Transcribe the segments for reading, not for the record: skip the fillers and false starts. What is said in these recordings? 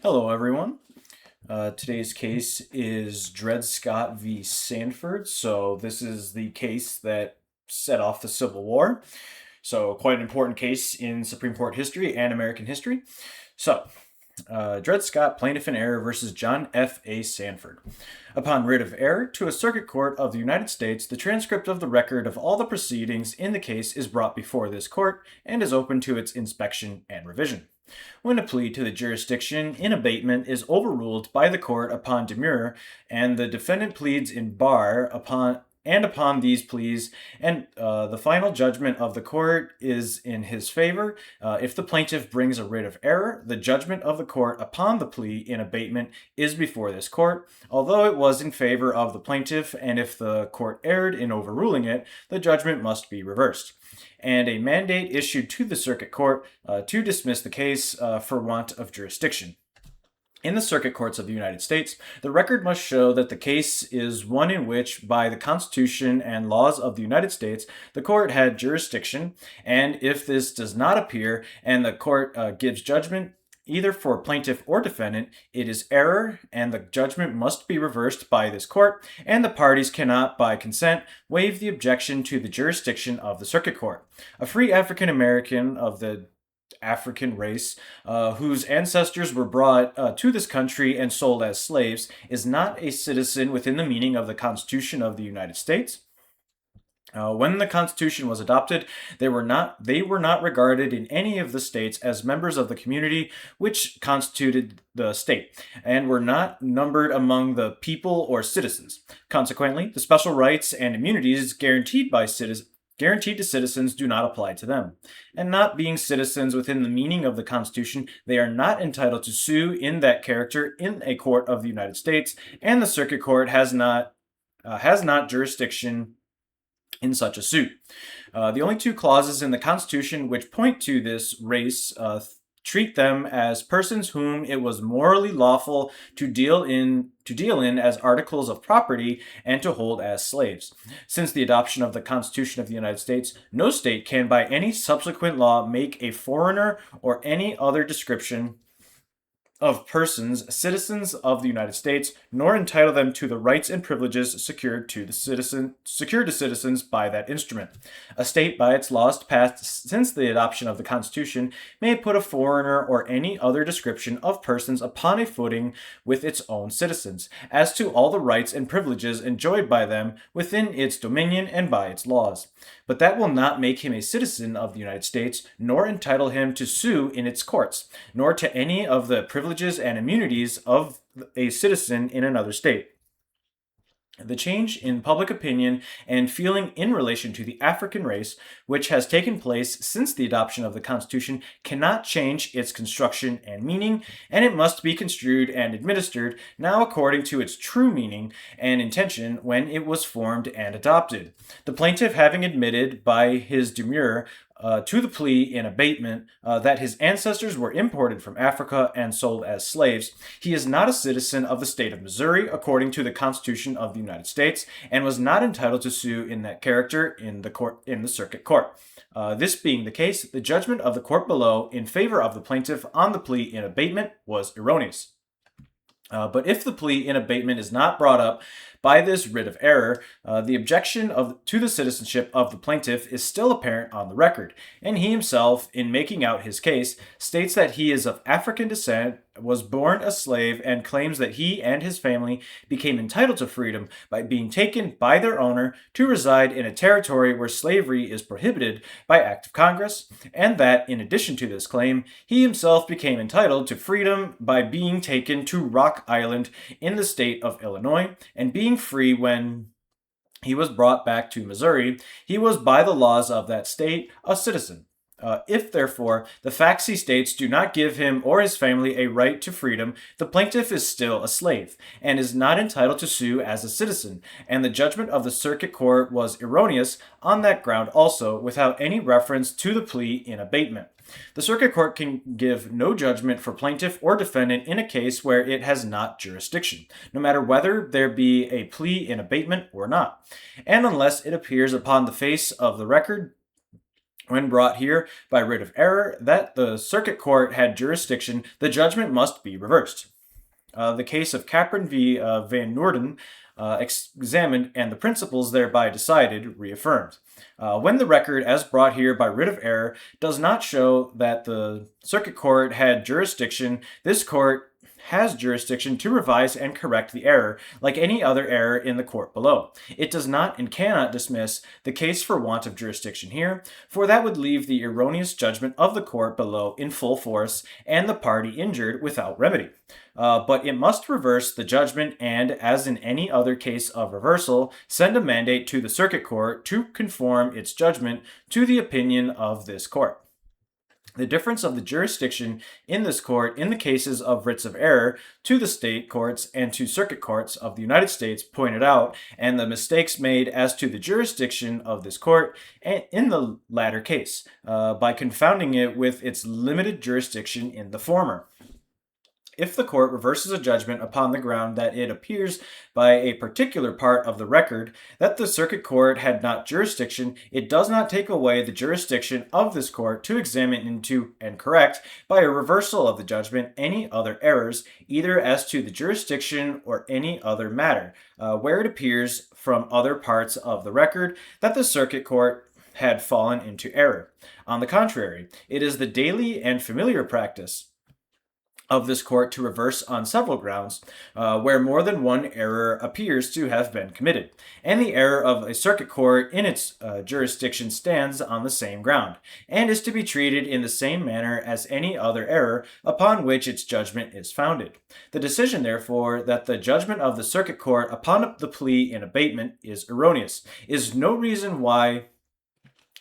Hello, everyone. Today's case is Dred Scott v. Sandford. So, this is the case that set off the Civil War. So, quite an important case in Supreme Court history and American history. So, Dred Scott, plaintiff in error versus John F. A. Sandford. Upon writ of error to a circuit court of the United States, the transcript of the record of all the proceedings in the case is brought before this court and is open to its inspection and revision. When a plea to the jurisdiction in abatement is overruled by the court upon demurrer, and the defendant pleads in bar upon these pleas, and the final judgment of the court is in his favor. If the plaintiff brings a writ of error, the judgment of the court upon the plea in abatement is before this court, although it was in favor of the plaintiff, and if the court erred in overruling it, the judgment must be reversed, and a mandate issued to the circuit court to dismiss the case for want of jurisdiction. In the circuit courts of the United States, the record must show that the case is one in which, by the Constitution and laws of the United States, the court had jurisdiction, and if this does not appear and the court gives judgment either for plaintiff or defendant, it is error, and the judgment must be reversed by this court, and the parties cannot, by consent, waive the objection to the jurisdiction of the circuit court. A free African American of the African race, whose ancestors were brought to this country and sold as slaves, is not a citizen within the meaning of the Constitution of the United States. When the Constitution was adopted, they were not regarded in any of the states as members of the community which constituted the state, and were not numbered among the people or citizens. Consequently, the special rights and immunities guaranteed to citizens do not apply to them. And not being citizens within the meaning of the Constitution, they are not entitled to sue in that character in a court of the United States, and the circuit court has not jurisdiction in such a suit. The only two clauses in the Constitution which point to this race treat them as persons whom it was morally lawful to deal in as articles of property and to hold as slaves. Since the adoption of the Constitution of the United States, no state can by any subsequent law make a foreigner or any other description of persons citizens of the United States, nor entitle them to the rights and privileges secured to citizens by that instrument. A state, by its laws passed since the adoption of the Constitution, may put a foreigner or any other description of persons upon a footing with its own citizens, as to all the rights and privileges enjoyed by them within its dominion and by its laws. But that will not make him a citizen of the United States, nor entitle him to sue in its courts, nor to any of the privileges and immunities of a citizen in another state. The change in public opinion and feeling in relation to the African race, which has taken place since the adoption of the Constitution, cannot change its construction and meaning, and it must be construed and administered now according to its true meaning and intention when it was formed and adopted. The plaintiff having admitted by his demurrer to the plea in abatement that his ancestors were imported from Africa and sold as slaves, he is not a citizen of the state of Missouri according to the Constitution of the United States, and was not entitled to sue in that character in the circuit court. This being the case, the judgment of the court below in favor of the plaintiff on the plea in abatement was erroneous. But if the plea in abatement is not brought up by this writ of error, the objection to the citizenship of the plaintiff is still apparent on the record, and he himself, in making out his case, states that he is of African descent, was born a slave, and claims that he and his family became entitled to freedom by being taken by their owner to reside in a territory where slavery is prohibited by act of Congress, and that, in addition to this claim, he himself became entitled to freedom by being taken to Rock Island in the state of Illinois, and being free when he was brought back to Missouri, he was by the laws of that state a citizen. If, therefore, the facts he states do not give him or his family a right to freedom, the plaintiff is still a slave, and is not entitled to sue as a citizen, and the judgment of the circuit court was erroneous on that ground also, without any reference to the plea in abatement. The circuit court can give no judgment for plaintiff or defendant in a case where it has not jurisdiction, no matter whether there be a plea in abatement or not, and unless it appears upon the face of the record When brought here by writ of error that the circuit court had jurisdiction, the judgment must be reversed. The case of Capron v. Van Noorden examined and the principles thereby decided reaffirmed. When the record, as brought here by writ of error, does not show that the circuit court had jurisdiction, this court has jurisdiction to revise and correct the error, like any other error in the court below. It does not and cannot dismiss the case for want of jurisdiction here, for that would leave the erroneous judgment of the court below in full force and the party injured without remedy. But it must reverse the judgment and, as in any other case of reversal, send a mandate to the circuit court to conform its judgment to the opinion of this court. The difference of the jurisdiction in this court in the cases of writs of error to the state courts and to circuit courts of the United States pointed out, and the mistakes made as to the jurisdiction of this court in the latter case, by confounding it with its limited jurisdiction in the former. If the court reverses a judgment upon the ground that it appears by a particular part of the record that the circuit court had not jurisdiction, it does not take away the jurisdiction of this court to examine into and correct, by a reversal of the judgment, any other errors, either as to the jurisdiction or any other matter, where it appears from other parts of the record that the circuit court had fallen into error. On the contrary, it is the daily and familiar practice of this court to reverse on several grounds where more than one error appears to have been committed, and the error of a circuit court in its jurisdiction stands on the same ground, and is to be treated in the same manner as any other error upon which its judgment is founded. The decision, therefore, that the judgment of the circuit court upon the plea in abatement is erroneous, is no reason why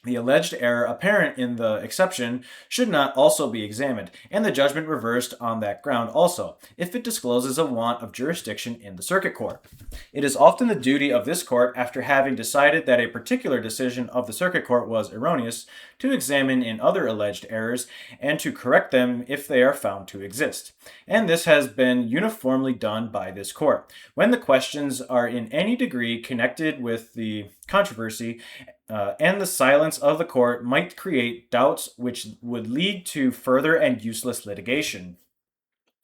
the alleged error apparent in the exception should not also be examined, and the judgment reversed on that ground also, if it discloses a want of jurisdiction in the circuit court. It is often the duty of this court, after having decided that a particular decision of the circuit court was erroneous, to examine in other alleged errors, and to correct them if they are found to exist. And this has been uniformly done by this court, when the questions are in any degree connected with the controversy, and the silence of the court might create doubts which would lead to further and useless litigation.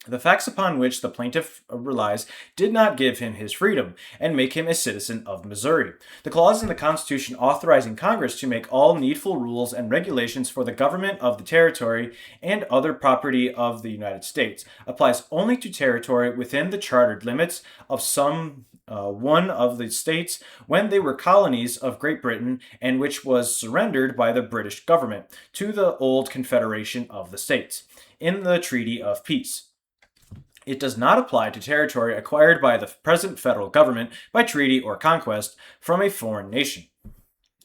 The facts upon which the plaintiff relies did not give him his freedom and make him a citizen of Missouri. The clause in the Constitution authorizing Congress to make all needful rules and regulations for the government of the territory and other property of the United States applies only to territory within the chartered limits of some one of the states when they were colonies of Great Britain, and which was surrendered by the British government to the old Confederation of the States in the Treaty of Peace. It does not apply to territory acquired by the present federal government by treaty or conquest from a foreign nation.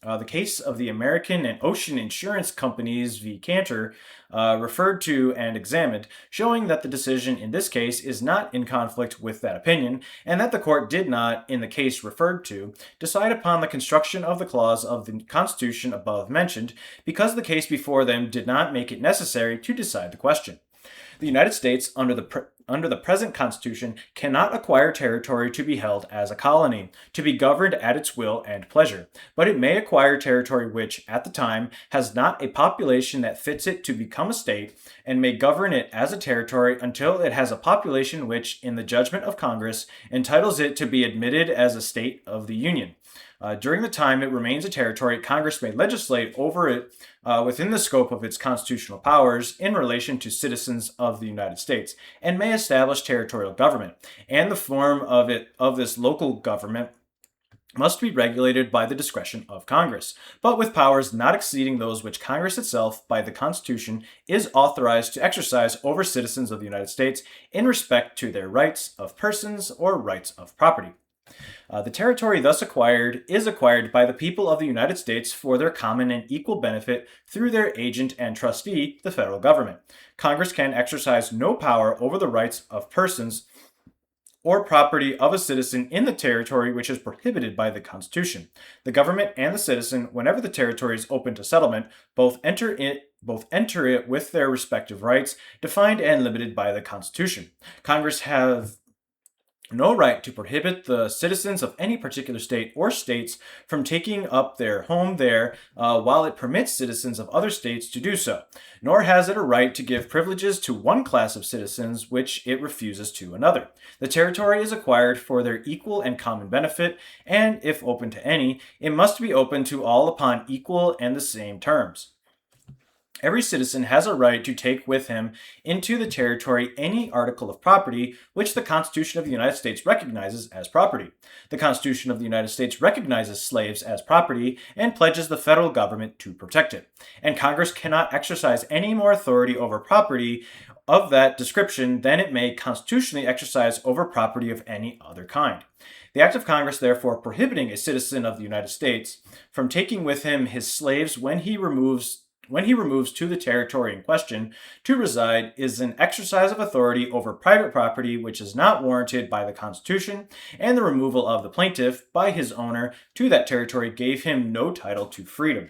The case of the American and Ocean Insurance Companies v. Cantor referred to and examined, showing that the decision in this case is not in conflict with that opinion, and that the court did not, in the case referred to, decide upon the construction of the clause of the Constitution above mentioned, because the case before them did not make it necessary to decide the question. The United States, under the present Constitution, cannot acquire territory to be held as a colony, to be governed at its will and pleasure, but it may acquire territory which, at the time, has not a population that fits it to become a state, and may govern it as a territory until it has a population which, in the judgment of Congress, entitles it to be admitted as a state of the Union. During the time it remains a territory, Congress may legislate over it within the scope of its constitutional powers in relation to citizens of the United States, and may establish territorial government, and the form of this local government must be regulated by the discretion of Congress, but with powers not exceeding those which Congress itself, by the Constitution, is authorized to exercise over citizens of the United States in respect to their rights of persons or rights of property. The territory thus acquired is acquired by the people of the United States for their common and equal benefit through their agent and trustee, the federal government. Congress can exercise no power over the rights of persons or property of a citizen in the territory which is prohibited by the Constitution. The government and the citizen, whenever the territory is open to settlement, both enter it with their respective rights, defined and limited by the Constitution. Congress no right to prohibit the citizens of any particular state or states from taking up their home there while it permits citizens of other states to do so, nor has it a right to give privileges to one class of citizens which it refuses to another. The territory is acquired for their equal and common benefit, and if open to any, it must be open to all upon equal and the same terms. Every citizen has a right to take with him into the territory any article of property which the Constitution of the United States recognizes as property. The Constitution of the United States recognizes slaves as property and pledges the federal government to protect it. And Congress cannot exercise any more authority over property of that description than it may constitutionally exercise over property of any other kind. The act of Congress, therefore, prohibiting a citizen of the United States from taking with him his slaves when he removes to the territory in question to reside is an exercise of authority over private property which is not warranted by the Constitution, and the removal of the plaintiff by his owner to that territory gave him no title to freedom.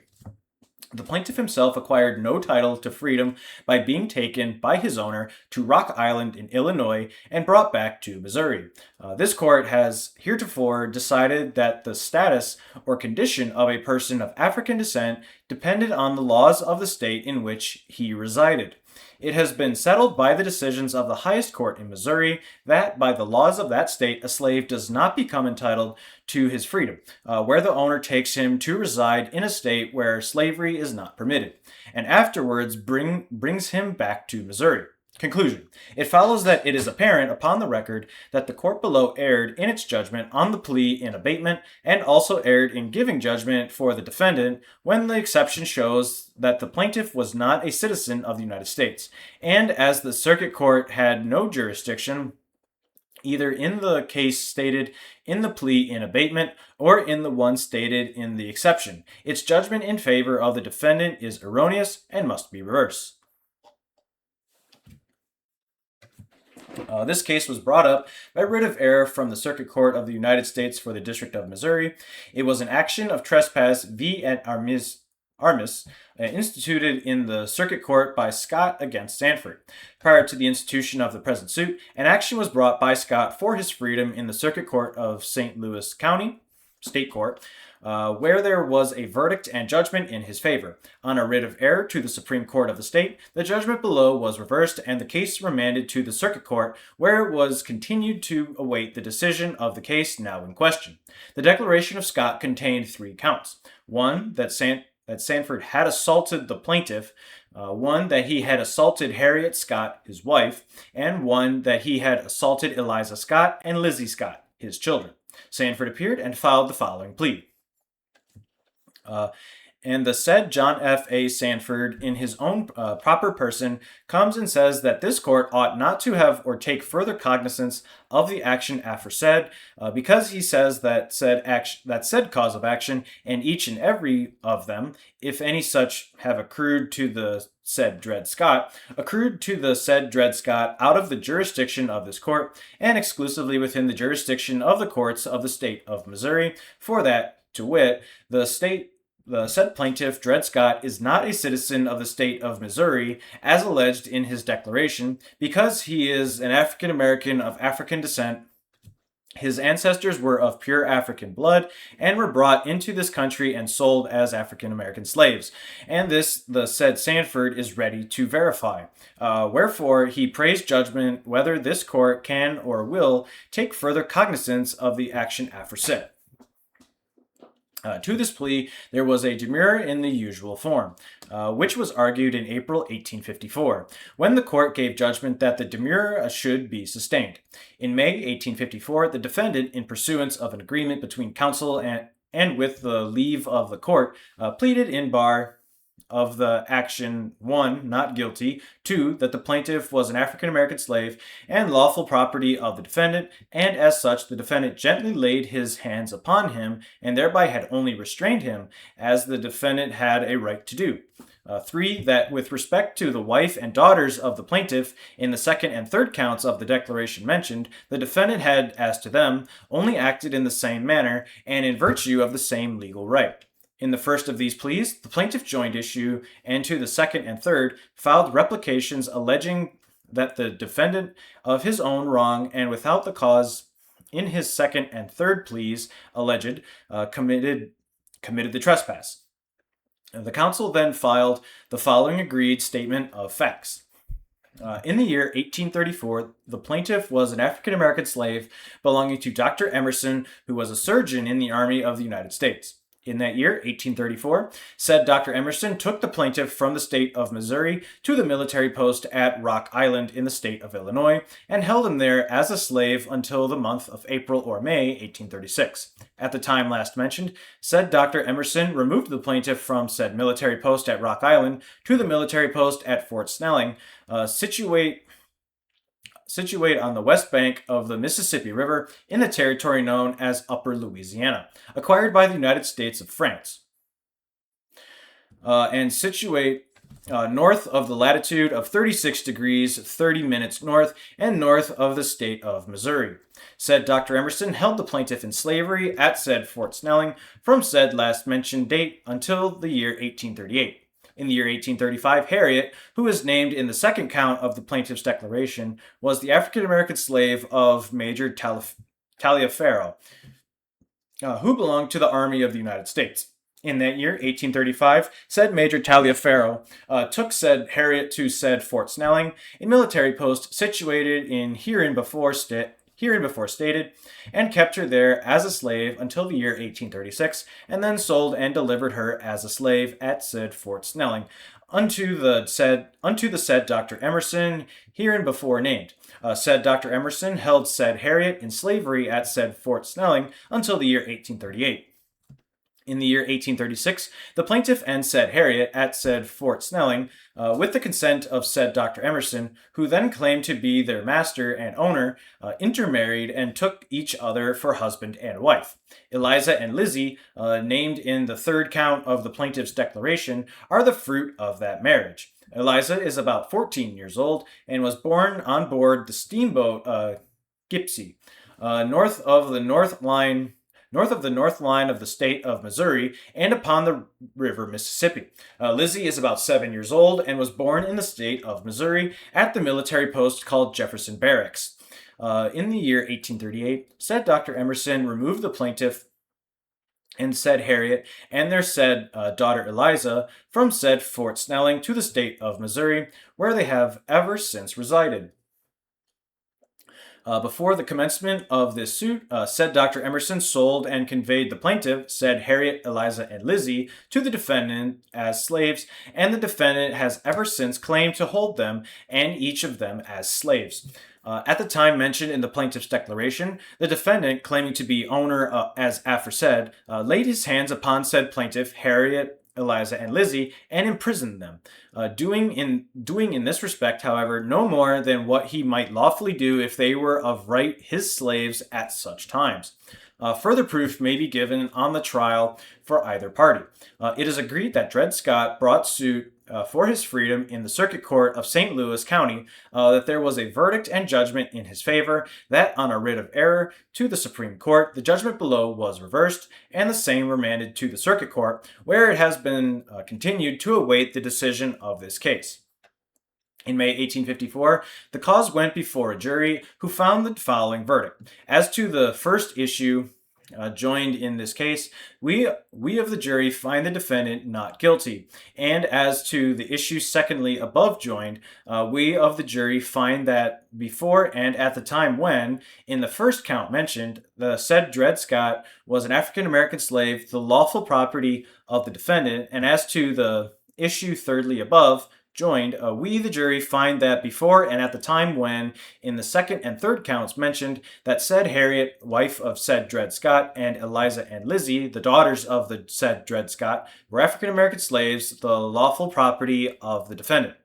The plaintiff himself acquired no title to freedom by being taken by his owner to Rock Island in Illinois and brought back to Missouri. This court has heretofore decided that the status or condition of a person of African descent depended on the laws of the state in which he resided. It has been settled by the decisions of the highest court in Missouri that by the laws of that state a slave does not become entitled to his freedom, where the owner takes him to reside in a state where slavery is not permitted, and afterwards brings him back to Missouri. Conclusion. It follows that it is apparent upon the record that the court below erred in its judgment on the plea in abatement and also erred in giving judgment for the defendant when the exception shows that the plaintiff was not a citizen of the United States, and as the circuit court had no jurisdiction either in the case stated in the plea in abatement or in the one stated in the exception. Its judgment in favor of the defendant is erroneous and must be reversed. This case was brought up by writ of error from the Circuit Court of the United States for the District of Missouri. It was an action of trespass v. et armis, instituted in the Circuit Court by Scott against Sandford. Prior to the institution of the present suit, an action was brought by Scott for his freedom in the Circuit Court of St. Louis County, State Court, where there was a verdict and judgment in his favor. On a writ of error to the Supreme Court of the state, the judgment below was reversed and the case remanded to the Circuit Court, where it was continued to await the decision of the case now in question. The declaration of Scott contained 3 counts. 1, that Sandford had assaulted the plaintiff, 1, that he had assaulted Harriet Scott, his wife, and 1, that he had assaulted Eliza Scott and Lizzie Scott, his children. Sandford appeared and filed the following plea. And the said John F. A. Sandford, in his own proper person, comes and says that this court ought not to have or take further cognizance of the action aforesaid, because he says that said cause of action, and each and every of them, if any such have accrued to the said Dred Scott, accrued to the said Dred Scott out of the jurisdiction of this court, and exclusively within the jurisdiction of the courts of the state of Missouri, for that, to wit, the said plaintiff, Dred Scott, is not a citizen of the state of Missouri, as alleged in his declaration, because he is an African American of African descent. His ancestors were of pure African blood and were brought into this country and sold as African American slaves. And this, the said Sandford, is ready to verify. Wherefore, he prays judgment whether this court can or will take further cognizance of the action aforesaid. To this plea, there was a demurrer in the usual form, which was argued in April 1854, when the court gave judgment that the demurrer should be sustained. In May 1854, the defendant, in pursuance of an agreement between counsel and with the leave of the court, pleaded in bar of the action 1, not guilty, 2, that the plaintiff was an African American slave and lawful property of the defendant, and as such the defendant gently laid his hands upon him and thereby had only restrained him, as the defendant had a right to do. 3, that with respect to the wife and daughters of the plaintiff, in the second and third counts of the declaration mentioned, the defendant had, as to them, only acted in the same manner and in virtue of the same legal right. In the first of these pleas, the plaintiff joined issue, and to the second and third filed replications alleging that the defendant of his own wrong and without the cause in his second and third pleas alleged committed the trespass. The council then filed the following agreed statement of facts. In the year 1834, the plaintiff was an African American slave belonging to Dr. Emerson, who was a surgeon in the Army of the United States. In that year, 1834, said Dr. Emerson took the plaintiff from the state of Missouri to the military post at Rock Island in the state of Illinois and held him there as a slave until the month of April or May 1836. At the time last mentioned, said Dr. Emerson removed the plaintiff from said military post at Rock Island to the military post at Fort Snelling, situate on the west bank of the Mississippi River in the territory known as Upper Louisiana, acquired by the United States of France, and situate north of the latitude of 36 degrees 30 minutes north and north of the state of Missouri. Said Dr. Emerson held the plaintiff in slavery at said Fort Snelling from said last mentioned date until the year 1838. In the year 1835, Harriet, who is named in the second count of the plaintiff's declaration, was the African-American slave of Major Taliaferro, who belonged to the Army of the United States. In that year, 1835, said Major Taliaferro took said Harriet to said Fort Snelling, a military post situated in hereinbefore stated, and kept her there as a slave until the year 1836, and then sold and delivered her as a slave at said Fort Snelling unto the said Dr. Emerson hereinbefore named. Said Dr. Emerson held said Harriet in slavery at said Fort Snelling until the year 1838. In the year 1836, the plaintiff and said Harriet at said Fort Snelling, with the consent of said Dr. Emerson, who then claimed to be their master and owner, intermarried and took each other for husband and wife. Eliza and Lizzie, named in the third count of the plaintiff's declaration, are the fruit of that marriage. Eliza is about 14 years old and was born on board the steamboat Gipsy, north of the north line of the state of Missouri and upon the river Mississippi. Lizzie is about 7 years old and was born in the state of Missouri at the military post called Jefferson Barracks. In the year 1838, said Dr. Emerson removed the plaintiff and said Harriet and their said daughter Eliza from said Fort Snelling to the state of Missouri, where they have ever since resided. Before the commencement of this suit, said Dr. Emerson sold and conveyed the plaintiff, said Harriet, Eliza, and Lizzie, to the defendant as slaves, and the defendant has ever since claimed to hold them and each of them as slaves. At the time mentioned in the plaintiff's declaration, the defendant, claiming to be owner as aforesaid, laid his hands upon said plaintiff, Harriet, Eliza, and Lizzie, and imprisoned them, doing in this respect, however, no more than what he might lawfully do if they were of right his slaves at such times. Further proof may be given on the trial for either party. It is agreed that Dred Scott brought suit for his freedom in the Circuit Court of St. Louis County, that there was a verdict and judgment in his favor, that on a writ of error to the Supreme Court, the judgment below was reversed, and the same remanded to the Circuit Court, where it has been continued to await the decision of this case. In May 1854, the cause went before a jury who found the following verdict. As to the first issue joined in this case, we of the jury find the defendant not guilty. And as to the issue secondly above joined, we of the jury find that before and at the time when, in the first count mentioned, the said Dred Scott was an African American slave, the lawful property of the defendant. And as to the issue thirdly above joined, we, the jury, find that before and at the time when, in the second and third counts mentioned, that said Harriet, wife of said Dred Scott, and Eliza and Lizzie, the daughters of the said Dred Scott, were African American slaves, the lawful property of the defendant.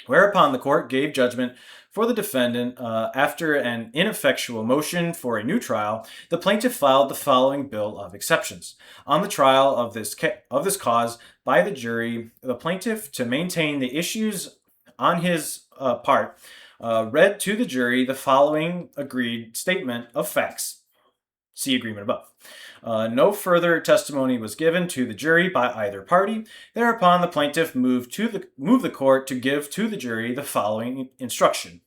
Whereupon the court gave judgment for the defendant. After an ineffectual motion for a new trial, the plaintiff filed the following bill of exceptions. On the trial of this cause by the jury, the plaintiff, to maintain the issues on his part, read to the jury the following agreed statement of facts. See agreement above. No further testimony was given to the jury by either party. Thereupon, the plaintiff moved the court to give to the jury the following instruction.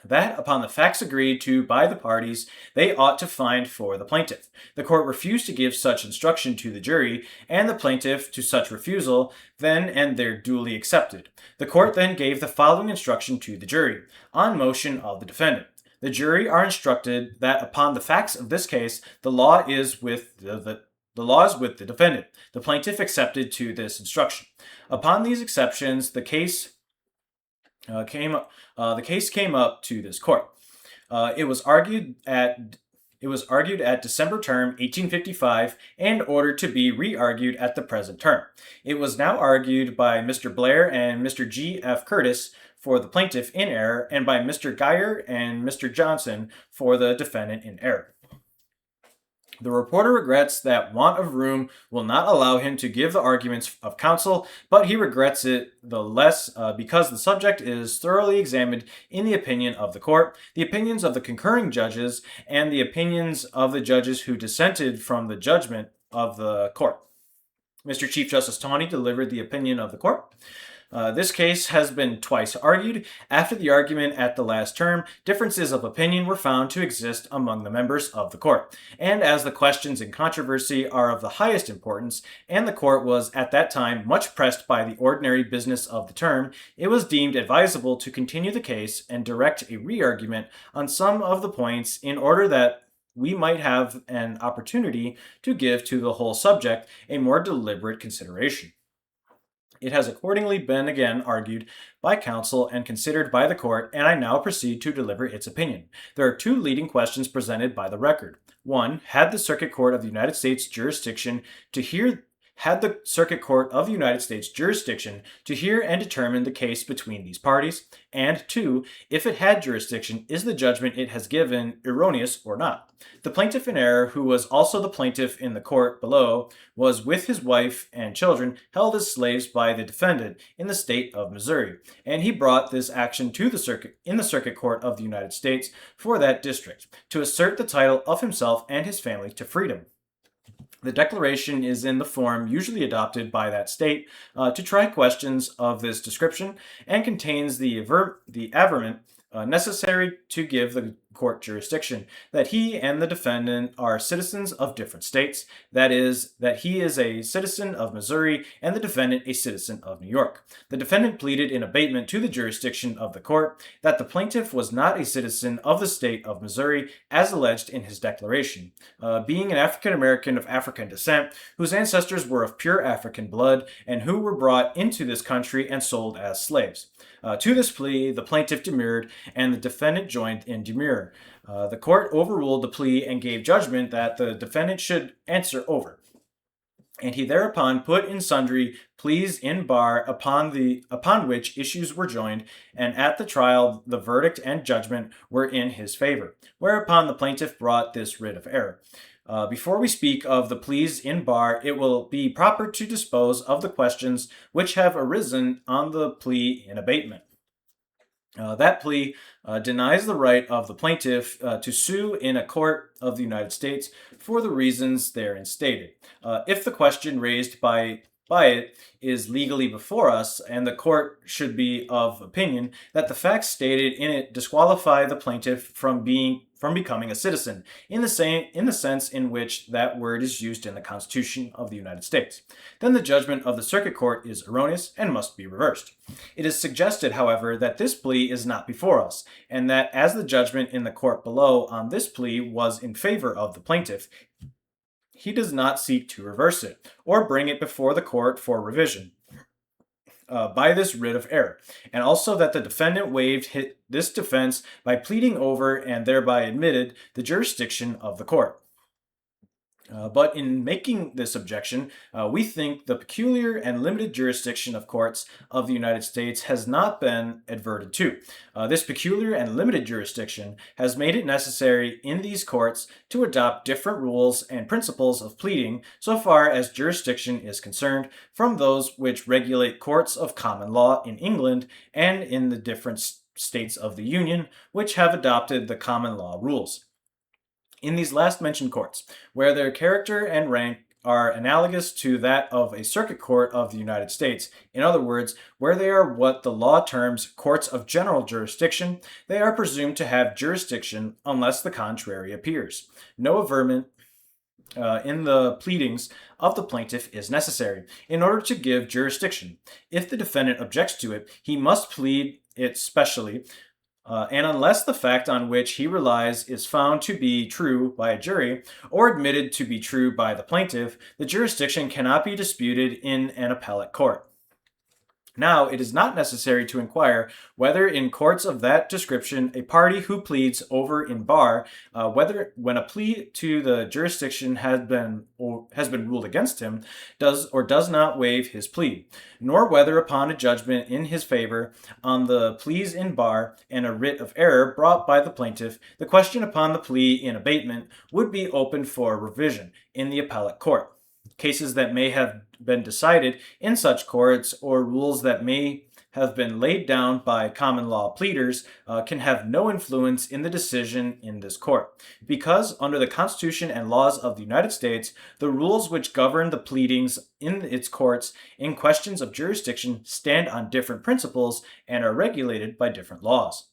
that, upon the facts agreed to by the parties, they ought to find for the plaintiff. The court refused to give such instruction to the jury, and the plaintiff, to such refusal, then and there duly accepted. The court then gave the following instruction to the jury, on motion of the defendant. The jury are instructed that upon the facts of this case, the law is with the law is with the defendant. The plaintiff accepted to this instruction. Upon these exceptions, the case came up to this court. It was argued at December term 1855 and ordered to be re-argued at the present term. It was now argued by Mr. Blair and Mr. G. F. Curtis for the plaintiff in error, and by Mr. Geyer and Mr. Johnson for the defendant in error. The reporter regrets that want of room will not allow him to give the arguments of counsel, but he regrets it the less because the subject is thoroughly examined in the opinion of the court, the opinions of the concurring judges, and the opinions of the judges who dissented from the judgment of the court. Mr. Chief Justice Tawney delivered the opinion of the court. This case has been twice argued. After the argument at the last term, differences of opinion were found to exist among the members of the court. And as the questions in controversy are of the highest importance, and the court was at that time much pressed by the ordinary business of the term, it was deemed advisable to continue the case and direct a re-argument on some of the points in order that we might have an opportunity to give to the whole subject a more deliberate consideration. It has accordingly been again argued by counsel and considered by the court, and I now proceed to deliver its opinion. There are two leading questions presented by the record. One, had the Circuit Court of the United States jurisdiction to hear and determine the case between these parties? And two, if it had jurisdiction, is the judgment it has given erroneous or not? The plaintiff in error, who was also the plaintiff in the court below, was with his wife and children held as slaves by the defendant in the state of Missouri, and he brought this action to the Circuit Court of the United States for that district to assert the title of himself and his family to freedom. The declaration is in the form usually adopted by that state to try questions of this description and contains the averment necessary to give the court jurisdiction, that he and the defendant are citizens of different states, that is, that he is a citizen of Missouri and the defendant a citizen of New York. The defendant pleaded in abatement to the jurisdiction of the court that the plaintiff was not a citizen of the state of Missouri as alleged in his declaration, being an African American of African descent whose ancestors were of pure African blood and who were brought into this country and sold as slaves. To this plea, the plaintiff demurred, and the defendant joined in demurrer. The court overruled the plea and gave judgment that the defendant should answer over, and he thereupon put in sundry pleas in bar upon which issues were joined, and at the trial the verdict and judgment were in his favor, whereupon the plaintiff brought this writ of error. Before we speak of the pleas in bar, it will be proper to dispose of the questions which have arisen on the plea in abatement. That plea denies the right of the plaintiff to sue in a court of the United States for the reasons therein stated. If the question raised by it is legally before us, and the court should be of opinion that the facts stated in it disqualify the plaintiff from becoming a citizen, in the sense in which that word is used in the Constitution of the United States, then the judgment of the Circuit Court is erroneous and must be reversed. It is suggested, however, that this plea is not before us, and that as the judgment in the court below on this plea was in favor of the plaintiff, he does not seek to reverse it, or bring it before the court for revision by this writ of error, and also that the defendant waived this defense by pleading over and thereby admitted the jurisdiction of the court. But in making this objection, we think the peculiar and limited jurisdiction of courts of the United States has not been adverted to. This peculiar and limited jurisdiction has made it necessary in these courts to adopt different rules and principles of pleading so far as jurisdiction is concerned from those which regulate courts of common law in England and in the different states of the Union which have adopted the common law rules. In these last mentioned courts, where their character and rank are analogous to that of a circuit court of the United States. In other words, where they are what the law terms courts of general jurisdiction, they are presumed to have jurisdiction unless the contrary appears. No averment in the pleadings of the plaintiff is necessary in order to give jurisdiction. If the defendant objects to it, he must plead it specially, and unless the fact on which he relies is found to be true by a jury or admitted to be true by the plaintiff, the jurisdiction cannot be disputed in an appellate court. Now, it is not necessary to inquire whether in courts of that description a party who pleads over in bar, whether when a plea to the jurisdiction has been ruled against him, does or does not waive his plea, nor whether upon a judgment in his favor on the pleas in bar and a writ of error brought by the plaintiff, the question upon the plea in abatement would be open for revision in the appellate court. Cases that may have been decided in such courts or rules that may have been laid down by common law pleaders can have no influence in the decision in this court, because under the Constitution and laws of the United States, the rules which govern the pleadings in its courts in questions of jurisdiction stand on different principles and are regulated by different laws.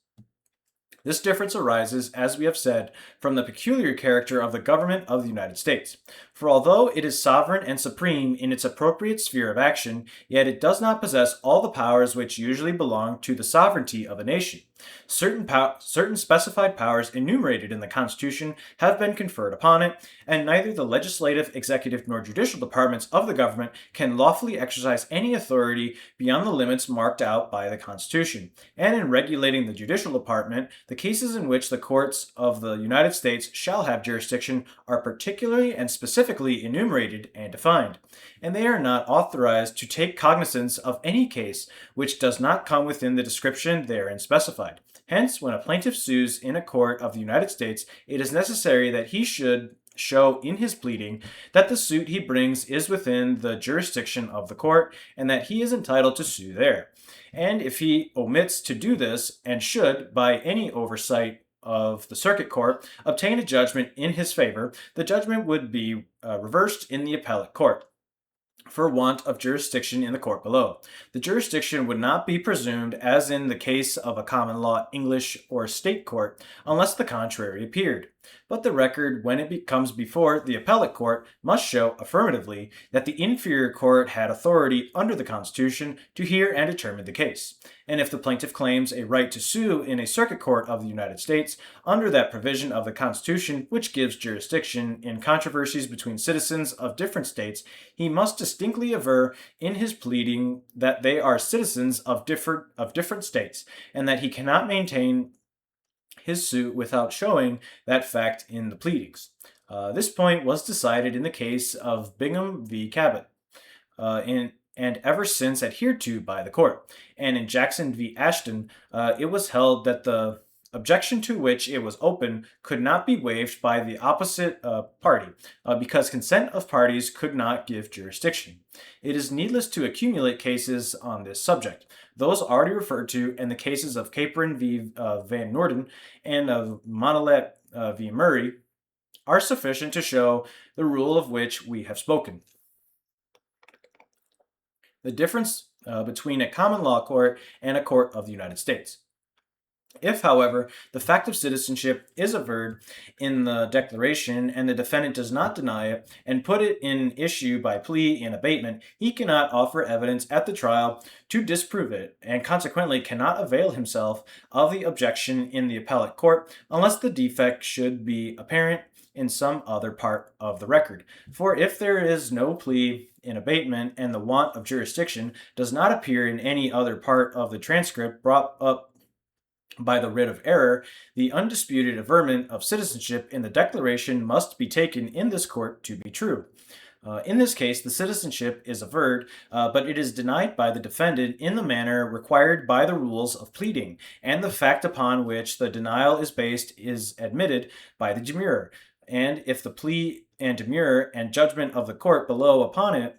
This difference arises, as we have said, from the peculiar character of the government of the United States. For although it is sovereign and supreme in its appropriate sphere of action, yet it does not possess all the powers which usually belong to the sovereignty of a nation. Certain specified powers enumerated in the Constitution have been conferred upon it, and neither the legislative, executive, nor judicial departments of the government can lawfully exercise any authority beyond the limits marked out by the Constitution. And in regulating the judicial department, the cases in which the courts of the United States shall have jurisdiction are particularly and specifically enumerated and defined, and they are not authorized to take cognizance of any case which does not come within the description therein specified. Hence, when a plaintiff sues in a court of the United States, it is necessary that he should show in his pleading that the suit he brings is within the jurisdiction of the court and that he is entitled to sue there. And if he omits to do this and should, by any oversight of the circuit court, obtain a judgment in his favor, the judgment would be reversed in the appellate court for want of jurisdiction in the court below. The jurisdiction would not be presumed, as in the case of a common law English or state court, unless the contrary appeared. But the record, when it comes before the appellate court, must show affirmatively that the inferior court had authority under the Constitution to hear and determine the case. And if the plaintiff claims a right to sue in a circuit court of the United States under that provision of the Constitution which gives jurisdiction in controversies between citizens of different states, he must distinctly aver in his pleading that they are citizens of different states, and that he cannot maintain his suit without showing that fact in the pleadings. This point was decided in the case of Bingham v. Cabot, and ever since adhered to by the court. And in Jackson v. Ashton, it was held that the objection to which it was open could not be waived by the opposite party, because consent of parties could not give jurisdiction. It is needless to accumulate cases on this subject. Those already referred to in the cases of Capron v. Van Noorden and of Montalet v. Murray are sufficient to show the rule of which we have spoken. The difference between a common law court and a court of the United States. If, however, the fact of citizenship is averred in the declaration and the defendant does not deny it and put it in issue by plea in abatement, he cannot offer evidence at the trial to disprove it, and consequently cannot avail himself of the objection in the appellate court unless the defect should be apparent in some other part of the record. For if there is no plea in abatement and the want of jurisdiction does not appear in any other part of the transcript brought up by the writ of error, the undisputed averment of citizenship in the declaration must be taken in this court to be true. In this case, the citizenship is averred, but it is denied by the defendant in the manner required by the rules of pleading, and the fact upon which the denial is based is admitted by the demurrer. And if the plea and demurrer and judgment of the court below upon it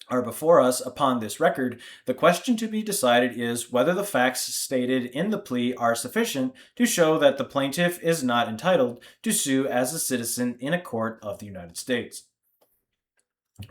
are before us upon this record, the question to be decided is whether the facts stated in the plea are sufficient to show that the plaintiff is not entitled to sue as a citizen in a court of the United States.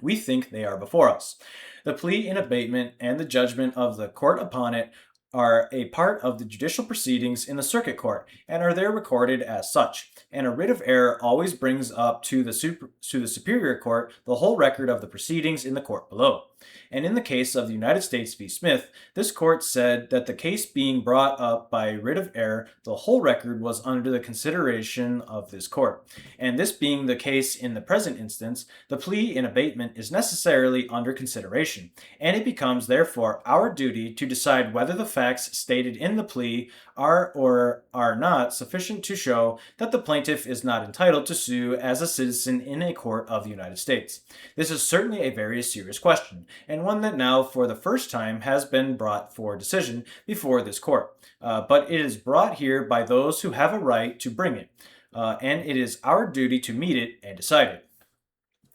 We think they are before us. The plea in abatement and the judgment of the court upon it are a part of the judicial proceedings in the circuit court and are there recorded as such. And a writ of error always brings up to the superior court the whole record of the proceedings in the court below. And in the case of the United States v. Smith, this court said that the case being brought up by writ of error, the whole record was under the consideration of this court. And this being the case in the present instance, the plea in abatement is necessarily under consideration, and it becomes therefore our duty to decide whether the facts stated in the plea are or are not sufficient to show that the plaintiff is not entitled to sue as a citizen in a court of the United States. This is certainly a very serious question, and one that now for the first time has been brought for decision before this court. But it is brought here by those who have a right to bring it, and it is our duty to meet it and decide it.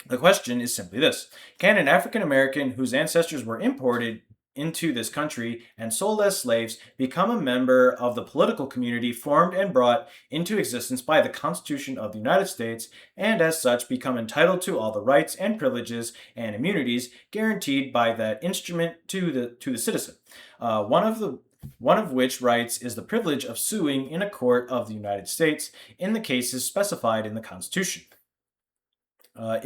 The question is simply this: can an African American whose ancestors were imported into this country and sold as slaves become a member of the political community formed and brought into existence by the Constitution of the United States, and as such become entitled to all the rights and privileges and immunities guaranteed by that instrument to the citizen? One of which rights is the privilege of suing in a court of the United States in the cases specified in the Constitution.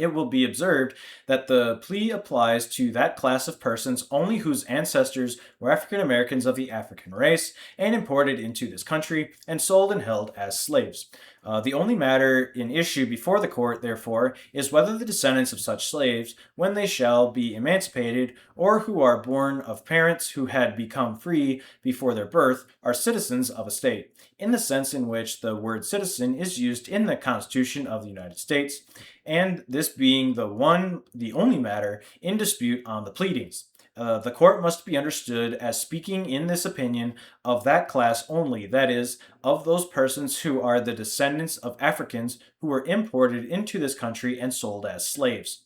It will be observed that the plea applies to that class of persons only whose ancestors were African Americans of the African race and imported into this country and sold and held as slaves. The only matter in issue before the court, therefore, is whether the descendants of such slaves, when they shall be emancipated, or who are born of parents who had become free before their birth, are citizens of a state, in the sense in which the word citizen is used in the Constitution of the United States, and this being the only matter in dispute on the pleadings. The court must be understood as speaking in this opinion of that class only, that is, of those persons who are the descendants of Africans who were imported into this country and sold as slaves.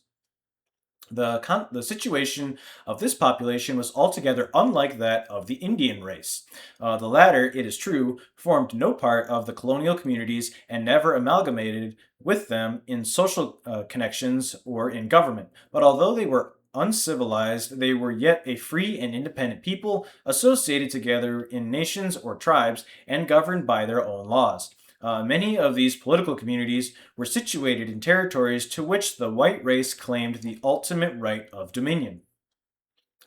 The situation of this population was altogether unlike that of the Indian race. The latter, it is true, formed no part of the colonial communities and never amalgamated with them in social connections or in government. But although they were uncivilized, they were yet a free and independent people, associated together in nations or tribes and governed by their own laws. Many of these political communities were situated in territories to which the white race claimed the ultimate right of dominion.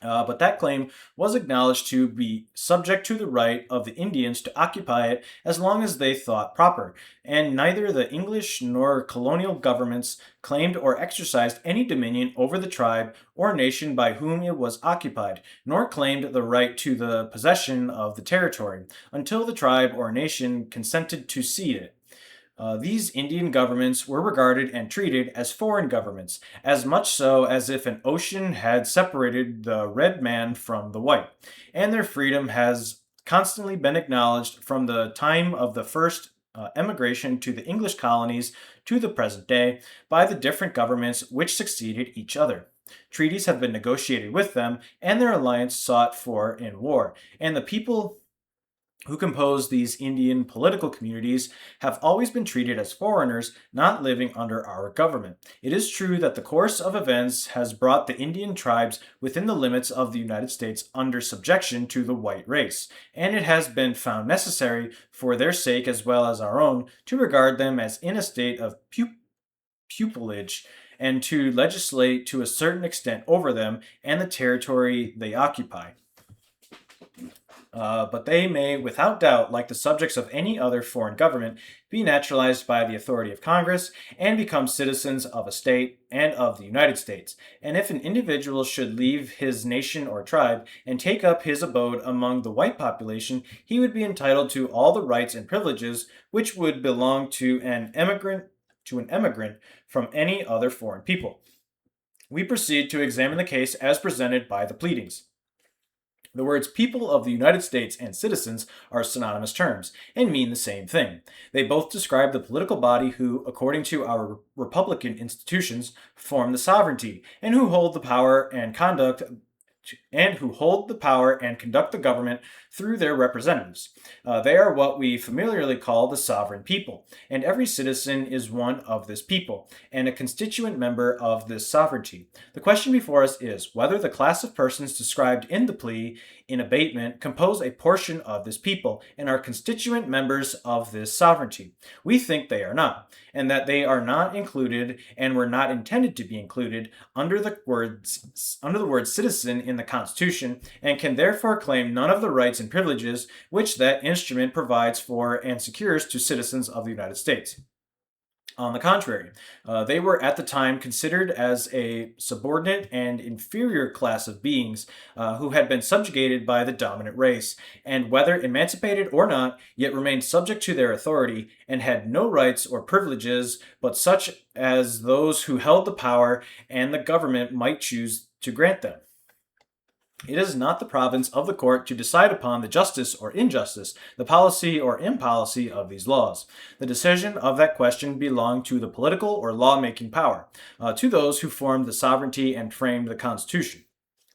But that claim was acknowledged to be subject to the right of the Indians to occupy it as long as they thought proper, and neither the English nor colonial governments claimed or exercised any dominion over the tribe or nation by whom it was occupied, nor claimed the right to the possession of the territory, until the tribe or nation consented to cede it. These Indian governments were regarded and treated as foreign governments, as much so as if an ocean had separated the red man from the white, and their freedom has constantly been acknowledged from the time of the first emigration to the English colonies to the present day by the different governments which succeeded each other. Treaties have been negotiated with them, and their alliance sought for in war, and the people who compose these Indian political communities have always been treated as foreigners not living under our government. It is true that the course of events has brought the Indian tribes within the limits of the United States under subjection to the white race, and it has been found necessary for their sake as well as our own to regard them as in a state of pupillage and to legislate to a certain extent over them and the territory they occupy. But they may, without doubt, like the subjects of any other foreign government, be naturalized by the authority of Congress and become citizens of a state and of the United States. And if an individual should leave his nation or tribe and take up his abode among the white population, he would be entitled to all the rights and privileges which would belong to an emigrant from any other foreign people. We proceed to examine the case as presented by the pleadings. The words people of the United States and citizens are synonymous terms and mean the same thing. They both describe the political body who, according to our republican institutions, form the sovereignty and who hold the power and conduct and who hold the power and conduct the government through their representatives. They are what we familiarly call the sovereign people, and every citizen is one of this people and a constituent member of this sovereignty. The question before us is whether the class of persons described in the plea in abatement compose a portion of this people and are constituent members of this sovereignty. We think they are not, and that they are not included and were not intended to be included under the word citizen in the Constitution, and can therefore claim none of the rights and privileges which that instrument provides for and secures to citizens of the United States. On the contrary, they were at the time considered as a subordinate and inferior class of beings who had been subjugated by the dominant race, and whether emancipated or not, yet remained subject to their authority, and had no rights or privileges but such as those who held the power and the government might choose to grant them. It is not the province of the court to decide upon the justice or injustice, the policy or impolicy of these laws. The decision of that question belonged to the political or law-making power, to those who formed the sovereignty and framed the Constitution.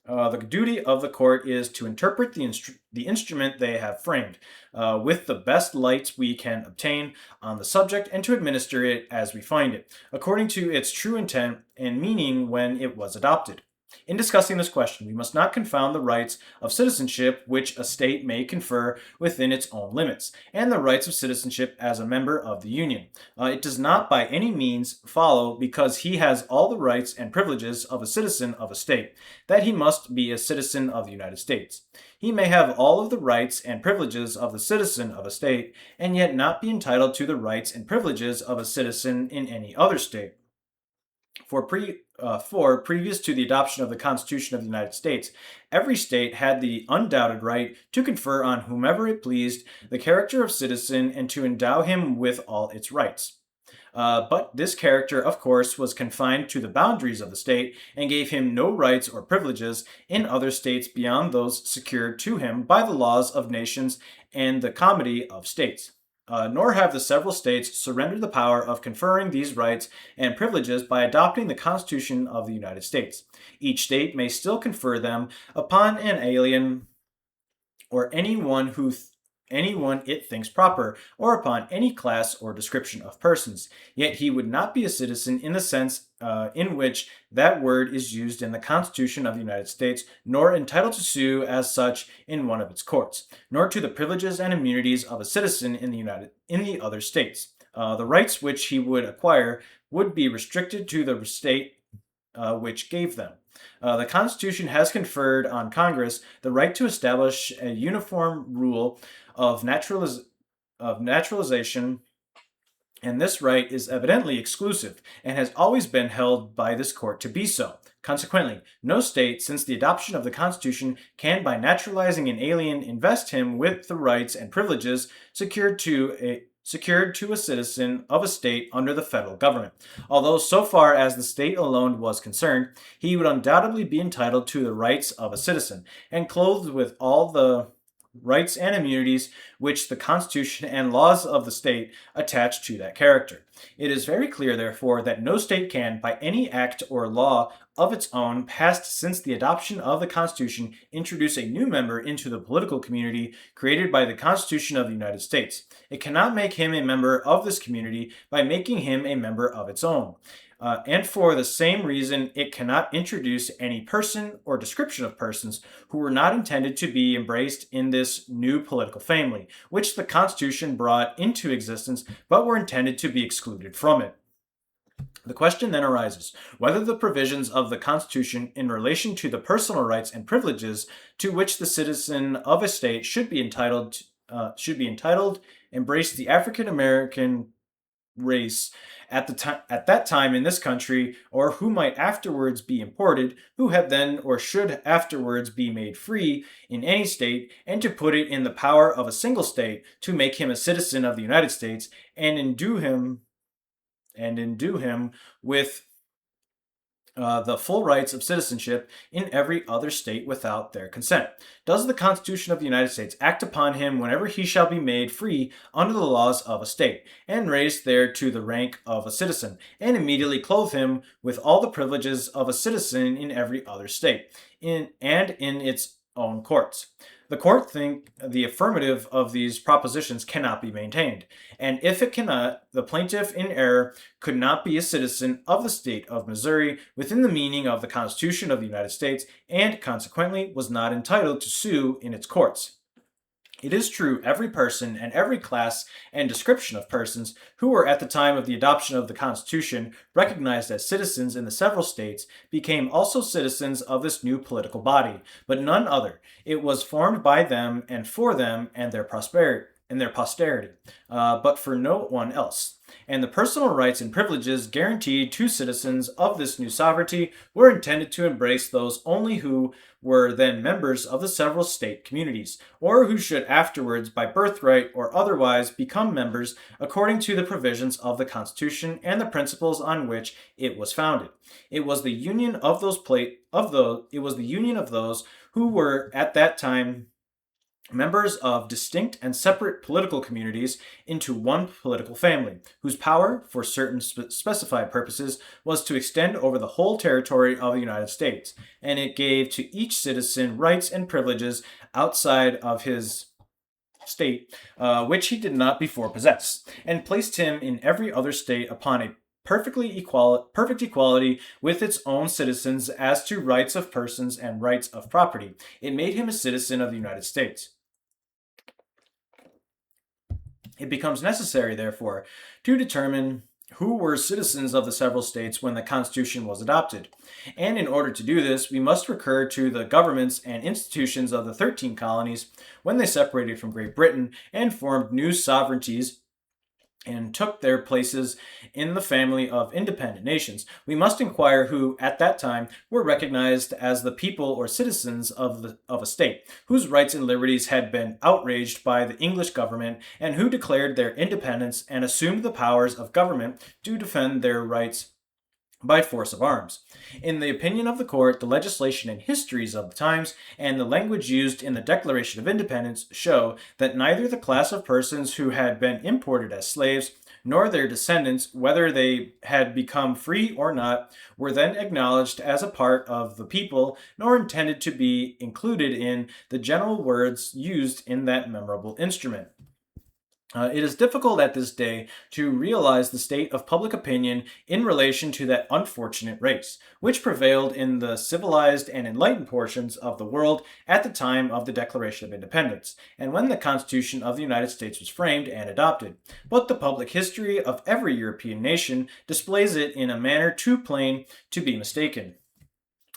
The duty of the court is to interpret the instrument they have framed with the best lights we can obtain on the subject, and to administer it as we find it, according to its true intent and meaning when it was adopted. In discussing this question, we must not confound the rights of citizenship which a state may confer within its own limits, and the rights of citizenship as a member of the Union. It does not by any means follow, because he has all the rights and privileges of a citizen of a state, that he must be a citizen of the United States. He may have all of the rights and privileges of the citizen of a state, and yet not be entitled to the rights and privileges of a citizen in any other state. For previous to the adoption of the Constitution of the United States, every state had the undoubted right to confer on whomever it pleased the character of citizen and to endow him with all its rights. But this character, of course, was confined to the boundaries of the state and gave him no rights or privileges in other states beyond those secured to him by the laws of nations and the comity of states. Nor have the several states surrendered the power of conferring these rights and privileges by adopting the Constitution of the United States. Each state may still confer them upon an alien or anyone it thinks proper, or upon any class or description of persons. Yet he would not be a citizen in the sense in which that word is used in the Constitution of the United States, nor entitled to sue as such in one of its courts, nor to the privileges and immunities of a citizen in the other states. The rights which he would acquire would be restricted to the state which gave them. The Constitution has conferred on Congress the right to establish a uniform rule of naturalization, and this right is evidently exclusive and has always been held by this court to be so. Consequently, no state, since the adoption of the Constitution, can by naturalizing an alien invest him with the rights and privileges secured to a citizen of a state under the federal government. Although so far as the state alone was concerned, he would undoubtedly be entitled to the rights of a citizen, and clothed with all the rights and immunities which the Constitution and laws of the state attach to that character. It is very clear, therefore, that no state can, by any act or law of its own passed since the adoption of the Constitution, introduce a new member into the political community created by the Constitution of the United States. It cannot make him a member of this community by making him a member of its own. And for the same reason, it cannot introduce any person or description of persons who were not intended to be embraced in this new political family, which the Constitution brought into existence, but were intended to be excluded from it. The question then arises whether the provisions of the Constitution in relation to the personal rights and privileges to which the citizen of a state should be entitled embrace the African American race at that time in this country, or who might afterwards be imported, who had then or should afterwards be made free in any state, and to put it in the power of a single state to make him a citizen of the United States, and endue him with the full rights of citizenship in every other state without their consent. Does the Constitution of the United States act upon him whenever he shall be made free under the laws of a state, and raised there to the rank of a citizen, and immediately clothe him with all the privileges of a citizen in every other state, and in its own courts. The court think the affirmative of these propositions cannot be maintained, and if it cannot, the plaintiff in error could not be a citizen of the state of Missouri within the meaning of the Constitution of the United States, and consequently was not entitled to sue in its courts. It is true, every person and every class and description of persons who were at the time of the adoption of the Constitution recognized as citizens in the several states became also citizens of this new political body, but none other. It was formed by them and for them and their posterity, but for no one else. And the personal rights and privileges guaranteed to citizens of this new sovereignty were intended to embrace those only who were then members of the several state communities, or who should afterwards by birthright or otherwise become members according to the provisions of the Constitution and the principles on which it was founded. It was the union of those who were at that time members of distinct and separate political communities into one political family, whose power, for certain specified purposes, was to extend over the whole territory of the United States, and it gave to each citizen rights and privileges outside of his state, which he did not before possess, and placed him in every other state upon a perfect equality with its own citizens as to rights of persons and rights of property. It made him a citizen of the United States. It becomes necessary, therefore, to determine who were citizens of the several states when the Constitution was adopted. And in order to do this, we must recur to the governments and institutions of the 13 colonies when they separated from Great Britain and formed new sovereignties and took their places in the family of independent nations. We must inquire who, at that time, were recognized as the people or citizens of a state, whose rights and liberties had been outraged by the English government, and who declared their independence and assumed the powers of government to defend their rights by force of arms. In the opinion of the court, the legislation and histories of the times and the language used in the Declaration of Independence show that neither the class of persons who had been imported as slaves nor their descendants, whether they had become free or not, were then acknowledged as a part of the people, nor intended to be included in the general words used in that memorable instrument. It is difficult at this day to realize the state of public opinion in relation to that unfortunate race, which prevailed in the civilized and enlightened portions of the world at the time of the Declaration of Independence, and when the Constitution of the United States was framed and adopted. But the public history of every European nation displays it in a manner too plain to be mistaken.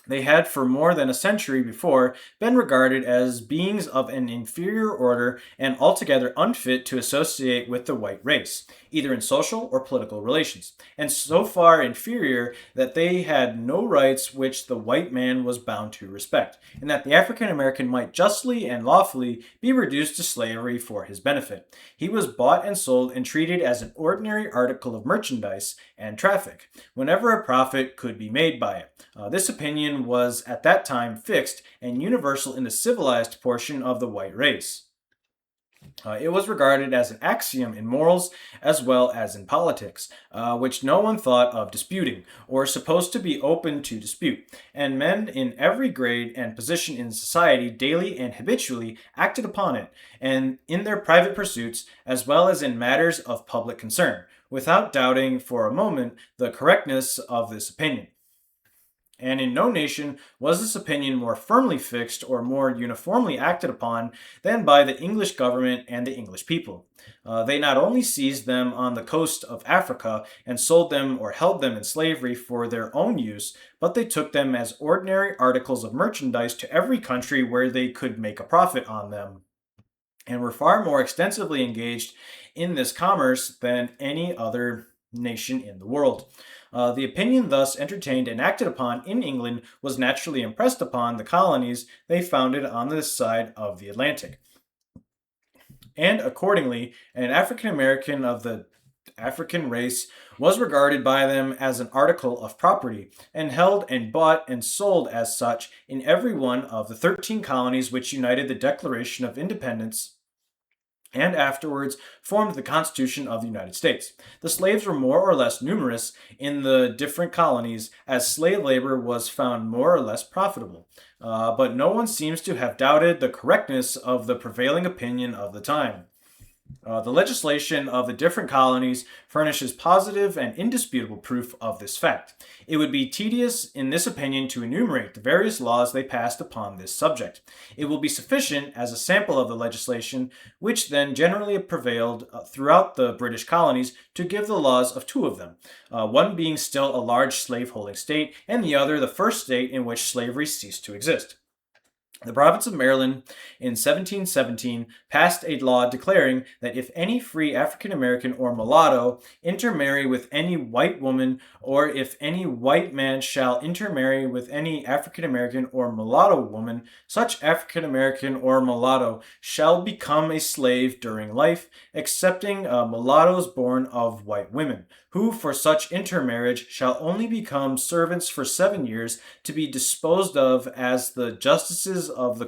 They had for more than a century before been regarded as beings of an inferior order and altogether unfit to associate with the white race, either in social or political relations, and so far inferior that they had no rights which the white man was bound to respect, and that the African American might justly and lawfully be reduced to slavery for his benefit. He was bought and sold and treated as an ordinary article of merchandise and traffic, whenever a profit could be made by it. This opinion was at that time fixed and universal in the civilized portion of the white race. It was regarded as an axiom in morals as well as in politics, which no one thought of disputing, or supposed to be open to dispute, and men in every grade and position in society daily and habitually acted upon it, and in their private pursuits as well as in matters of public concern, without doubting for a moment the correctness of this opinion. And in no nation was this opinion more firmly fixed or more uniformly acted upon than by the English government and the English people. They not only seized them on the coast of Africa and sold them or held them in slavery for their own use, but they took them as ordinary articles of merchandise to every country where they could make a profit on them, and were far more extensively engaged in this commerce than any other nation in the world. The opinion thus entertained and acted upon in England was naturally impressed upon the colonies they founded on this side of the Atlantic. And accordingly, an African American of the African race was regarded by them as an article of property and held and bought and sold as such in every one of the 13 colonies which united the Declaration of Independence and afterwards formed the Constitution of the United States. The slaves were more or less numerous in the different colonies, as slave labor was found more or less profitable. But no one seems to have doubted the correctness of the prevailing opinion of the time. The legislation of the different colonies furnishes positive and indisputable proof of this fact. It would be tedious, in this opinion, to enumerate the various laws they passed upon this subject. It will be sufficient as a sample of the legislation, which then generally prevailed throughout the British colonies, to give the laws of two of them, one being still a large slave-holding state, and the other the first state in which slavery ceased to exist. The province of Maryland in 1717 passed a law declaring that if any free African American or mulatto intermarry with any white woman, or if any white man shall intermarry with any African American or mulatto woman, such African American or mulatto shall become a slave during life, excepting mulattoes born of white women, who for such intermarriage shall only become servants for 7 years, to be disposed of as the justices of the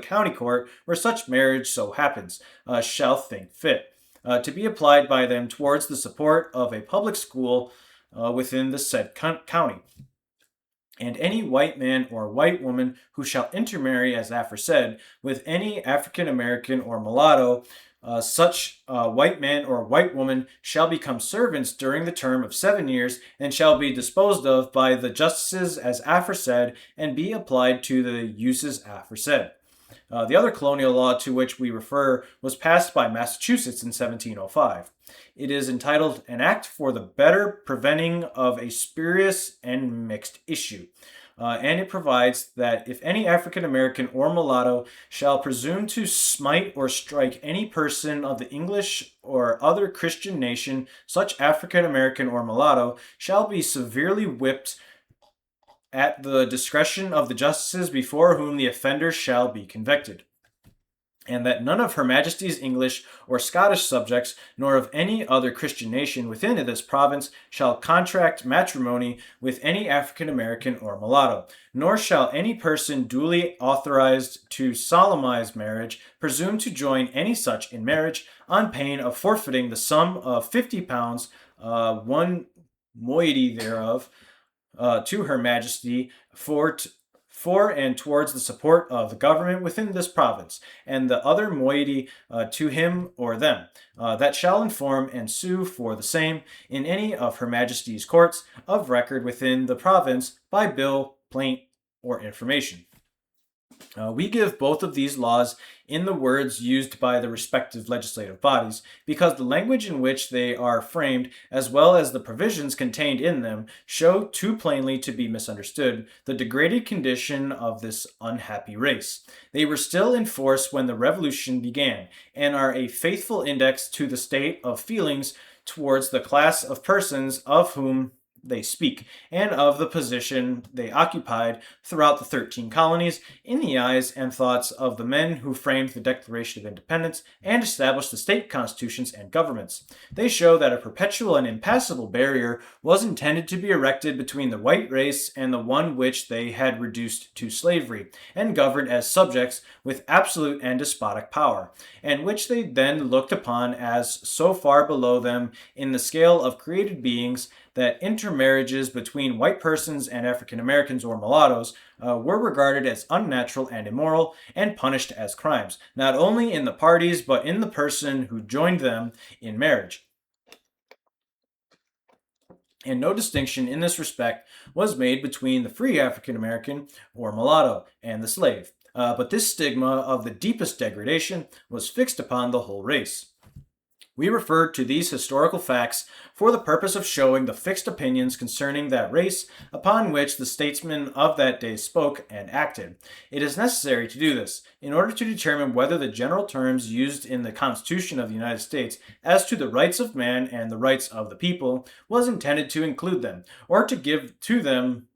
county court, where such marriage so happens, shall think fit, to be applied by them towards the support of a public school within the said county. And any white man or white woman who shall intermarry, as aforesaid, with any African American or mulatto, such white man or white woman shall become servants during the term of 7 years, and shall be disposed of by the justices as aforesaid, and be applied to the uses aforesaid. The other colonial law to which we refer was passed by Massachusetts in 1705. It is entitled An Act for the Better Preventing of a Spurious and Mixed Issue. And it provides that if any African American or mulatto shall presume to smite or strike any person of the English or other Christian nation, such African American or mulatto shall be severely whipped at the discretion of the justices before whom the offender shall be convicted. And that none of Her Majesty's English or Scottish subjects, nor of any other Christian nation within this province, shall contract matrimony with any African American or mulatto, nor shall any person duly authorized to solemnize marriage presume to join any such in marriage, on pain of forfeiting the sum of 50 pounds, one moiety thereof, to Her Majesty for and towards the support of the government within this province, and the other moiety to him or them, that shall inform and sue for the same in any of Her Majesty's courts of record within the province by bill, plaint, or information. We give both of these laws in the words used by the respective legislative bodies, because the language in which they are framed, as well as the provisions contained in them, show too plainly to be misunderstood the degraded condition of this unhappy race. They were still in force when the Revolution began, and are a faithful index to the state of feelings towards the class of persons of whom they speak, and of the position they occupied throughout the 13 colonies in the eyes and thoughts of the men who framed the Declaration of Independence and established the state constitutions and governments. They show that a perpetual and impassable barrier was intended to be erected between the white race and the one which they had reduced to slavery, and governed as subjects with absolute and despotic power, and which they then looked upon as so far below them in the scale of created beings that intermarriages between white persons and African Americans or mulattoes were regarded as unnatural and immoral, and punished as crimes, not only in the parties but in the person who joined them in marriage. And no distinction in this respect was made between the free African American or mulatto and the slave. But this stigma of the deepest degradation was fixed upon the whole race. We refer to these historical facts for the purpose of showing the fixed opinions concerning that race upon which the statesmen of that day spoke and acted. It is necessary to do this in order to determine whether the general terms used in the Constitution of the United States as to the rights of man and the rights of the people was intended to include them, or to give to them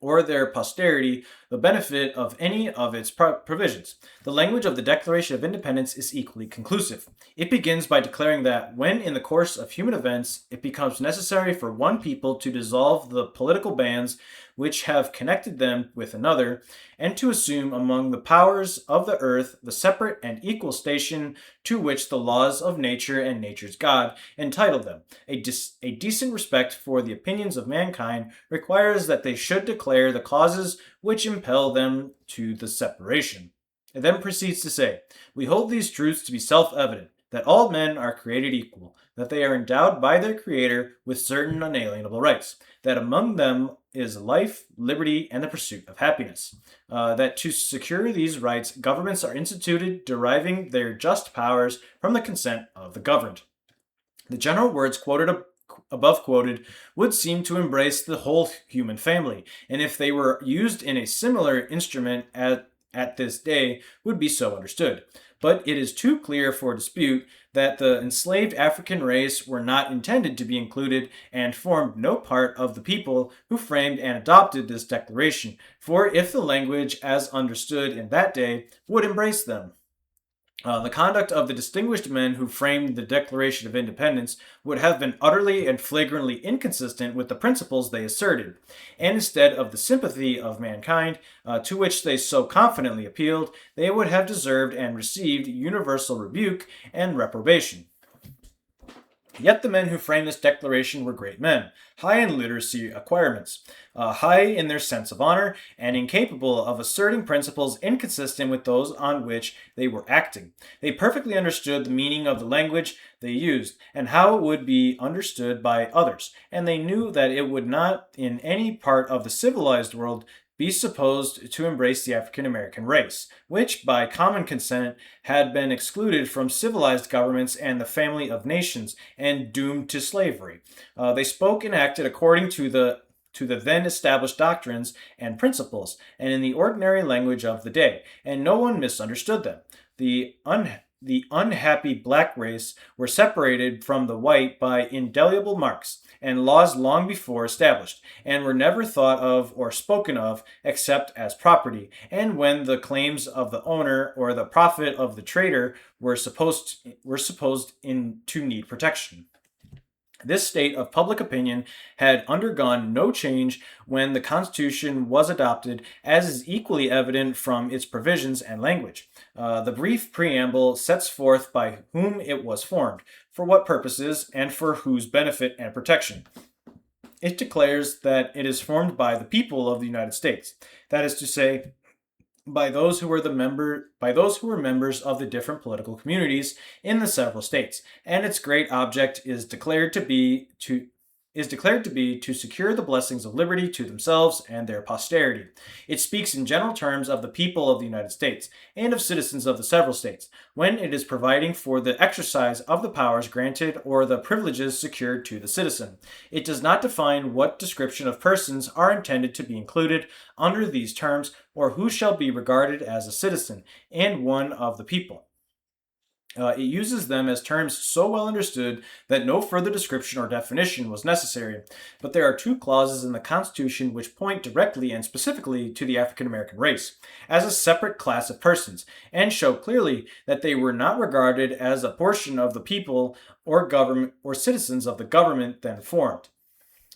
or their posterity the benefit of any of its provisions. The language of the Declaration of Independence is equally conclusive. It begins by declaring that when, in the course of human events, it becomes necessary for one people to dissolve the political bands which have connected them with another, and to assume among the powers of the earth the separate and equal station to which the laws of nature and nature's God entitle them. A decent respect for the opinions of mankind requires that they should declare the causes which impel them to the separation. It then proceeds to say, we hold these truths to be self-evident, that all men are created equal, that they are endowed by their Creator with certain unalienable rights, that among them is life, liberty, and the pursuit of happiness. That to secure these rights, governments are instituted, deriving their just powers from the consent of the governed. The general words above quoted would seem to embrace the whole human family, and if they were used in a similar instrument at this day, would be so understood. But it is too clear for dispute that the enslaved African race were not intended to be included and formed no part of the people who framed and adopted this declaration, for if the language as understood in that day would embrace them, the conduct of the distinguished men who framed the Declaration of Independence would have been utterly and flagrantly inconsistent with the principles they asserted, and instead of the sympathy of mankind, to which they so confidently appealed, they would have deserved and received universal rebuke and reprobation. Yet the men who framed this declaration were great men, high in literacy acquirements, high in their sense of honor, and incapable of asserting principles inconsistent with those on which they were acting. They perfectly understood the meaning of the language they used, and how it would be understood by others, and they knew that it would not in any part of the civilized world be supposed to embrace the African American race, which, by common consent, had been excluded from civilized governments and the family of nations, and doomed to slavery. They spoke and acted according to the then established doctrines and principles, and in the ordinary language of the day, and no one misunderstood them. The unhappy black race were separated from the white by indelible marks and laws long before established, and were never thought of or spoken of except as property, and when the claims of the owner or the profit of the trader were supposed to need protection. This state of public opinion had undergone no change when the Constitution was adopted, as is equally evident from its provisions and language. The brief preamble sets forth by whom it was formed, for what purposes, and for whose benefit and protection. It declares that it is formed by the people of the United States, that is to say, by those who were members of the different political communities in the several states, and its great object is declared to be to secure the blessings of liberty to themselves and their posterity. It speaks in general terms of the people of the United States and of citizens of the several states, when it is providing for the exercise of the powers granted or the privileges secured to the citizen. It does not define what description of persons are intended to be included under these terms, or who shall be regarded as a citizen and one of the people. It uses them as terms so well understood that no further description or definition was necessary. But there are two clauses in the Constitution which point directly and specifically to the African American race as a separate class of persons, and show clearly that they were not regarded as a portion of the people or government or citizens of the government then formed.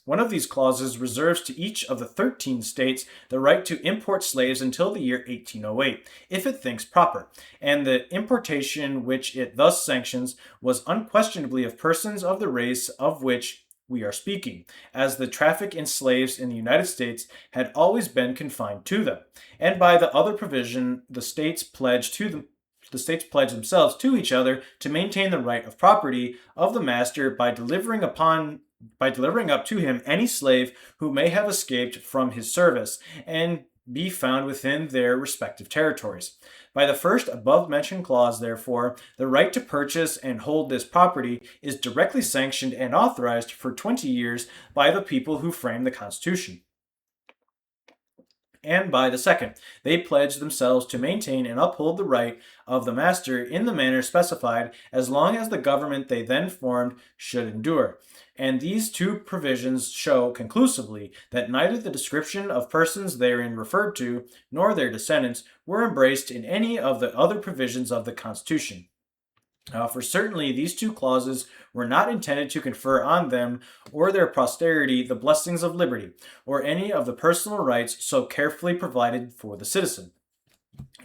One of these clauses reserves to each of the 13 states the right to import slaves until the year 1808, if it thinks proper, and the importation which it thus sanctions was unquestionably of persons of the race of which we are speaking, as the traffic in slaves in the United States had always been confined to them, and by the other provision the states pledge themselves to each other to maintain the right of property of the master by delivering up to him any slave who may have escaped from his service and be found within their respective territories. By the first above-mentioned clause, therefore, the right to purchase and hold this property is directly sanctioned and authorized for 20 years by the people who framed the Constitution. And by the second, they pledged themselves to maintain and uphold the right of the master in the manner specified, as long as the government they then formed should endure. And these two provisions show conclusively that neither the description of persons therein referred to, nor their descendants, were embraced in any of the other provisions of the Constitution. For certainly, these two clauses were not intended to confer on them or their posterity the blessings of liberty, or any of the personal rights so carefully provided for the citizen.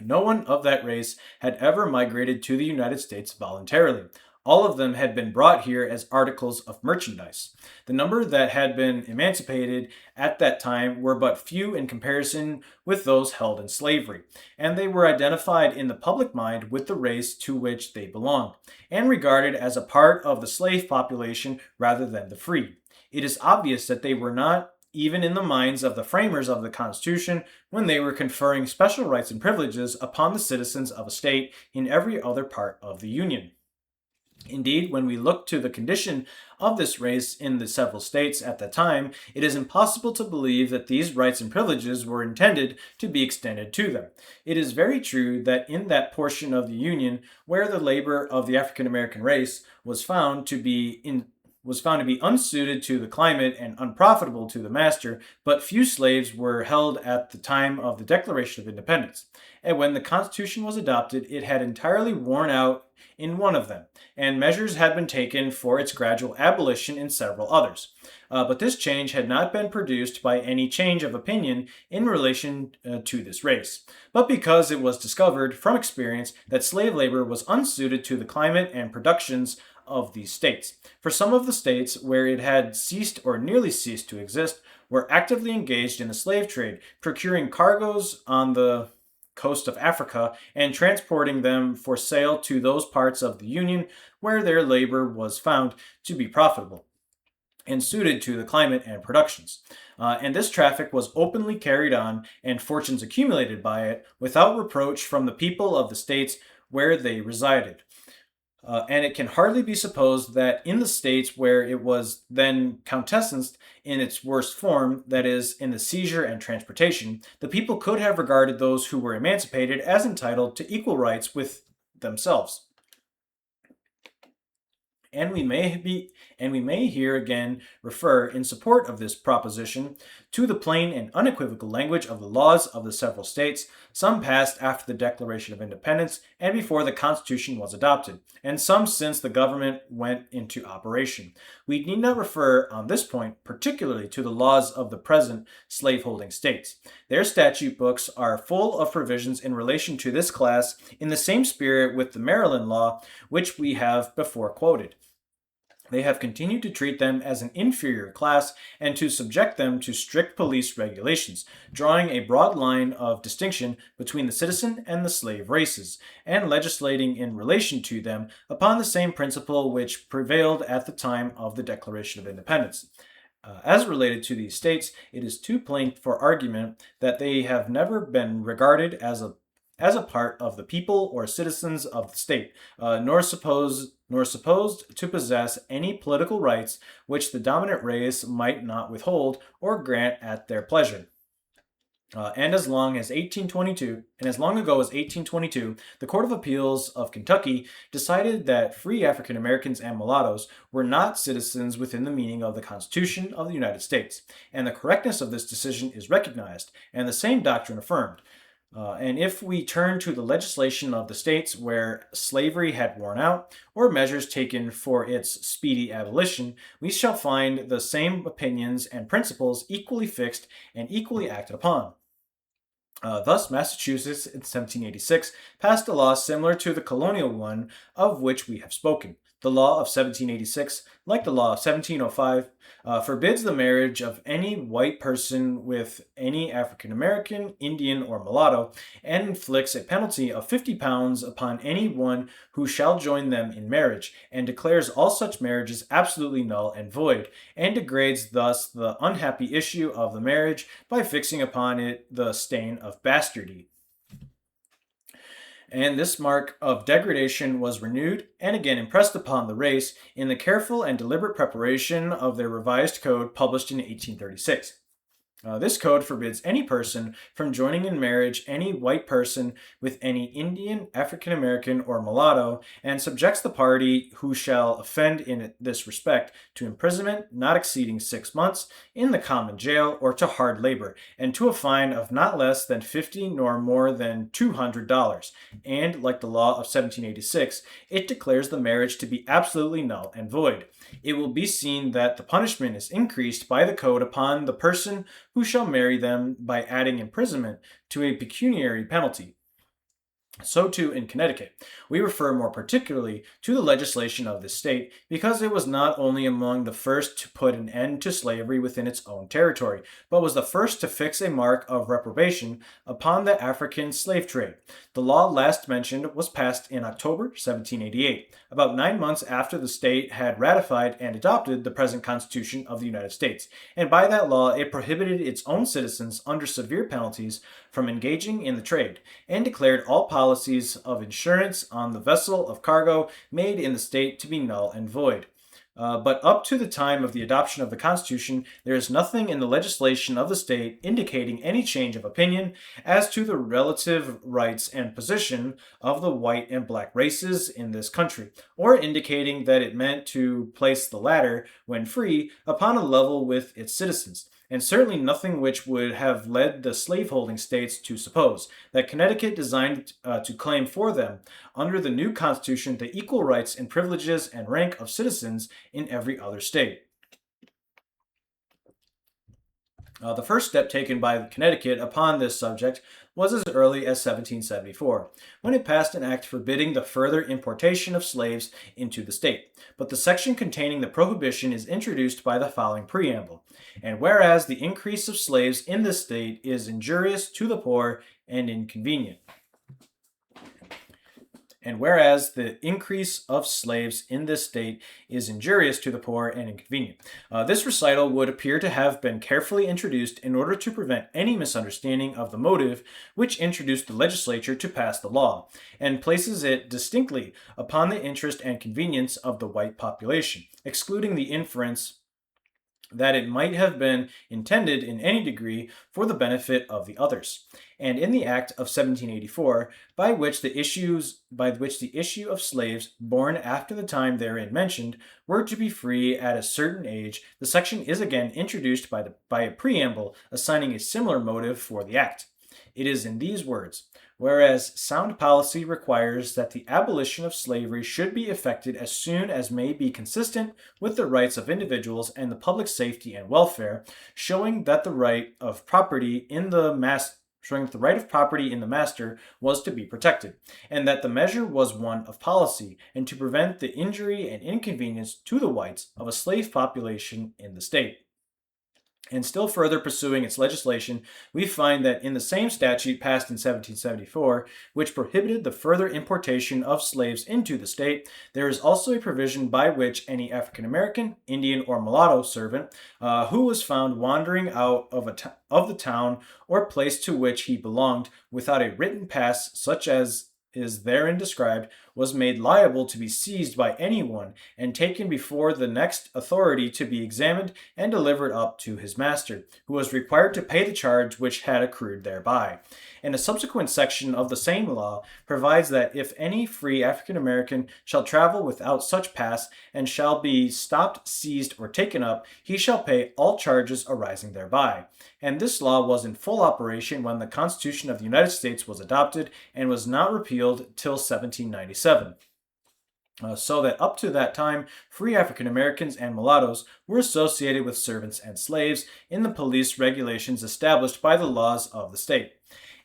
No one of that race had ever migrated to the United States voluntarily. All of them had been brought here as articles of merchandise. The number that had been emancipated at that time were but few in comparison with those held in slavery, and they were identified in the public mind with the race to which they belonged, and regarded as a part of the slave population rather than the free. It is obvious that they were not even in the minds of the framers of the Constitution when they were conferring special rights and privileges upon the citizens of a state in every other part of the Union. Indeed, when we look to the condition of this race in the several states at that time, it is impossible to believe that these rights and privileges were intended to be extended to them. It is very true that in that portion of the Union where the labor of the African American race was found to be unsuited to the climate and unprofitable to the master, but few slaves were held at the time of the Declaration of Independence. And when the Constitution was adopted, it had entirely worn out in one of them, and measures had been taken for its gradual abolition in several others. But this change had not been produced by any change of opinion in relation to this race, but because it was discovered from experience that slave labor was unsuited to the climate and productions of these states. For some of the states where it had ceased or nearly ceased to exist were actively engaged in the slave trade, procuring cargoes on the coast of Africa and transporting them for sale to those parts of the Union where their labor was found to be profitable and suited to the climate and productions. And this traffic was openly carried on and fortunes accumulated by it without reproach from the people of the states where they resided. And it can hardly be supposed that in the states where it was then countenanced in its worst form, that is, in the seizure and transportation, the people could have regarded those who were emancipated as entitled to equal rights with themselves. And we may here again refer, in support of this proposition, to the plain and unequivocal language of the laws of the several states, some passed after the Declaration of Independence and before the Constitution was adopted, and some since the government went into operation. We need not refer on this point particularly to the laws of the present slaveholding states. Their statute books are full of provisions in relation to this class in the same spirit with the Maryland law, which we have before quoted. They have continued to treat them as an inferior class and to subject them to strict police regulations, drawing a broad line of distinction between the citizen and the slave races, and legislating in relation to them upon the same principle which prevailed at the time of the Declaration of Independence. As related to these states, it is too plain for argument that they have never been regarded as a part of the people or citizens of the state, nor supposed to possess any political rights which the dominant race might not withhold or grant at their pleasure. And as long ago as 1822, the Court of Appeals of Kentucky decided that free African Americans and mulattoes were not citizens within the meaning of the Constitution of the United States, and the correctness of this decision is recognized, and the same doctrine affirmed. And if we turn to the legislation of the states where slavery had worn out, or measures taken for its speedy abolition, we shall find the same opinions and principles equally fixed and equally acted upon. Thus, Massachusetts in 1786 passed a law similar to the colonial one of which we have spoken. The law of 1786, like the law of 1705, forbids the marriage of any white person with any African American, Indian, or mulatto, and inflicts a penalty of £50 upon any one who shall join them in marriage, and declares all such marriages absolutely null and void, and degrades thus the unhappy issue of the marriage by fixing upon it the stain of bastardy. And this mark of degradation was renewed and again impressed upon the race in the careful and deliberate preparation of their revised code published in 1836. This code forbids any person from joining in marriage any white person with any Indian, African American, or mulatto, and subjects the party who shall offend in this respect to imprisonment not exceeding 6 months in the common jail or to hard labor, and to a fine of not less than 50 nor more than $200. And, like the law of 1786, it declares the marriage to be absolutely null and void. It will be seen that the punishment is increased by the code upon the person who shall marry them by adding imprisonment to a pecuniary penalty. So too in Connecticut. We refer more particularly to the legislation of this state because it was not only among the first to put an end to slavery within its own territory, but was the first to fix a mark of reprobation upon the African slave trade. The law last mentioned was passed in October 1788, about 9 months after the state had ratified and adopted the present Constitution of the United States, and by that law it prohibited its own citizens under severe penalties from engaging in the trade, and declared all policies of insurance on the vessel of cargo made in the state to be null and void. But up to the time of the adoption of the Constitution, there is nothing in the legislation of the state indicating any change of opinion as to the relative rights and position of the white and black races in this country, or indicating that it meant to place the latter, when free, upon a level with its citizens, and certainly nothing which would have led the slaveholding states to suppose that Connecticut designed to claim for them, under the new Constitution, the equal rights and privileges and rank of citizens in every other state. The first step taken by Connecticut upon this subject was as early as 1774, when it passed an act forbidding the further importation of slaves into the state. But the section containing the prohibition is introduced by the following preamble: "And whereas the increase of slaves in this state is injurious to the poor and inconvenient." And whereas the increase of slaves in this state is injurious to the poor and inconvenient. This recital would appear to have been carefully introduced in order to prevent any misunderstanding of the motive which introduced the legislature to pass the law, and places it distinctly upon the interest and convenience of the white population, excluding the inference that it might have been intended in any degree for the benefit of the others. And in the Act of 1784, by which the issue of slaves born after the time therein mentioned were to be free at a certain age, the section is again introduced by a preamble assigning a similar motive for the act. It is in these words: "Whereas sound policy requires that the abolition of slavery should be effected as soon as may be consistent with the rights of individuals and the public safety and welfare, showing that the right of property in the master was to be protected, and that the measure was one of policy, and to prevent the injury and inconvenience to the whites of a slave population in the state." And still further pursuing its legislation, we find that in the same statute passed in 1774, which prohibited the further importation of slaves into the state, there is also a provision by which any African American, Indian, or mulatto servant who was found wandering out of the town or place to which he belonged without a written pass such as is therein described, was made liable to be seized by anyone and taken before the next authority to be examined and delivered up to his master, who was required to pay the charge which had accrued thereby. And a subsequent section of the same law provides that if any free African American shall travel without such pass and shall be stopped, seized, or taken up, he shall pay all charges arising thereby. And this law was in full operation when the Constitution of the United States was adopted and was not repealed till 1797. So that up to that time, free African Americans and mulattoes were associated with servants and slaves in the police regulations established by the laws of the state.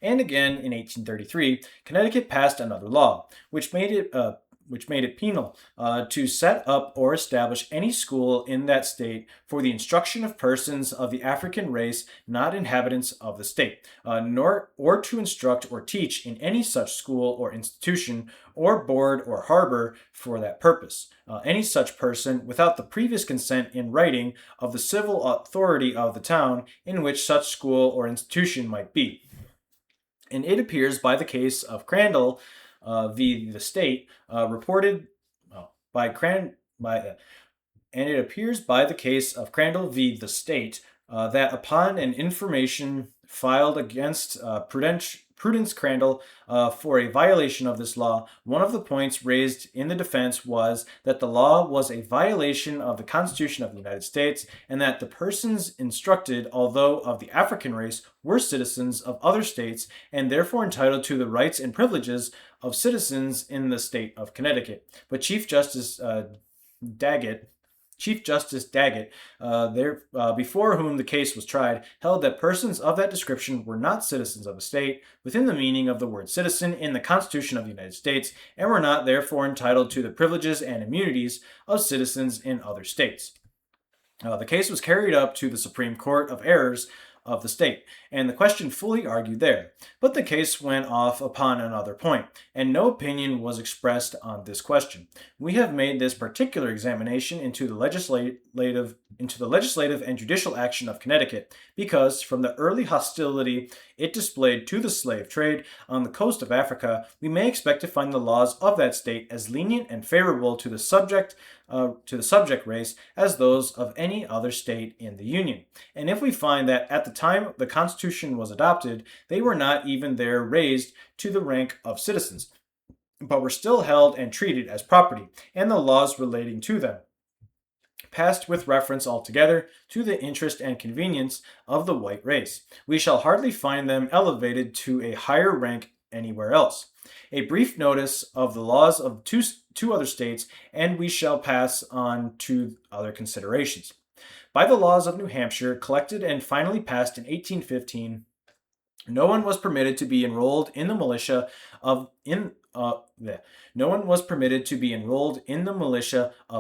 And again, in 1833, Connecticut passed another law, which made it penal to set up or establish any school in that state for the instruction of persons of the African race not inhabitants of the state, nor to instruct or teach in any such school or institution or board or harbor for that purpose any such person without the previous consent in writing of the civil authority of the town in which such school or institution might be. And it appears by the case of Crandall v. the state, reported by and it appears by the case of Crandall v. the state, that upon an information filed against Prudence Crandall for a violation of this law, one of the points raised in the defense was that the law was a violation of the Constitution of the United States, and that the persons instructed, although of the African race, were citizens of other states and therefore entitled to the rights and privileges of citizens in the state of Connecticut. But Daggett Chief Justice Daggett, before whom the case was tried, held that persons of that description were not citizens of a state within the meaning of the word citizen in the Constitution of the United States, and were not therefore entitled to the privileges and immunities of citizens in other states. The case was carried up to the Supreme Court of Errors of the state, and the question fully argued there. But the case went off upon another point, and no opinion was expressed on this question. We have made this particular examination into the legislative and judicial action of Connecticut, because from the early hostility it displayed to the slave trade on the coast of Africa, we may expect to find the laws of that state as lenient and favorable to the subject race as those of any other state in the Union. And if we find that at the time the Constitution was adopted, they were not even there raised to the rank of citizens, but were still held and treated as property, and the laws relating to them passed with reference altogether to the interest and convenience of the white race, we shall hardly find them elevated to a higher rank anywhere else. A brief notice of the laws of two other states, and we shall pass on to other considerations. By the laws of New Hampshire, collected and finally passed in 1815, no one was permitted to be enrolled in the militia of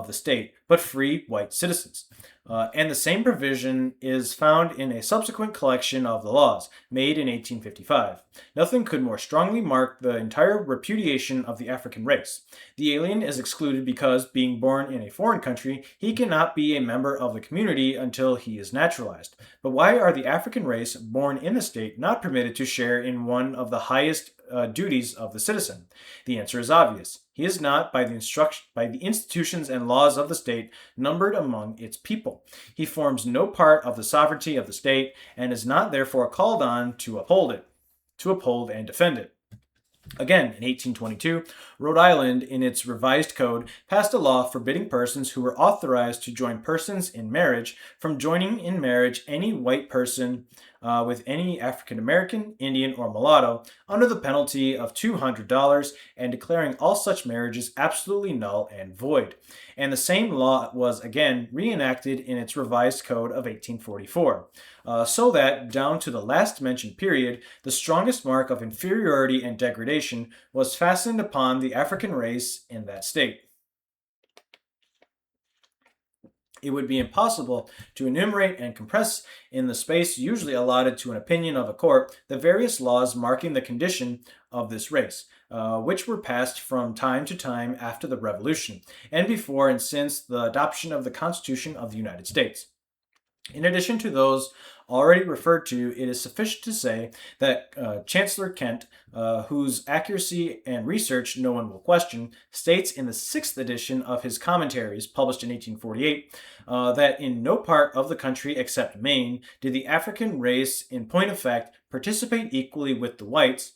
the state, but free white citizens. And the same provision is found in a subsequent collection of the laws, made in 1855. Nothing could more strongly mark the entire repudiation of the African race. The alien is excluded because, being born in a foreign country, he cannot be a member of the community until he is naturalized. But why are the African race, born in the state, not permitted to share in one of the highest duties of the citizen? The answer is obvious. He is not, by the institutions and laws of the state, numbered among its people. He forms no part of the sovereignty of the state, and is not therefore called on to uphold and defend it. Again, in 1822, Rhode Island, in its revised code, passed a law forbidding persons who were authorized to join persons in marriage from joining in marriage any white person with any African American, Indian, or mulatto, under the penalty of $200, and declaring all such marriages absolutely null and void. And the same law was again reenacted in its revised code of 1844, so that, down to the last mentioned period, the strongest mark of inferiority and degradation was fastened upon the African race in that state. It would be impossible to enumerate and compress in the space usually allotted to an opinion of a court the various laws marking the condition of this race, which were passed from time to time after the Revolution, and before and since the adoption of the Constitution of the United States. In addition to those already referred to, it is sufficient to say that Chancellor Kent, whose accuracy and research no one will question, states in the 6th edition of his Commentaries, published in 1848, that in no part of the country except Maine did the African race, in point of fact, participate equally with the whites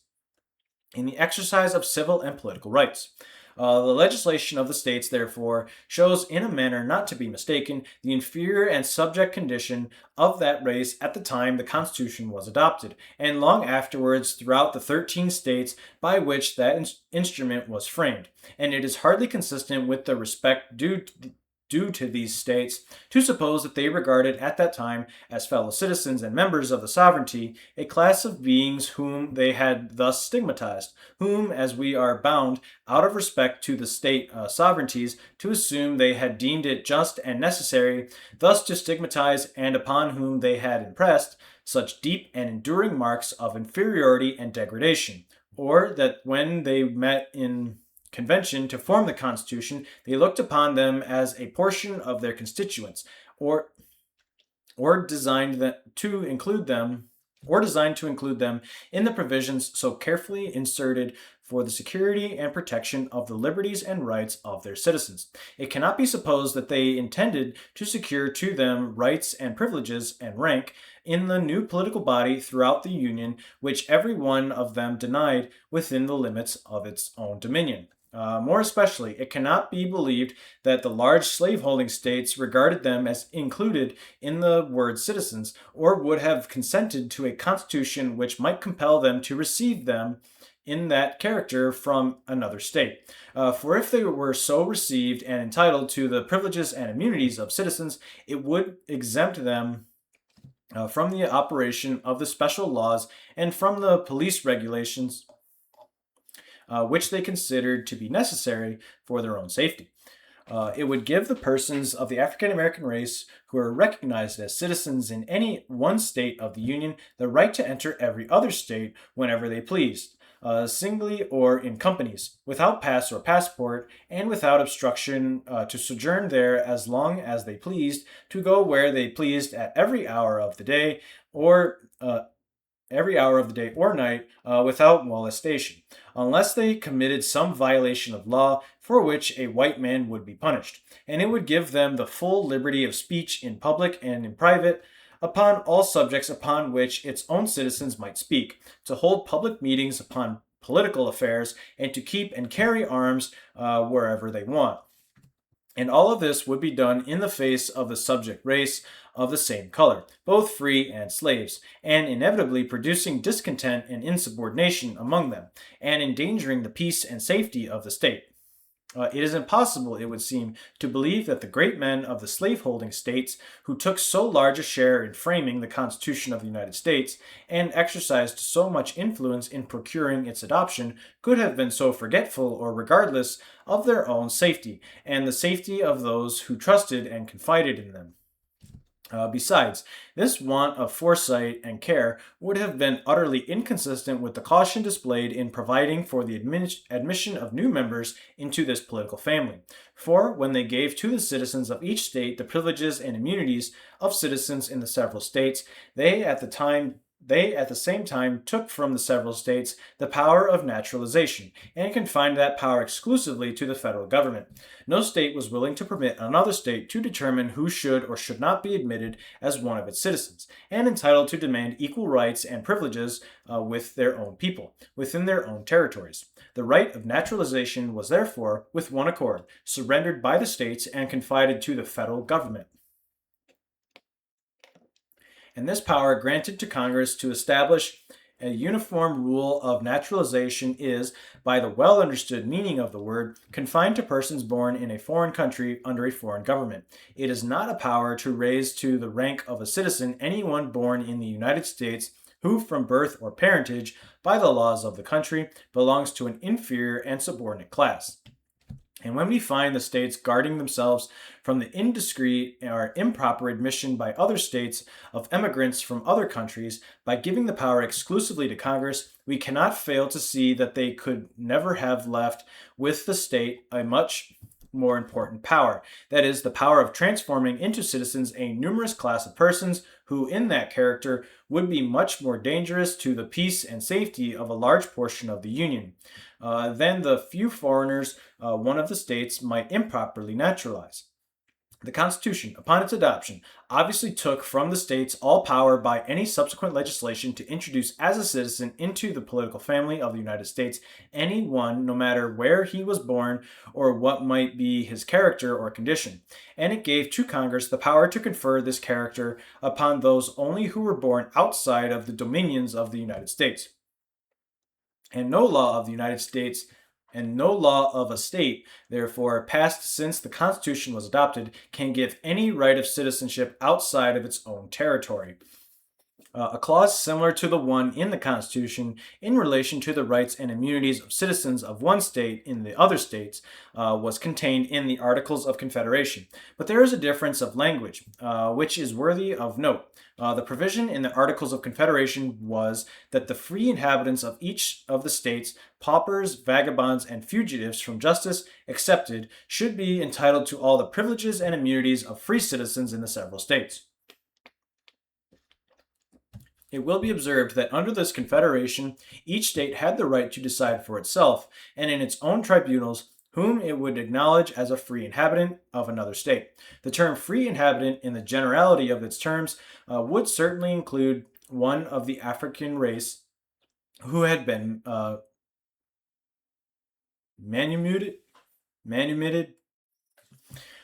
in the exercise of civil and political rights. The legislation of the states, therefore, shows in a manner not to be mistaken the inferior and subject condition of that race at the time the Constitution was adopted, and long afterwards throughout the 13 states by which that instrument was framed. And it is hardly consistent with the respect due to these states to suppose that they regarded at that time as fellow citizens and members of the sovereignty a class of beings whom they had thus stigmatized, whom, as we are bound, out of respect to the state sovereignties, to assume they had deemed it just and necessary thus to stigmatize, and upon whom they had impressed such deep and enduring marks of inferiority and degradation, or that when they met in convention to form the Constitution, they looked upon them as a portion of their constituents, or designed to include them in the provisions so carefully inserted for the security and protection of the liberties and rights of their citizens. It cannot be supposed that they intended to secure to them rights and privileges and rank in the new political body throughout the Union, which every one of them denied within the limits of its own dominion. More especially, it cannot be believed that the large slaveholding states regarded them as included in the word citizens, or would have consented to a constitution which might compel them to receive them in that character from another state. For if they were so received and entitled to the privileges and immunities of citizens, it would exempt them from the operation of the special laws and from the police regulations which they considered to be necessary for their own safety. It would give the persons of the African American race who are recognized as citizens in any one state of the Union the right to enter every other state whenever they pleased, singly or in companies, without pass or passport, and without obstruction to sojourn there as long as they pleased, to go where they pleased at every hour of the day or night without molestation, unless they committed some violation of law for which a white man would be punished. And it would give them the full liberty of speech in public and in private upon all subjects upon which its own citizens might speak, to hold public meetings upon political affairs, and to keep and carry arms wherever they want. And all of this would be done in the face of the subject race of the same color, both free and slaves, and inevitably producing discontent and insubordination among them, and endangering the peace and safety of the state. It is impossible, it would seem, to believe that the great men of the slaveholding states, who took so large a share in framing the Constitution of the United States, and exercised so much influence in procuring its adoption, could have been so forgetful or regardless of their own safety, and the safety of those who trusted and confided in them. Besides, this want of foresight and care would have been utterly inconsistent with the caution displayed in providing for the admission of new members into this political family. For when they gave to the citizens of each state the privileges and immunities of citizens in the several states, they at the same time took from the several states the power of naturalization, and confined that power exclusively to the federal government. No state was willing to permit another state to determine who should or should not be admitted as one of its citizens, and entitled to demand equal rights and privileges with their own people, within their own territories. The right of naturalization was therefore, with one accord, surrendered by the states and confided to the federal government. And this power granted to Congress to establish a uniform rule of naturalization is, by the well understood meaning of the word, confined to persons born in a foreign country under a foreign government. It is not a power to raise to the rank of a citizen anyone born in the United States who from birth or parentage, by the laws of the country, belongs to an inferior and subordinate class. And when we find the states guarding themselves from the indiscreet or improper admission by other states of emigrants from other countries by giving the power exclusively to Congress, we cannot fail to see that they could never have left with the state a much more important power, that is, the power of transforming into citizens a numerous class of persons who, in that character, would be much more dangerous to the peace and safety of a large portion of the Union than the few foreigners one of the states might improperly naturalize. The Constitution, upon its adoption, obviously took from the states all power by any subsequent legislation to introduce as a citizen into the political family of the United States any one, no matter where he was born or what might be his character or condition. And it gave to Congress the power to confer this character upon those only who were born outside of the dominions of the United States. And no law of the United States and no law of a state, therefore, passed since the Constitution was adopted, can give any right of citizenship outside of its own territory. A clause similar to the one in the Constitution in relation to the rights and immunities of citizens of one state in the other states was contained in the Articles of Confederation. But there is a difference of language, which is worthy of note. The provision in the Articles of Confederation was that the free inhabitants of each of the states, paupers, vagabonds, and fugitives from justice excepted, should be entitled to all the privileges and immunities of free citizens in the several states. It will be observed that under this confederation, each state had the right to decide for itself, and in its own tribunals, whom it would acknowledge as a free inhabitant of another state. The term free inhabitant, in the generality of its terms, would certainly include one of the African race who had been manumitted,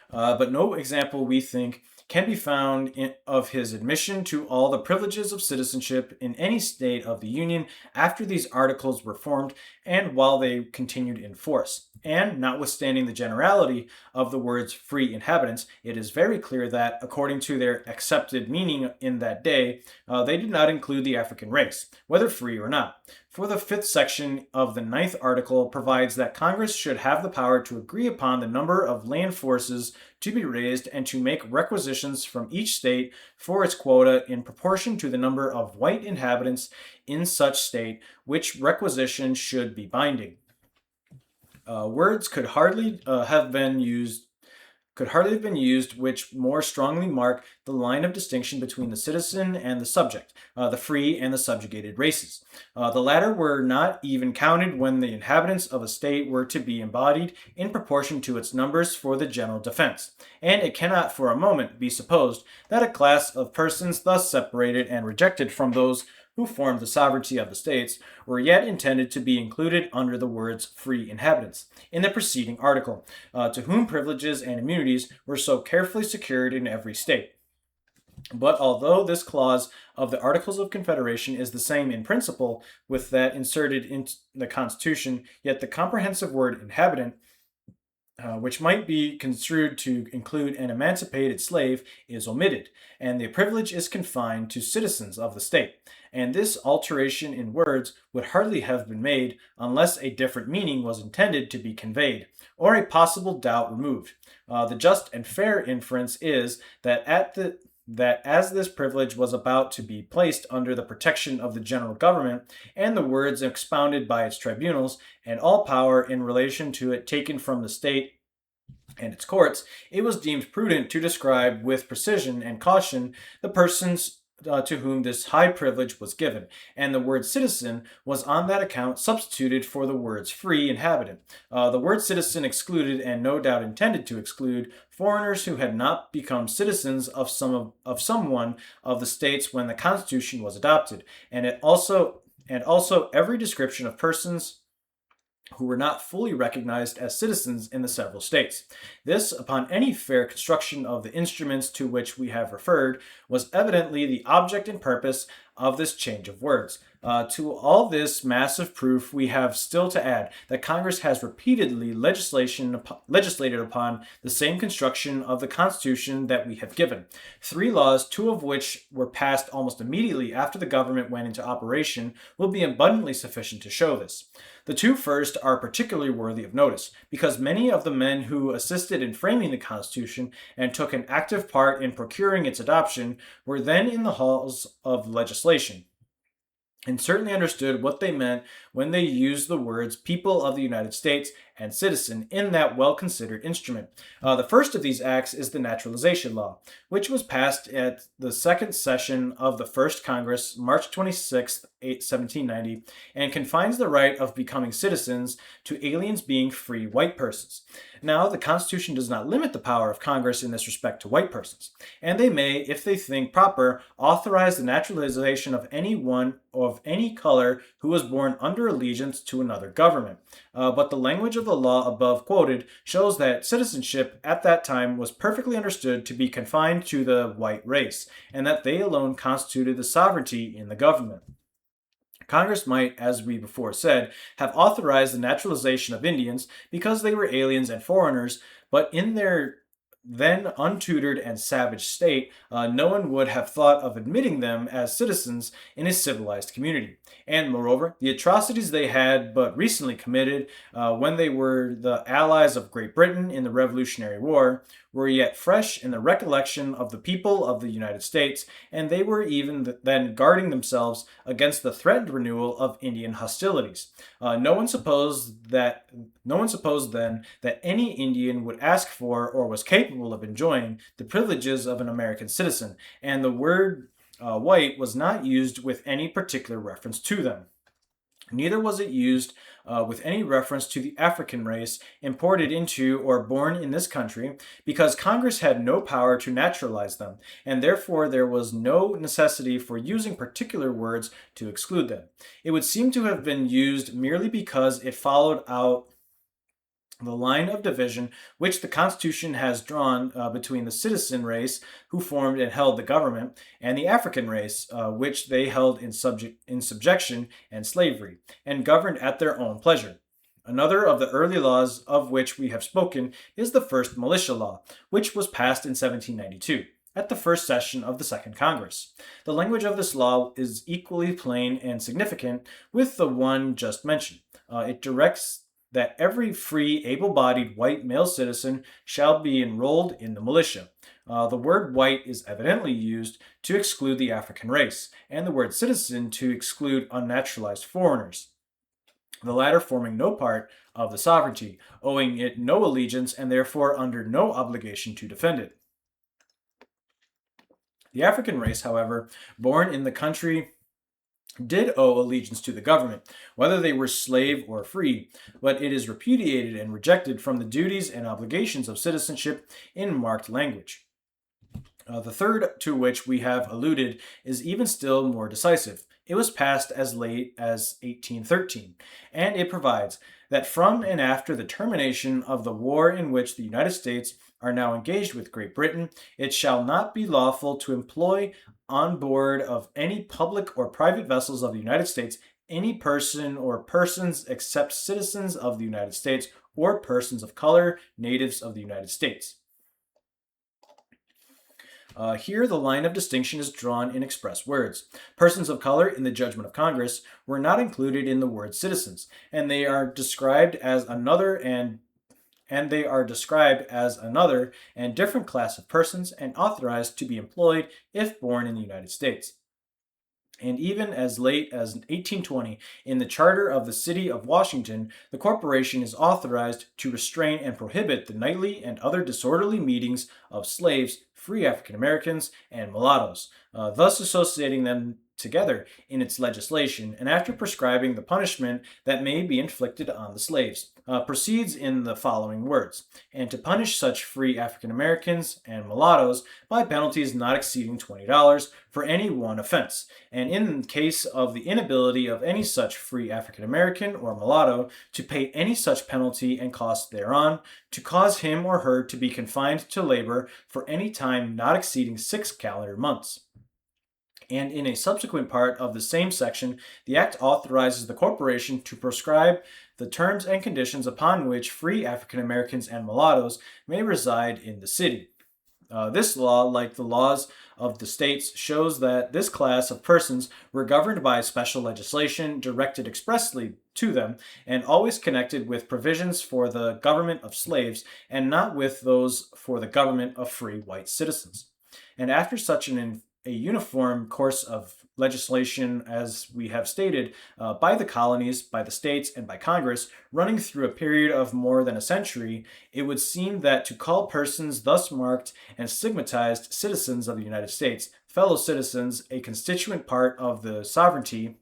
but no example, we think, can be found of his admission to all the privileges of citizenship in any state of the Union after these articles were formed and while they continued in force. And notwithstanding the generality of the words free inhabitants, it is very clear that, according to their accepted meaning in that day, they did not include the African race, whether free or not. For the 5th section of the 9th article provides that Congress should have the power to agree upon the number of land forces to be raised and to make requisitions from each state for its quota in proportion to the number of white inhabitants in such state, which requisition should be binding. Words could hardly have been used which more strongly mark the line of distinction between the citizen and the subject, the free and the subjugated races. The latter were not even counted when the inhabitants of a state were to be embodied in proportion to its numbers for the general defense, and it cannot for a moment be supposed that a class of persons thus separated and rejected from those who formed the sovereignty of the states, were yet intended to be included under the words free inhabitants in the preceding article, to whom privileges and immunities were so carefully secured in every state. But although this clause of the Articles of Confederation is the same in principle with that inserted into the Constitution, yet the comprehensive word inhabitant, which might be construed to include an emancipated slave, is omitted, and the privilege is confined to citizens of the state. And this alteration in words would hardly have been made unless a different meaning was intended to be conveyed, or a possible doubt removed. The just and fair inference is that as this privilege was about to be placed under the protection of the general government, and the words expounded by its tribunals, and all power in relation to it taken from the state and its courts, it was deemed prudent to describe with precision and caution the persons to whom this high privilege was given, and the word citizen was on that account substituted for the words free inhabitant. The word citizen excluded, and no doubt intended to exclude, foreigners who had not become citizens of some one of the states when the Constitution was adopted, and also every description of persons who were not fully recognized as citizens in the several states. This, upon any fair construction of the instruments to which we have referred, was evidently the object and purpose of this change of words. To all this massive proof, we have still to add that Congress has repeatedly legislated upon the same construction of the Constitution that we have given. 3 laws, 2 of which were passed almost immediately after the government went into operation, will be abundantly sufficient to show this. The 2 first are particularly worthy of notice, because many of the men who assisted in framing the Constitution and took an active part in procuring its adoption were then in the halls of legislation, and certainly understood what they meant when they used the words people of the United States and citizen in that well-considered instrument. The first of these acts is the Naturalization Law, which was passed at the second session of the First Congress, March 26, 1790, and confines the right of becoming citizens to aliens being free white persons. Now, the Constitution does not limit the power of Congress in this respect to white persons, and they may, if they think proper, authorize the naturalization of anyone of any color who was born under allegiance to another government. But the language of the law above quoted shows that citizenship at that time was perfectly understood to be confined to the white race, and that they alone constituted the sovereignty in the government. Congress might, as we before said, have authorized the naturalization of Indians because they were aliens and foreigners, but in their then untutored and savage state, no one would have thought of admitting them as citizens in a civilized community. And moreover, the atrocities they had but recently committed when they were the allies of Great Britain in the Revolutionary War were yet fresh in the recollection of the people of the United States, and they were even then guarding themselves against the threatened renewal of Indian hostilities. No one supposed then that any Indian would ask for or was capable of enjoying the privileges of an American citizen, and the word white was not used with any particular reference to them. Neither was it used with any reference to the African race imported into or born in this country, because Congress had no power to naturalize them, and therefore there was no necessity for using particular words to exclude them. It would seem to have been used merely because it followed out the line of division which the Constitution has drawn between the citizen race, who formed and held the government, and the African race, which they held in subjection and slavery, and governed at their own pleasure. Another of the early laws of which we have spoken is the first militia law, which was passed in 1792. At the first session of the Second Congress. The language of this law is equally plain and significant with the one just mentioned. It directs that every free, able-bodied white male citizen shall be enrolled in the militia. The word white is evidently used to exclude the African race, and the word citizen to exclude unnaturalized foreigners, the latter forming no part of the sovereignty, owing it no allegiance, and therefore under no obligation to defend it. The African race, however, born in the country, did owe allegiance to the government, whether they were slave or free, but it is repudiated and rejected from the duties and obligations of citizenship in marked language. The third, to which we have alluded, is even still more decisive. It was passed as late as 1813, and it provides that from and after the termination of the war in which the United States are now engaged with Great Britain, it shall not be lawful to employ on board of any public or private vessels of the United States any person or persons except citizens of the United States or persons of color, natives of the United States. Here the line of distinction is drawn in express words. Persons of color, in the judgment of Congress, were not included in the word citizens, and they are described as another and different class of persons and authorized to be employed if born in the United States. And even as late as 1820, in the charter of the city of Washington, the corporation is authorized to restrain and prohibit the nightly and other disorderly meetings of slaves, free African Americans, and mulattoes, thus associating them together in its legislation, and after prescribing the punishment that may be inflicted on the slaves, proceeds in the following words: and to punish such free African Americans and mulattoes by penalties not exceeding $20 for any one offense, and in case of the inability of any such free African American or mulatto to pay any such penalty and cost thereon, to cause him or her to be confined to labor for any time not exceeding 6 calendar months. And in a subsequent part of the same section, the Act authorizes the corporation to prescribe the terms and conditions upon which free African Americans and mulattoes may reside in the city. This law, like the laws of the states, shows that this class of persons were governed by special legislation directed expressly to them, and always connected with provisions for the government of slaves, and not with those for the government of free white citizens. And after such a uniform course of legislation, as we have stated, by the colonies, by the states, and by Congress, running through a period of more than a century, it would seem that to call persons thus marked and stigmatized citizens of the United States, fellow citizens, a constituent part of the sovereignty,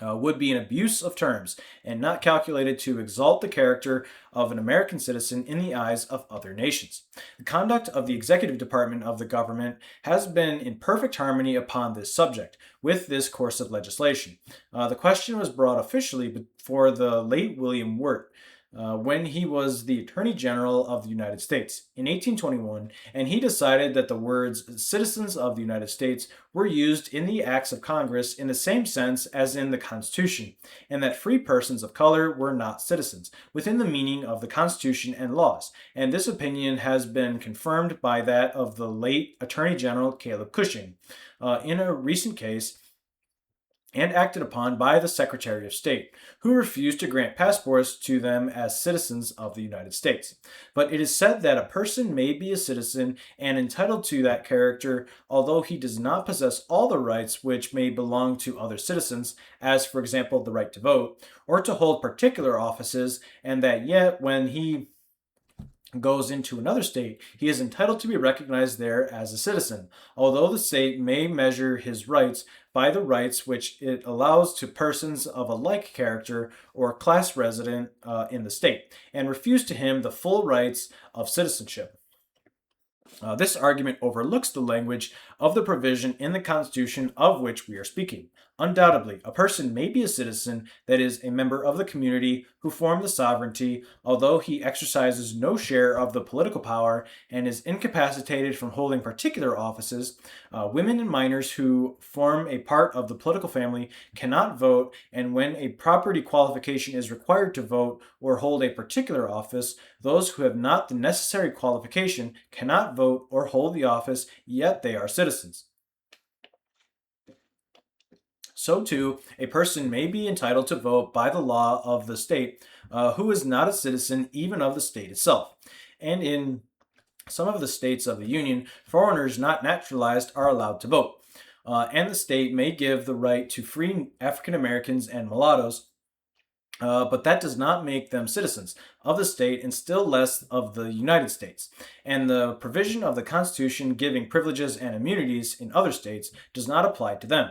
would be an abuse of terms and not calculated to exalt the character of an American citizen in the eyes of other nations. The conduct of the executive department of the government has been in perfect harmony upon this subject with this course of legislation. The question was brought officially before the late William Wirt, when he was the Attorney General of the United States in 1821, and he decided that the words citizens of the United States were used in the acts of Congress in the same sense as in the Constitution, and that free persons of color were not citizens, within the meaning of the Constitution and laws, and this opinion has been confirmed by that of the late Attorney General Caleb Cushing in a recent case, and acted upon by the Secretary of State, who refused to grant passports to them as citizens of the United States. But it is said that a person may be a citizen and entitled to that character, although he does not possess all the rights which may belong to other citizens, as, for example, the right to vote, or to hold particular offices, and that yet when he goes into another state, he is entitled to be recognized there as a citizen, although the state may measure his rights by the rights which it allows to persons of a like character or class resident in the state, and refuse to him the full rights of citizenship. This argument overlooks the language of the provision in the Constitution of which we are speaking. Undoubtedly, a person may be a citizen, that is, a member of the community who form the sovereignty, although he exercises no share of the political power and is incapacitated from holding particular offices. Women and minors who form a part of the political family cannot vote, and when a property qualification is required to vote or hold a particular office, those who have not the necessary qualification cannot vote or hold the office, yet they are citizens. So, too, a person may be entitled to vote by the law of the state who is not a citizen even of the state itself. And in some of the states of the Union, foreigners not naturalized are allowed to vote. And the state may give the right to free African Americans and mulattoes, but that does not make them citizens of the state and still less of the United States. And the provision of the Constitution giving privileges and immunities in other states does not apply to them.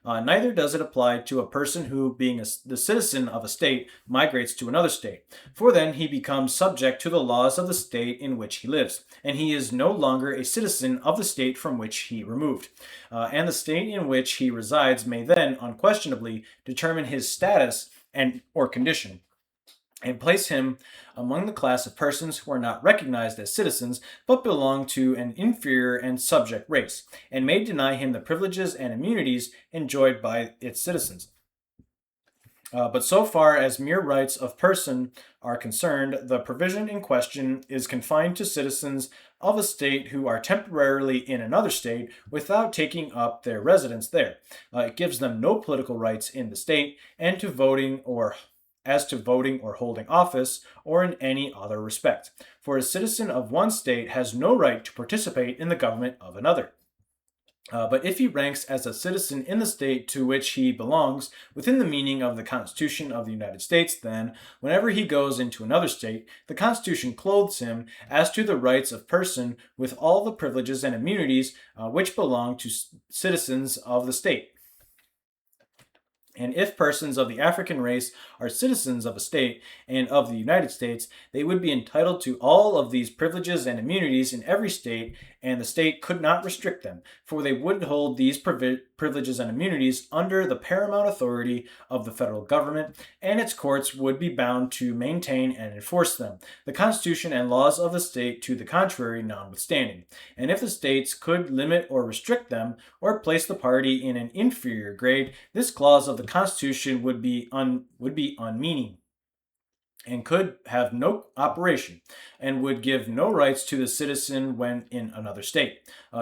Neither does it apply to a person who, being the citizen of a state, migrates to another state, for then he becomes subject to the laws of the state in which he lives, and he is no longer a citizen of the state from which he removed. And the state in which he resides may then unquestionably determine his status and or condition, and place him among the class of persons who are not recognized as citizens, but belong to an inferior and subject race, and may deny him the privileges and immunities enjoyed by its citizens. But so far as mere rights of person are concerned, the provision in question is confined to citizens of a state who are temporarily in another state without taking up their residence there. It gives them no political rights in the state, and to voting or holding office, or in any other respect. For a citizen of one state has no right to participate in the government of another. But if he ranks as a citizen in the state to which he belongs within the meaning of the Constitution of the United States, then, whenever he goes into another state, the Constitution clothes him as to the rights of person with all the privileges and immunities which belong to citizens of the state. And if persons of the African race are citizens of a state and of the United States, they would be entitled to all of these privileges and immunities in every state, and the state could not restrict them, for they would hold these privileges and immunities under the paramount authority of the federal government, and its courts would be bound to maintain and enforce them, the Constitution and laws of the state to the contrary notwithstanding. And if the states could limit or restrict them, or place the party in an inferior grade, this clause of the Constitution would be unmeaning, and could have no operation, and would give no rights to the citizen when in another state.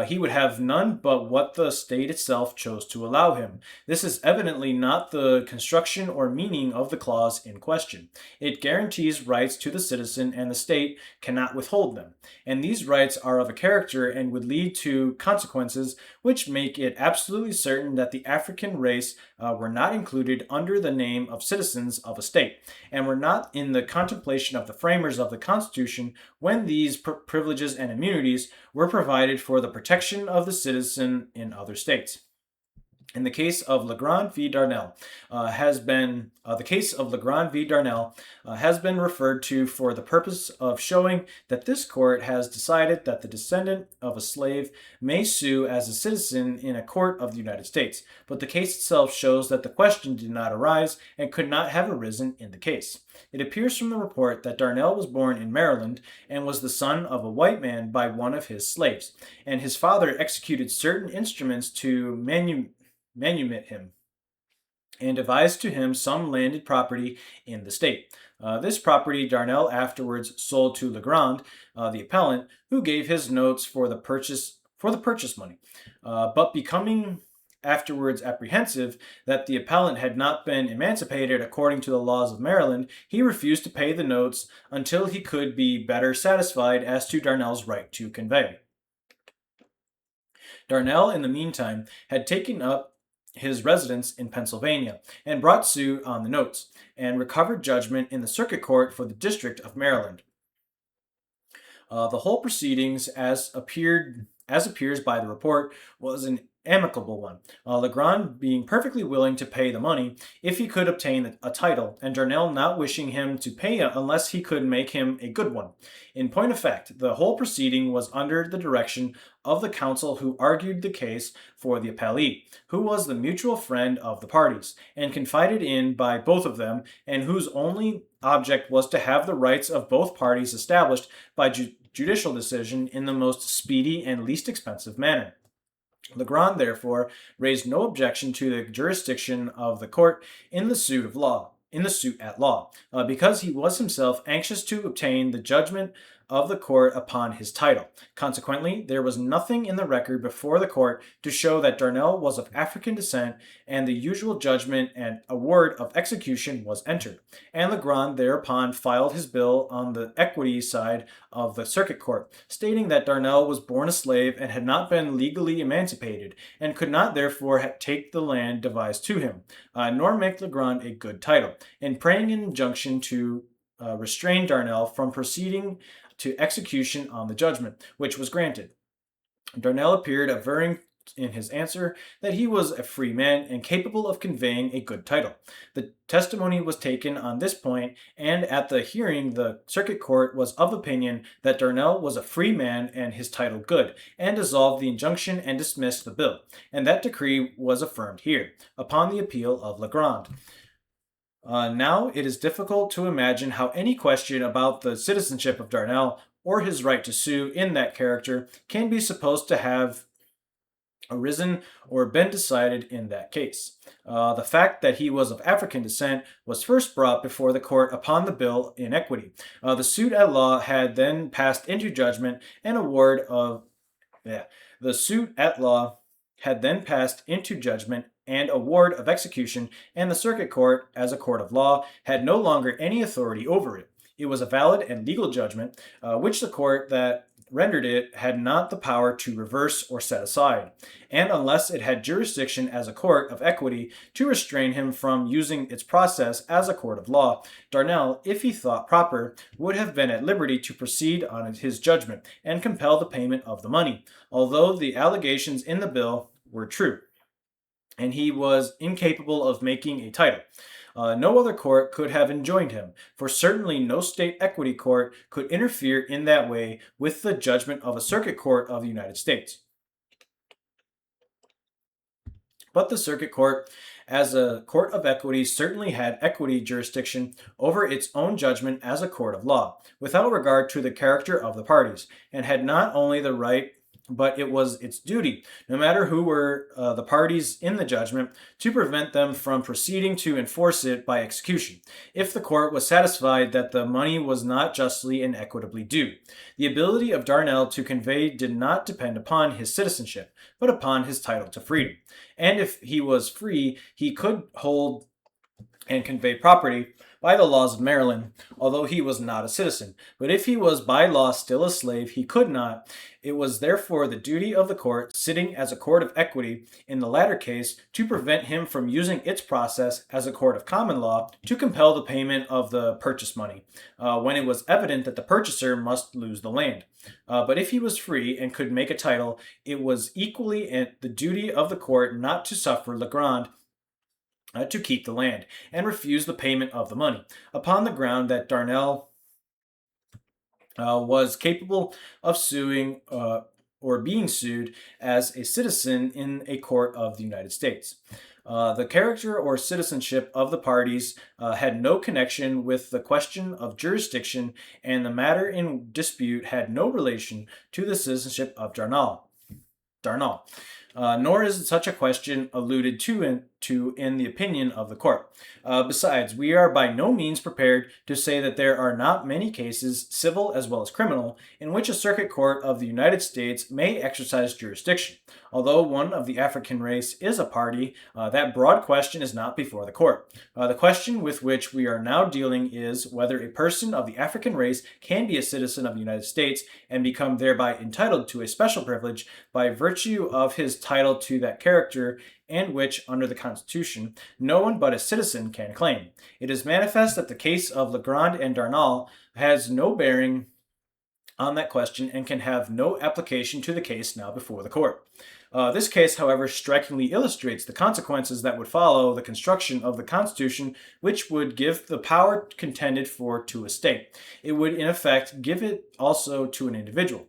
He would have none but what the state itself chose to allow him. This is evidently not the construction or meaning of the clause in question. It guarantees rights to the citizen, and the state cannot withhold them. And these rights are of a character and would lead to consequences which make it absolutely certain that the African race were not included under the name of citizens of a state, and were not in the contemplation of the framers of the Constitution when these privileges and immunities were provided for the protection of the citizen in other states. In the case of Legrand v. Darnell has been referred to for the purpose of showing that this court has decided that the descendant of a slave may sue as a citizen in a court of the United States, but the case itself shows that the question did not arise and could not have arisen in the case. It appears from the report that Darnell was born in Maryland and was the son of a white man by one of his slaves, and his father executed certain instruments to manumit him, and devised to him some landed property in the state. This property Darnell afterwards sold to Legrand, the appellant, who gave his notes for the purchase money. But becoming afterwards apprehensive that the appellant had not been emancipated according to the laws of Maryland, he refused to pay the notes until he could be better satisfied as to Darnell's right to convey. Darnell, in the meantime, had taken up his residence in Pennsylvania, and brought suit on the notes, and recovered judgment in the Circuit Court for the District of Maryland. The whole proceedings, as appears by the report, was an amicable one. Legrand being perfectly willing to pay the money if he could obtain a title, and Darnell not wishing him to pay it unless he could make him a good one. In point of fact, the whole proceeding was under the direction of the counsel who argued the case for the appellee, who was the mutual friend of the parties, and confided in by both of them, and whose only object was to have the rights of both parties established by judicial decision in the most speedy and least expensive manner. Legrand, therefore, raised no objection to the jurisdiction of the court in the suit at law, because he was himself anxious to obtain the judgment of the court upon his title. Consequently, there was nothing in the record before the court to show that Darnell was of African descent, and the usual judgment and award of execution was entered. And Legrand thereupon filed his bill on the equity side of the circuit court, stating that Darnell was born a slave and had not been legally emancipated, and could not therefore take the land devised to him, nor make Legrand a good title, and praying an injunction to restrain Darnell from proceeding to execution on the judgment, which was granted. Darnell appeared averring in his answer that he was a free man and capable of conveying a good title. The testimony was taken on this point, and at the hearing the circuit court was of opinion that Darnell was a free man and his title good, and dissolved the injunction and dismissed the bill, and that decree was affirmed here, upon the appeal of Legrand. Now, it is difficult to imagine how any question about the citizenship of Darnell or his right to sue in that character can be supposed to have arisen or been decided in that case. The fact that he was of African descent was first brought before the court upon the bill in equity. The suit at law had then passed into judgment and award of the suit at law had then passed into judgment and award of execution, and the circuit court, as a court of law, had no longer any authority over it. It was a valid and legal judgment, which the court that rendered it had not the power to reverse or set aside, and unless it had jurisdiction as a court of equity to restrain him from using its process as a court of law, Darnell, if he thought proper, would have been at liberty to proceed on his judgment and compel the payment of the money, although the allegations in the bill were true, and he was incapable of making a title. No other court could have enjoined him, for certainly no state equity court could interfere in that way with the judgment of a circuit court of the United States. But the circuit court, as a court of equity, certainly had equity jurisdiction over its own judgment as a court of law, without regard to the character of the parties, and had not only the right but it was its duty, no matter who were the parties in the judgment, to prevent them from proceeding to enforce it by execution, if the court was satisfied that the money was not justly and equitably due. The ability of Darnell to convey did not depend upon his citizenship, but upon his title to freedom. And if he was free, he could hold and convey property by the laws of Maryland, although he was not a citizen. But if he was by law still a slave, he could not. It was therefore the duty of the court, sitting as a court of equity in the latter case, to prevent him from using its process as a court of common law to compel the payment of the purchase money, when it was evident that the purchaser must lose the land. But if he was free and could make a title, it was equally the duty of the court not to suffer Legrand to keep the land, and refuse the payment of the money, upon the ground that Darnell was capable of suing or being sued as a citizen in a court of the United States. The character or citizenship of the parties had no connection with the question of jurisdiction, and the matter in dispute had no relation to the citizenship of Darnell. Nor is such a question alluded to in the opinion of the court. Besides, we are by no means prepared to say that there are not many cases, civil as well as criminal, in which a circuit court of the United States may exercise jurisdiction. Although one of the African race is a party, that broad question is not before the court. The question with which we are now dealing is whether a person of the African race can be a citizen of the United States and become thereby entitled to a special privilege by virtue of his title to that character, and which, under the Constitution, no one but a citizen can claim. It is manifest that the case of Legrand and Darnell has no bearing on that question and can have no application to the case now before the court. This case, however, strikingly illustrates the consequences that would follow the construction of the Constitution, which would give the power contended for to a state. It would, in effect, give it also to an individual.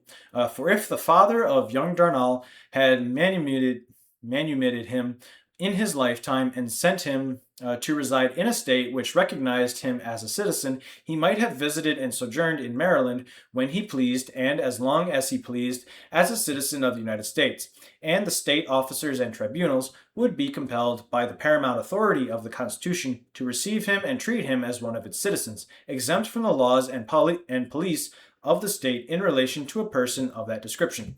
For if the father of young Darnall had manumitted him in his lifetime and sent him to reside in a state which recognized him as a citizen, he might have visited and sojourned in Maryland when he pleased and as long as he pleased as a citizen of the United States, and the state officers and tribunals would be compelled by the paramount authority of the Constitution to receive him and treat him as one of its citizens, exempt from the laws and police of the state in relation to a person of that description,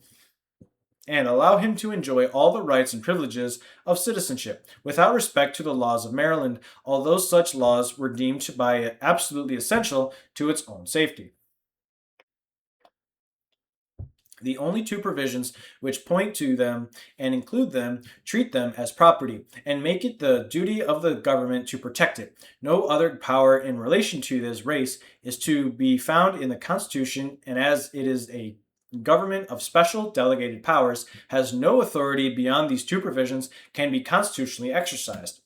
and allow him to enjoy all the rights and privileges of citizenship, without respect to the laws of Maryland, although such laws were deemed by it absolutely essential to its own safety. The only two provisions which point to them and include them treat them as property, and make it the duty of the government to protect it. No other power in relation to this race is to be found in the Constitution, and as it is a government of special delegated powers, has no authority beyond these two provisions, can be constitutionally exercised.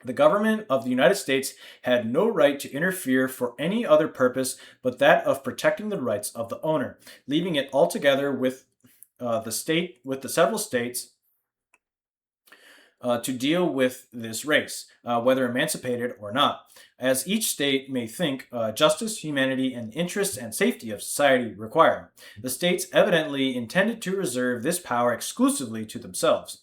The government of the United States had no right to interfere for any other purpose but that of protecting the rights of the owner, leaving it altogether with the several states to deal with this race, whether emancipated or not, as each state may think justice, humanity, and the interests and safety of society require. The states evidently intended to reserve this power exclusively to themselves.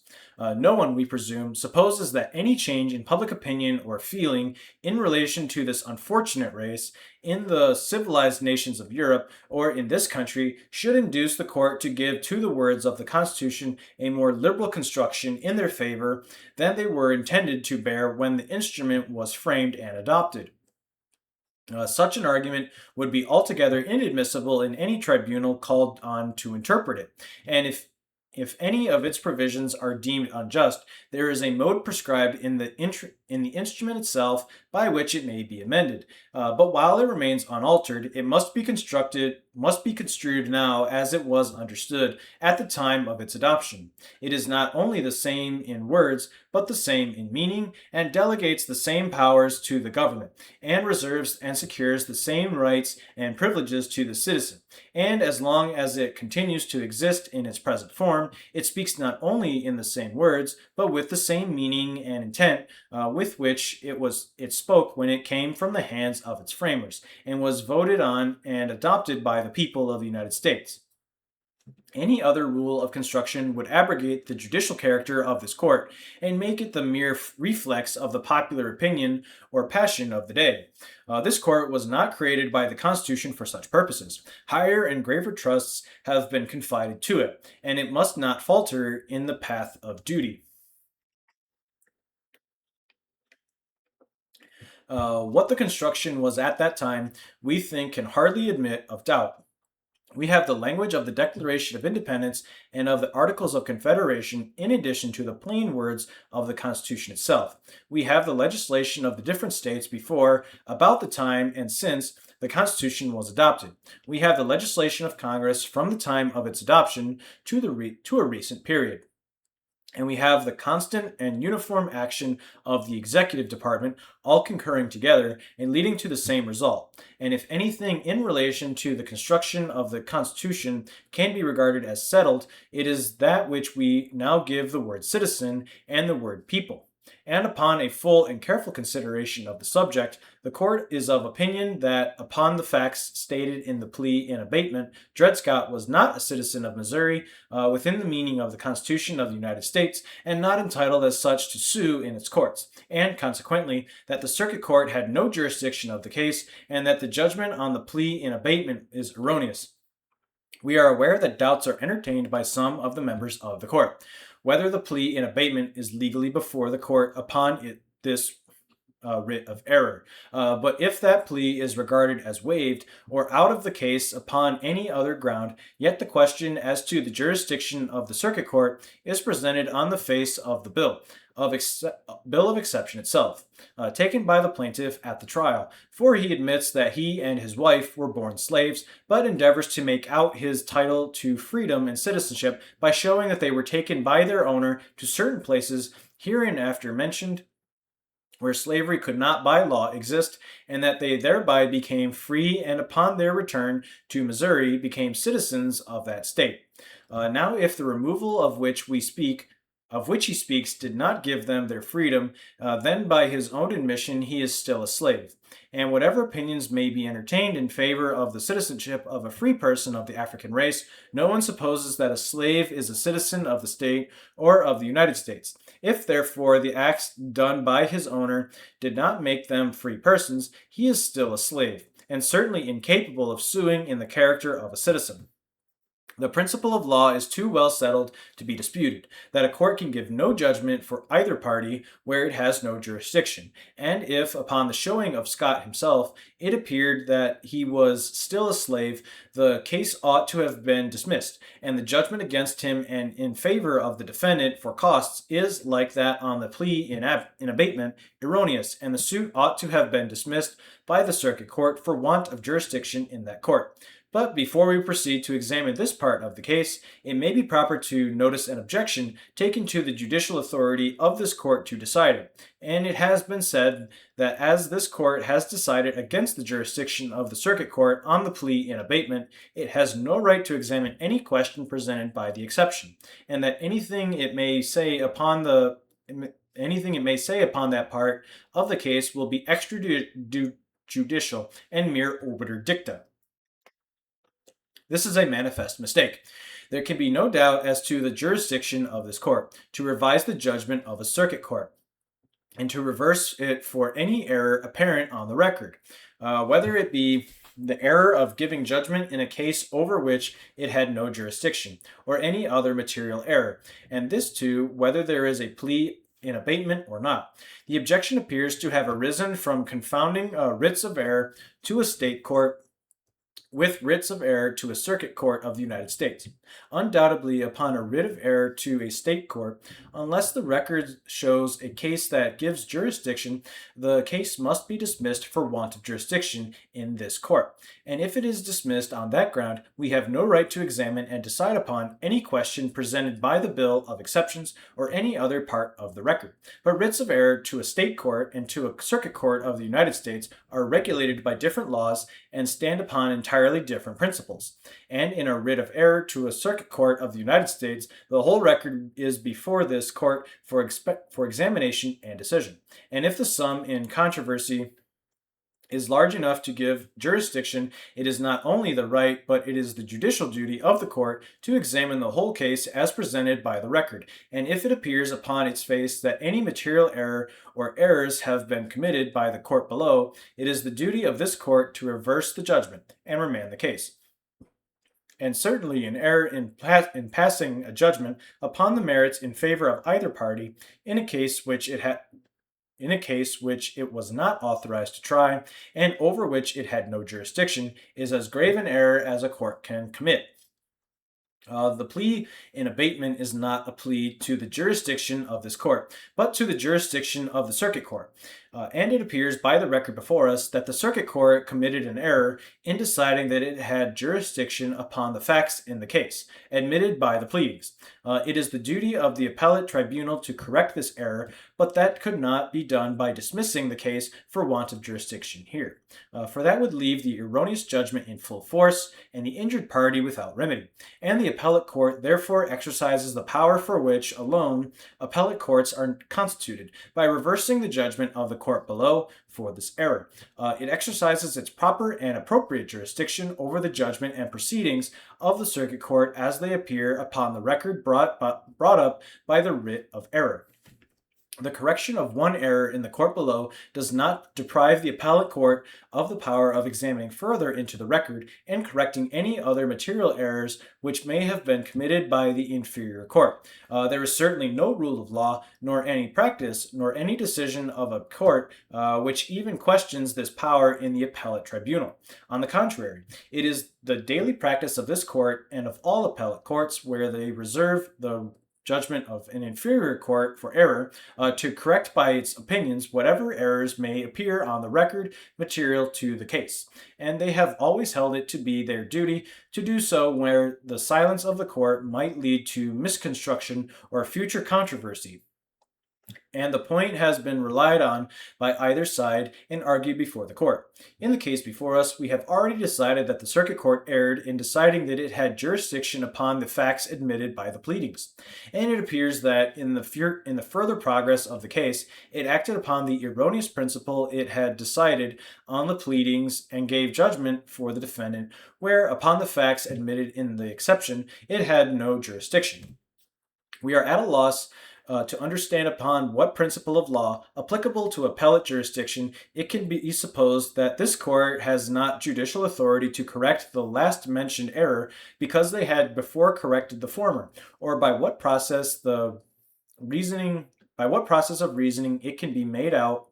No one, we presume, supposes that any change in public opinion or feeling in relation to this unfortunate race in the civilized nations of Europe or in this country should induce the court to give to the words of the Constitution a more liberal construction in their favor than they were intended to bear when the instrument was framed and adopted. Such an argument would be altogether inadmissible in any tribunal called on to interpret it, and if any of its provisions are deemed unjust, there is a mode prescribed in the instrument itself by which it may be amended. But while it remains unaltered, it must be construed now as it was understood at the time of its adoption. It is not only the same in words, but the same in meaning, and delegates the same powers to the government, and reserves and secures the same rights and privileges to the citizen. And as long as it continues to exist in its present form, it speaks not only in the same words, but with the same meaning and intent with which it spoke when it came from the hands of its framers, and was voted on and adopted by the people of the United States. Any other rule of construction would abrogate the judicial character of this court, and make it the mere reflex of the popular opinion or passion of the day. This court was not created by the Constitution for such purposes. Higher and graver trusts have been confided to it, and it must not falter in the path of duty. What the construction was at that time, we think can hardly admit of doubt. We have the language of the Declaration of Independence and of the Articles of Confederation in addition to the plain words of the Constitution itself. We have the legislation of the different states before, about the time, and since the Constitution was adopted. We have the legislation of Congress from the time of its adoption to a recent period. And we have the constant and uniform action of the executive department, all concurring together and leading to the same result. And if anything in relation to the construction of the Constitution can be regarded as settled, it is that which we now give the word citizen and the word people. And upon a full and careful consideration of the subject, the court is of opinion that, upon the facts stated in the plea in abatement, Dred Scott was not a citizen of Missouri within the meaning of the Constitution of the United States, and not entitled as such to sue in its courts, and consequently that the circuit court had no jurisdiction of the case, and that the judgment on the plea in abatement is erroneous. We are aware that doubts are entertained by some of the members of the court whether the plea in abatement is legally before the court upon this writ of error. But if that plea is regarded as waived or out of the case upon any other ground, yet the question as to the jurisdiction of the circuit court is presented on the face of the bill of exception itself, taken by the plaintiff at the trial, for he admits that he and his wife were born slaves, but endeavors to make out his title to freedom and citizenship by showing that they were taken by their owner to certain places hereinafter mentioned, where slavery could not by law exist, and that they thereby became free and upon their return to Missouri became citizens of that state. Now, if the removal of which he speaks did not give them their freedom, then by his own admission he is still a slave. And whatever opinions may be entertained in favor of the citizenship of a free person of the African race, no one supposes that a slave is a citizen of the state or of the United States. If, therefore, the acts done by his owner did not make them free persons, he is still a slave, and certainly incapable of suing in the character of a citizen. The principle of law is too well settled to be disputed, that a court can give no judgment for either party where it has no jurisdiction, and if, upon the showing of Scott himself, it appeared that he was still a slave, the case ought to have been dismissed, and the judgment against him and in favor of the defendant for costs is, like that on the plea in abatement, erroneous, and the suit ought to have been dismissed by the circuit court for want of jurisdiction in that court. But before we proceed to examine this part of the case, it may be proper to notice an objection taken to the judicial authority of this court to decide it. And it has been said that as this court has decided against the jurisdiction of the circuit court on the plea in abatement, it has no right to examine any question presented by the exception, and that anything it may say upon that part of the case will be extrajudicial and mere obiter dicta. This is a manifest mistake. There can be no doubt as to the jurisdiction of this court to revise the judgment of a circuit court and to reverse it for any error apparent on the record, whether it be the error of giving judgment in a case over which it had no jurisdiction, or any other material error, and this too, whether there is a plea in abatement or not. The objection appears to have arisen from confounding writs of error to a state court with writs of error to a circuit court of the United States. Undoubtedly, upon a writ of error to a state court, unless the record shows a case that gives jurisdiction, the case must be dismissed for want of jurisdiction in this court. And if it is dismissed on that ground, we have no right to examine and decide upon any question presented by the bill of exceptions or any other part of the record. But writs of error to a state court and to a circuit court of the United States are regulated by different laws and stand upon entirely different principles. And in a writ of error to a circuit court of the United States, the whole record is before this court for examination and decision. And if the sum in controversy is large enough to give jurisdiction, it is not only the right, but it is the judicial duty of the court to examine the whole case as presented by the record. And if it appears upon its face that any material error or errors have been committed by the court below, it is the duty of this court to reverse the judgment and remand the case. And certainly an error in passing a judgment upon the merits in favor of either party in a case which it was not authorized to try, and over which it had no jurisdiction, is as grave an error as a court can commit. The plea in abatement is not a plea to the jurisdiction of this court, but to the jurisdiction of the circuit court. And it appears by the record before us that the circuit court committed an error in deciding that it had jurisdiction upon the facts in the case, admitted by the pleadings. It is the duty of the appellate tribunal to correct this error, but that could not be done by dismissing the case for want of jurisdiction here. For that would leave the erroneous judgment in full force and the injured party without remedy. And the appellate court therefore exercises the power for which alone appellate courts are constituted, by reversing the judgment of the court below for this error. It exercises its proper and appropriate jurisdiction over the judgment and proceedings of the circuit court as they appear upon the record brought up by the writ of error. The correction of one error in the court below does not deprive the appellate court of the power of examining further into the record and correcting any other material errors which may have been committed by the inferior court. There is certainly no rule of law, nor any practice, nor any decision of a court which even questions this power in the appellate tribunal. On the contrary, it is the daily practice of this court and of all appellate courts where they reserve the judgment of an inferior court for error to correct by its opinions whatever errors may appear on the record material to the case. And they have always held it to be their duty to do so where the silence of the court might lead to misconstruction or future controversy, and the point has been relied on by either side and argued before the court. In the case before us, we have already decided that the circuit court erred in deciding that it had jurisdiction upon the facts admitted by the pleadings, and it appears that in the further progress of the case, it acted upon the erroneous principle it had decided on the pleadings and gave judgment for the defendant, where upon the facts admitted in the exception, it had no jurisdiction. We are at a loss to understand upon what principle of law applicable to appellate jurisdiction it can be supposed that this court has not judicial authority to correct the last mentioned error because they had before corrected the former, or by what process of reasoning it can be made out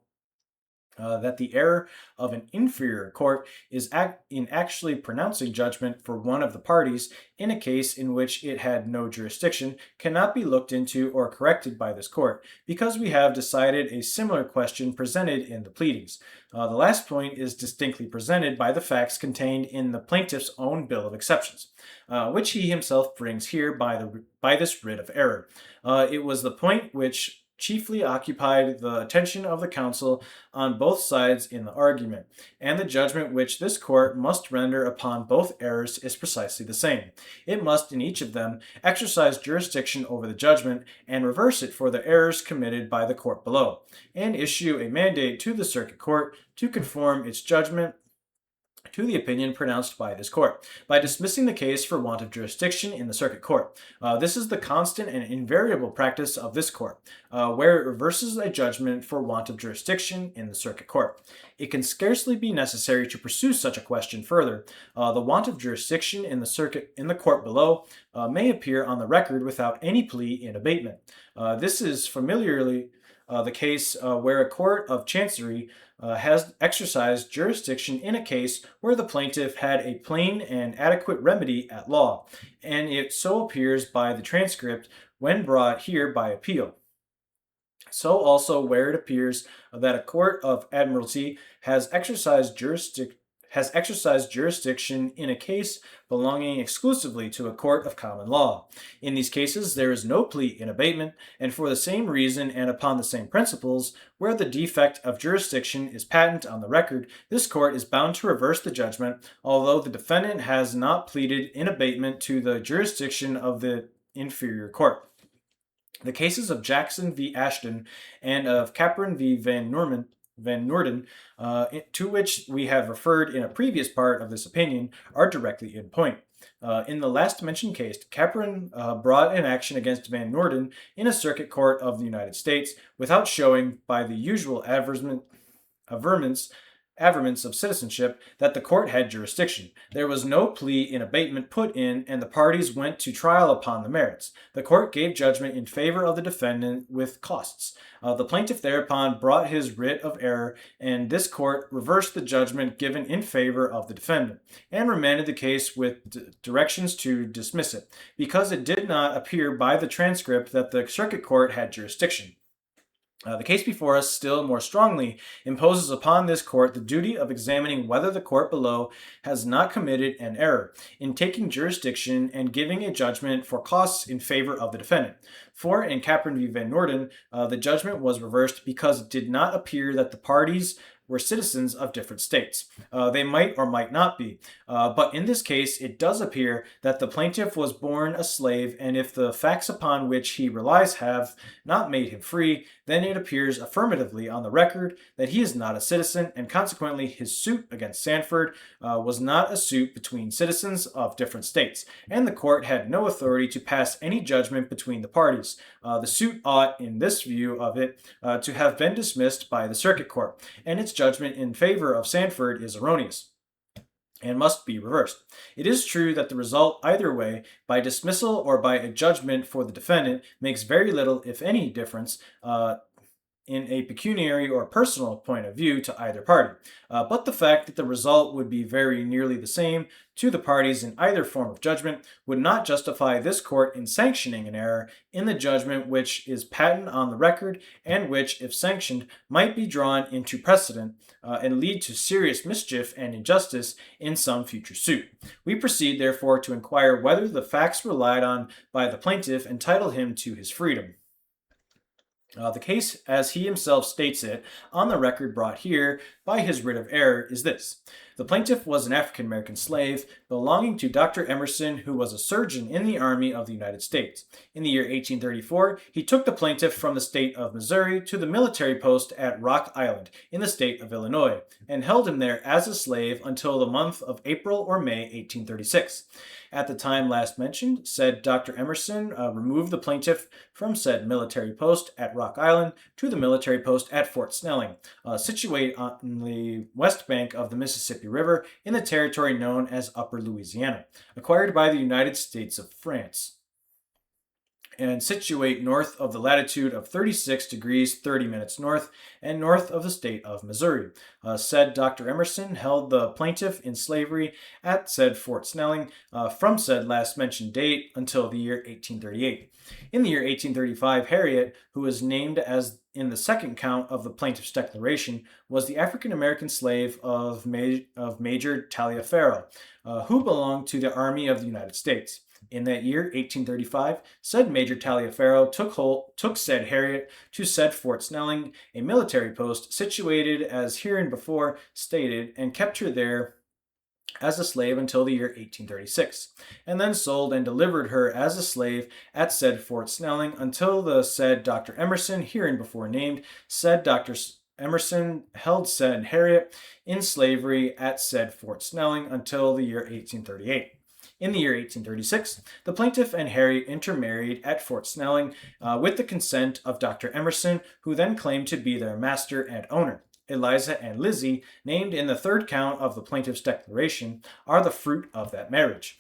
that the error of an inferior court is in actually pronouncing judgment for one of the parties in a case in which it had no jurisdiction cannot be looked into or corrected by this court, because we have decided a similar question presented in the pleadings. The last point is distinctly presented by the facts contained in the plaintiff's own bill of exceptions, which he himself brings here by this writ of error. It was the point which chiefly occupied the attention of the counsel on both sides in the argument, and the judgment which this court must render upon both errors is precisely the same. It must, in each of them, exercise jurisdiction over the judgment and reverse it for the errors committed by the court below, and issue a mandate to the circuit court to conform its judgment to the opinion pronounced by this court, by dismissing the case for want of jurisdiction in the circuit court. This is the constant and invariable practice of this court, where it reverses a judgment for want of jurisdiction in the circuit court. It can scarcely be necessary to pursue such a question further. The want of jurisdiction in the court below may appear on the record without any plea in abatement. This is familiarly the case where a court of chancery has exercised jurisdiction in a case where the plaintiff had a plain and adequate remedy at law, and it so appears by the transcript when brought here by appeal. So also where it appears that a court of admiralty has exercised jurisdiction in a case belonging exclusively to a court of common law. In these cases, there is no plea in abatement, and for the same reason and upon the same principles, where the defect of jurisdiction is patent on the record, this court is bound to reverse the judgment, although the defendant has not pleaded in abatement to the jurisdiction of the inferior court. The cases of Jackson v. Ashton and of Capron v. Van Noorden, to which we have referred in a previous part of this opinion, are directly in point. In the last mentioned case, Capron brought an action against Van Noorden in a circuit court of the United States without showing, by the usual averments of citizenship, that the court had jurisdiction. There was no plea in abatement put in, and the parties went to trial upon the merits. The court gave judgment in favor of the defendant with costs. The plaintiff thereupon brought his writ of error, and this court reversed the judgment given in favor of the defendant, and remanded the case with directions to dismiss it, because it did not appear by the transcript that the circuit court had jurisdiction. The case before us still more strongly imposes upon this court the duty of examining whether the court below has not committed an error in taking jurisdiction and giving a judgment for costs in favor of the defendant. For in Capron v. Van Noorden, the judgment was reversed because it did not appear that the parties were citizens of different states. They might or might not be, but in this case, it does appear that the plaintiff was born a slave, and if the facts upon which he relies have not made him free, then it appears affirmatively on the record that he is not a citizen, and consequently his suit against Sandford was not a suit between citizens of different states, and the court had no authority to pass any judgment between the parties. The suit ought, in this view of it, to have been dismissed by the circuit court, and its judgment in favor of Sandford is erroneous and must be reversed. It is true that the result, either way, by dismissal or by a judgment for the defendant, makes very little, if any, difference in a pecuniary or personal point of view to either party. But the fact that the result would be very nearly the same to the parties in either form of judgment would not justify this court in sanctioning an error in the judgment which is patent on the record and which, if sanctioned, might be drawn into precedent and lead to serious mischief and injustice in some future suit. We proceed, therefore, to inquire whether the facts relied on by the plaintiff entitle him to his freedom. The case, as he himself states it, on the record brought here by his writ of error, is this. The plaintiff was an African-American slave belonging to Dr. Emerson, who was a surgeon in the Army of the United States. In the year 1834, he took the plaintiff from the state of Missouri to the military post at Rock Island in the state of Illinois, and held him there as a slave until the month of April or May 1836. At the time last mentioned, said Dr. Emerson removed the plaintiff from said military post at Rock Island to the military post at Fort Snelling, situated on the west bank of the Mississippi River in the territory known as Upper Louisiana, acquired by the United States of France, and situate north of the latitude of 36 degrees 30 minutes north and north of the state of Missouri. Said Dr. Emerson held the plaintiff in slavery at said Fort Snelling from said last mentioned date until the year 1838. In the year 1835, Harriet, who is named as in the second count of the plaintiff's declaration, was the African-American slave of Major Taliaferro, who belonged to the Army of the United States. In that year, 1835, said Major Taliaferro took said Harriet to said Fort Snelling, a military post situated as hereinbefore stated, and kept her there as a slave until the year 1836, and then sold and delivered her as a slave at said Fort Snelling until the said Dr. Emerson, hereinbefore named, said Dr. Emerson held said Harriet in slavery at said Fort Snelling until the year 1838. In the year 1836, the plaintiff and Harriet intermarried at Fort Snelling with the consent of Dr. Emerson, who then claimed to be their master and owner. Eliza and Lizzie, named in the third count of the plaintiff's declaration, are the fruit of that marriage.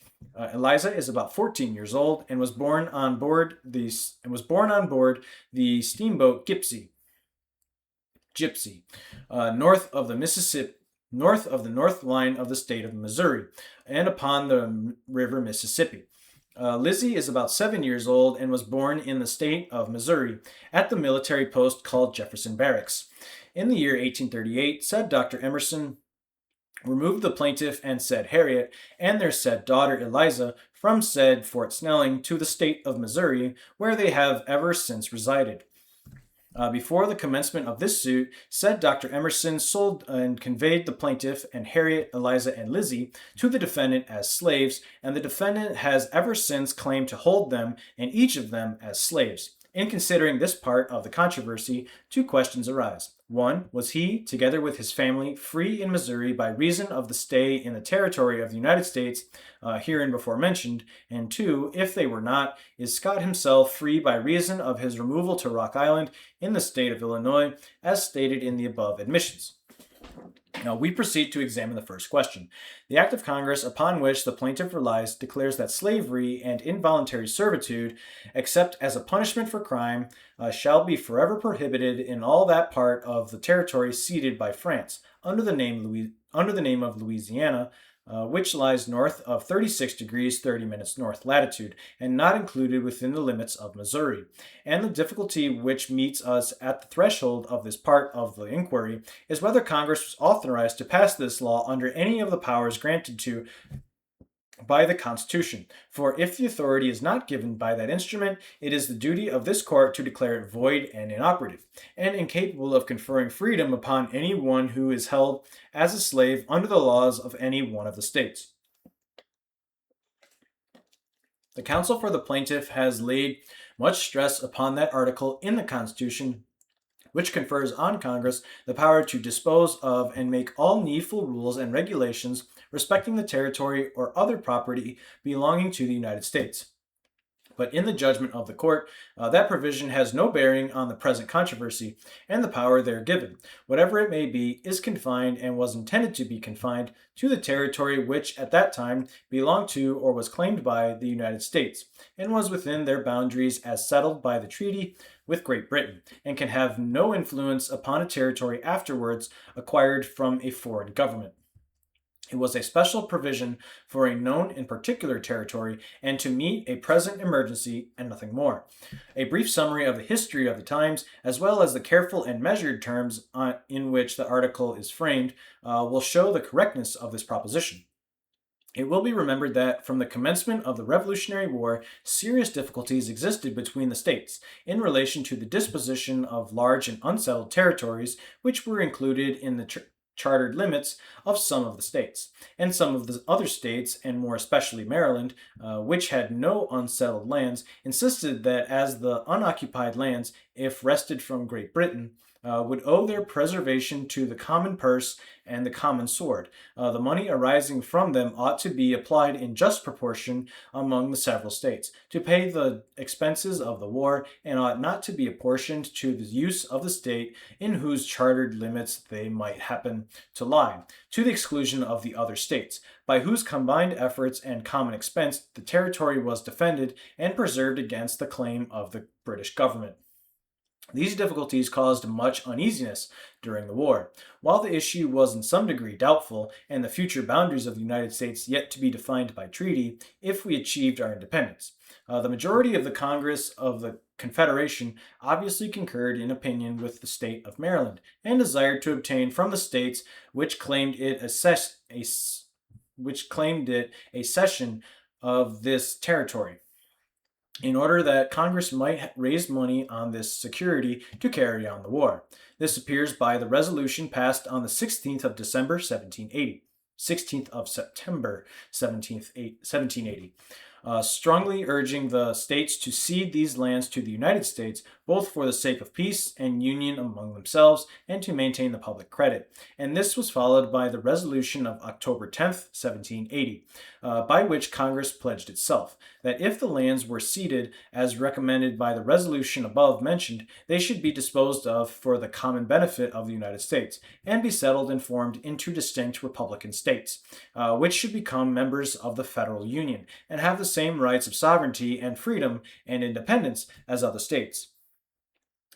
Eliza is about 14 years old and was born on board the steamboat Gypsy, north of the Mississippi. North of the north line of the state of Missouri, and upon the river Mississippi. Lizzie is about 7 years old and was born in the state of Missouri at the military post called Jefferson Barracks. In the year 1838, said Dr. Emerson removed the plaintiff and said Harriet and their said daughter Eliza from said Fort Snelling to the state of Missouri, where they have ever since resided. Before the commencement of this suit, said Dr. Emerson sold and conveyed the plaintiff and Harriet, Eliza, and Lizzie to the defendant as slaves, and the defendant has ever since claimed to hold them and each of them as slaves. In considering this part of the controversy, two questions arise. One, was he, together with his family, free in Missouri by reason of the stay in the territory of the United States, hereinbefore mentioned? And two, if they were not, is Scott himself free by reason of his removal to Rock Island in the state of Illinois, as stated in the above admissions? Now, we proceed to examine the first question. The act of Congress upon which the plaintiff relies declares that slavery and involuntary servitude, except as a punishment for crime, shall be forever prohibited in all that part of the territory ceded by France under the name of Louisiana, which lies north of 36 degrees 30 minutes north latitude, and not included within the limits of Missouri. And the difficulty which meets us at the threshold of this part of the inquiry is whether Congress was authorized to pass this law under any of the powers granted to by the Constitution. For if the authority is not given by that instrument, it is the duty of this court to declare it void and inoperative, and incapable of conferring freedom upon any one who is held as a slave under the laws of any one of the states. The counsel for the plaintiff has laid much stress upon that article in the Constitution which confers on Congress the power to dispose of and make all needful rules and regulations respecting the territory or other property belonging to the United States. But in the judgment of the court, that provision has no bearing on the present controversy, and the power there given, whatever it may be, is confined and was intended to be confined to the territory which at that time belonged to or was claimed by the United States, and was within their boundaries as settled by the treaty with Great Britain, and can have no influence upon a territory afterwards acquired from a foreign government. It was a special provision for a known and particular territory and to meet a present emergency and nothing more. A brief summary of the history of the times, as well as the careful and measured terms in which the article is framed, will show the correctness of this proposition. It will be remembered that from the commencement of the Revolutionary War, serious difficulties existed between the states in relation to the disposition of large and unsettled territories, which were included in the chartered limits of some of the states, and some of the other states, and more especially Maryland, which had no unsettled lands, insisted that as the unoccupied lands, if wrested from Great Britain, would owe their preservation to the common purse and the common sword. The money arising from them ought to be applied in just proportion among the several states, to pay the expenses of the war, and ought not to be apportioned to the use of the state in whose chartered limits they might happen to lie, to the exclusion of the other states, by whose combined efforts and common expense the territory was defended and preserved against the claim of the British government. These difficulties caused much uneasiness during the war. While the issue was in some degree doubtful, and the future boundaries of the United States yet to be defined by treaty, if we achieved our independence, the majority of the Congress of the Confederation obviously concurred in opinion with the state of Maryland, and desired to obtain from the states which claimed it a cession of this territory, in order that Congress might raise money on this security to carry on the war. This appears by the resolution passed on the 16th of December, 1780. 16th of September, 1780. Strongly urging the states to cede these lands to the United States, both for the sake of peace and union among themselves, and to maintain the public credit. And this was followed by the resolution of October 10th, 1780, by which Congress pledged itself that if the lands were ceded as recommended by the resolution above mentioned, they should be disposed of for the common benefit of the United States, and be settled and formed into distinct republican states, which should become members of the federal union, and have the same rights of sovereignty and freedom and independence as other states.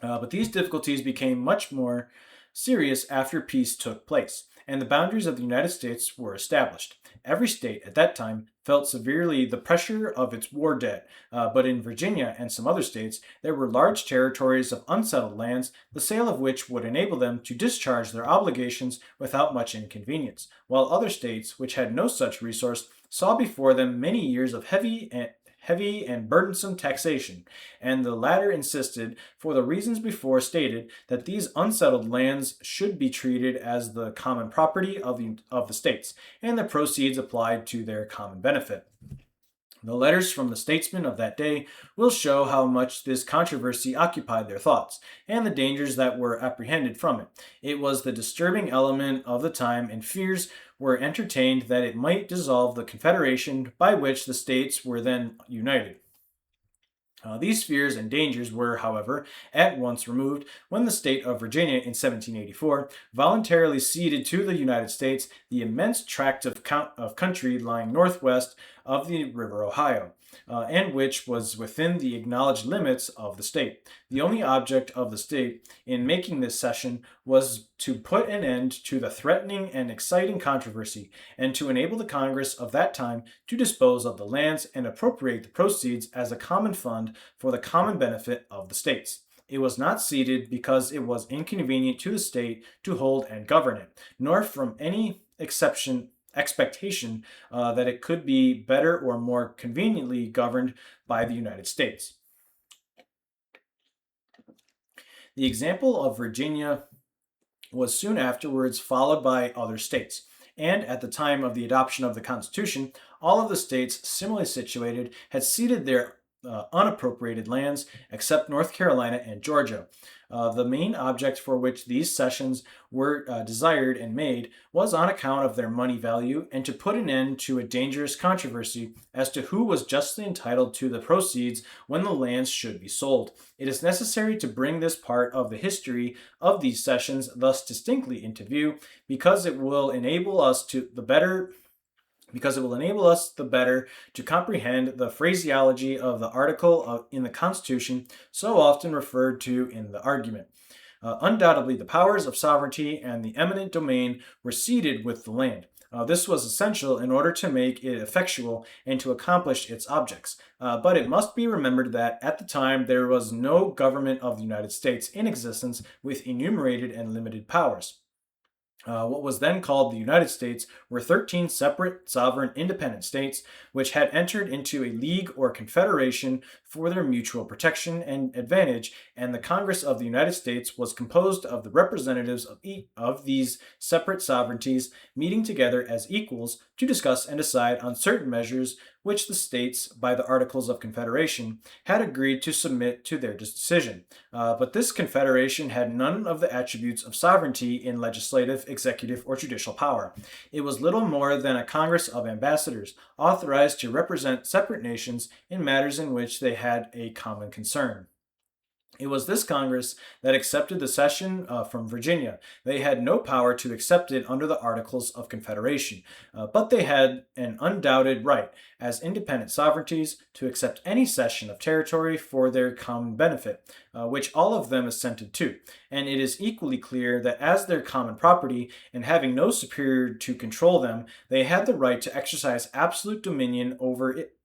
But these difficulties became much more serious after peace took place, and the boundaries of the United States were established. Every state at that time felt severely the pressure of its war debt, but in Virginia and some other states, there were large territories of unsettled lands, the sale of which would enable them to discharge their obligations without much inconvenience, while other states, which had no such resource, saw before them many years of heavy and burdensome taxation, and the latter insisted, for the reasons before stated, that these unsettled lands should be treated as the common property of the states, and the proceeds applied to their common benefit. The letters from the statesmen of that day will show how much this controversy occupied their thoughts, and the dangers that were apprehended from it. It was the disturbing element of the time, and fears were entertained that it might dissolve the confederation by which the states were then united. These fears and dangers were, however, at once removed when the state of Virginia in 1784 voluntarily ceded to the United States the immense tract of country lying northwest of the River Ohio, and which was within the acknowledged limits of the state. The only object of the state in making this cession was to put an end to the threatening and exciting controversy, and to enable the Congress of that time to dispose of the lands and appropriate the proceeds as a common fund for the common benefit of the states. It was not ceded because it was inconvenient to the state to hold and govern it, nor from any exception expectation that it could be better or more conveniently governed by the United States. The example of Virginia was soon afterwards followed by other states. And at the time of the adoption of the Constitution, all of the states similarly situated had ceded their unappropriated lands except North Carolina and Georgia. The main object for which these cessions were desired and made was on account of their money value and to put an end to a dangerous controversy as to who was justly entitled to the proceeds when the lands should be sold. It is necessary to bring this part of the history of these cessions thus distinctly into view because it will enable us the better to comprehend the phraseology of the article in the Constitution so often referred to in the argument. Undoubtedly, the powers of sovereignty and the eminent domain were ceded with the land. This was essential in order to make it effectual and to accomplish its objects. But it must be remembered that at the time there was no government of the United States in existence with enumerated and limited powers. What was then called the United States were 13 separate, sovereign, independent states which had entered into a league or confederation for their mutual protection and advantage, and the Congress of the United States was composed of the representatives of each of these separate sovereignties meeting together as equals to discuss and decide on certain measures which the states, by the Articles of Confederation, had agreed to submit to their decision. But this confederation had none of the attributes of sovereignty in legislative, executive, or judicial power. It was little more than a Congress of ambassadors, authorized to represent separate nations in matters in which they had a common concern. It was this Congress that accepted the cession from Virginia. They had no power to accept it under the Articles of Confederation, but they had an undoubted right, as independent sovereignties, to accept any cession of territory for their common benefit, which all of them assented to. And it is equally clear that as their common property, and having no superior to control them, they had the right to exercise absolute dominion over it,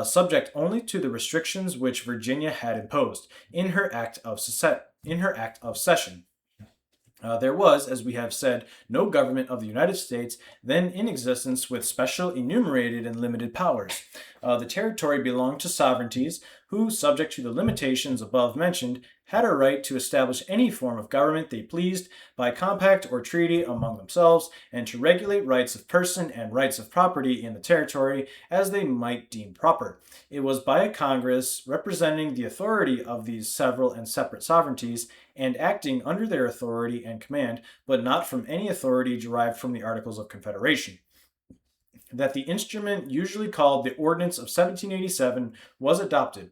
subject only to the restrictions which Virginia had imposed in her act of cession. There was, as we have said, no government of the United States then in existence with special enumerated and limited powers. The territory belonged to sovereignties who, subject to the limitations above mentioned, had a right to establish any form of government they pleased by compact or treaty among themselves, and to regulate rights of person and rights of property in the territory as they might deem proper. It was by a Congress representing the authority of these several and separate sovereignties, and acting under their authority and command, but not from any authority derived from the Articles of Confederation, that the instrument usually called the Ordinance of 1787 was adopted,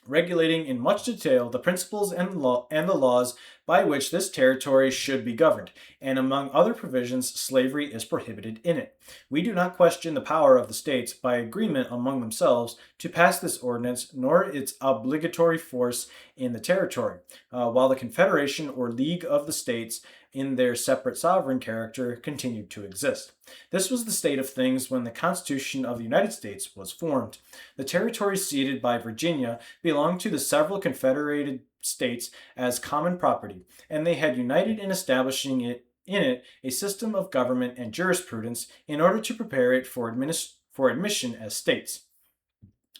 regulating in much detail the principles and the laws by which this territory should be governed, and among other provisions, slavery is prohibited in it. We do not question the power of the states, by agreement among themselves, to pass this ordinance, nor its obligatory force in the territory, while the Confederation or League of the States, in their separate sovereign character, continued to exist. This was the state of things when the Constitution of the United States was formed. The territory ceded by Virginia belonged to the several confederated states as common property, and they had united in establishing in it a system of government and jurisprudence in order to prepare it for admission as states.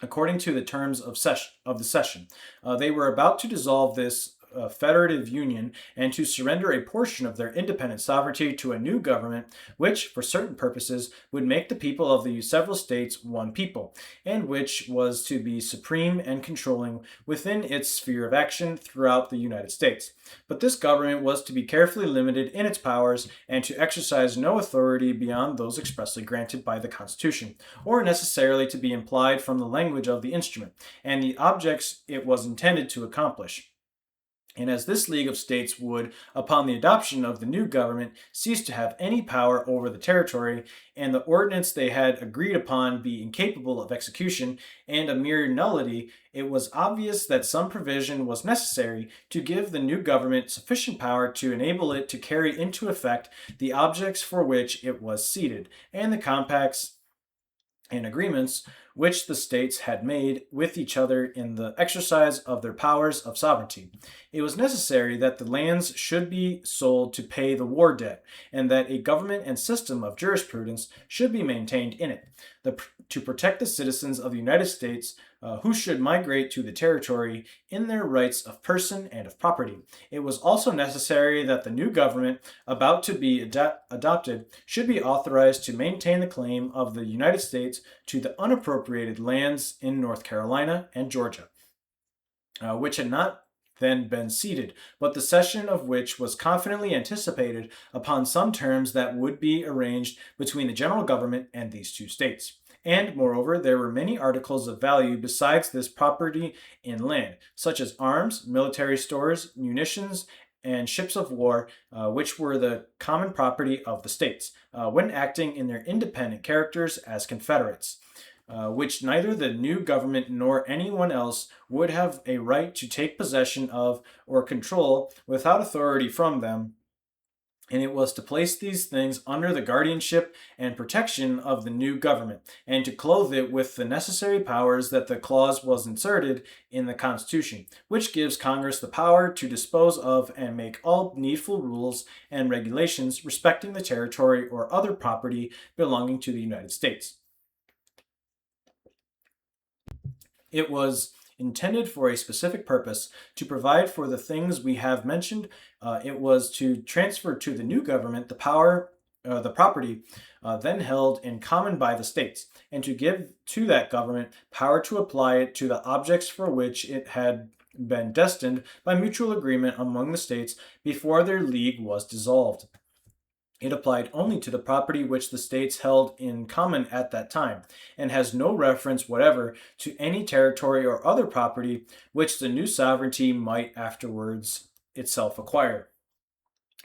According to the terms of the session, they were about to dissolve this federative union and to surrender a portion of their independent sovereignty to a new government which, for certain purposes, would make the people of the several states one people, and which was to be supreme and controlling within its sphere of action throughout the United States. But this government was to be carefully limited in its powers and to exercise no authority beyond those expressly granted by the Constitution, or necessarily to be implied from the language of the instrument, and the objects it was intended to accomplish. And as this League of States would, upon the adoption of the new government, cease to have any power over the territory, and the ordinance they had agreed upon be incapable of execution and a mere nullity, it was obvious that some provision was necessary to give the new government sufficient power to enable it to carry into effect the objects for which it was seated, and the compacts and agreements which the states had made with each other in the exercise of their powers of sovereignty. It was necessary that the lands should be sold to pay the war debt, and that a government and system of jurisprudence should be maintained in it, to protect the citizens of the United States who should migrate to the territory in their rights of person and of property. It was also necessary that the new government about to be adopted should be authorized to maintain the claim of the United States to the unappropriated lands in North Carolina and Georgia, which had not then been ceded, but the cession of which was confidently anticipated upon some terms that would be arranged between the general government and these two states. And, moreover, there were many articles of value besides this property in land, such as arms, military stores, munitions, and ships of war, which were the common property of the states, when acting in their independent characters as confederates. Which neither the new government nor anyone else would have a right to take possession of or control without authority from them. And it was to place these things under the guardianship and protection of the new government, and to clothe it with the necessary powers that the clause was inserted in the Constitution, which gives Congress the power to dispose of and make all needful rules and regulations respecting the territory or other property belonging to the United States. It was intended for a specific purpose, to provide for the things we have mentioned. It was to transfer to the new government the property then held in common by the states, and to give to that government power to apply it to the objects for which it had been destined by mutual agreement among the states before their league was dissolved. It applied only to the property which the states held in common at that time, and has no reference whatever to any territory or other property which the new sovereignty might afterwards itself acquire.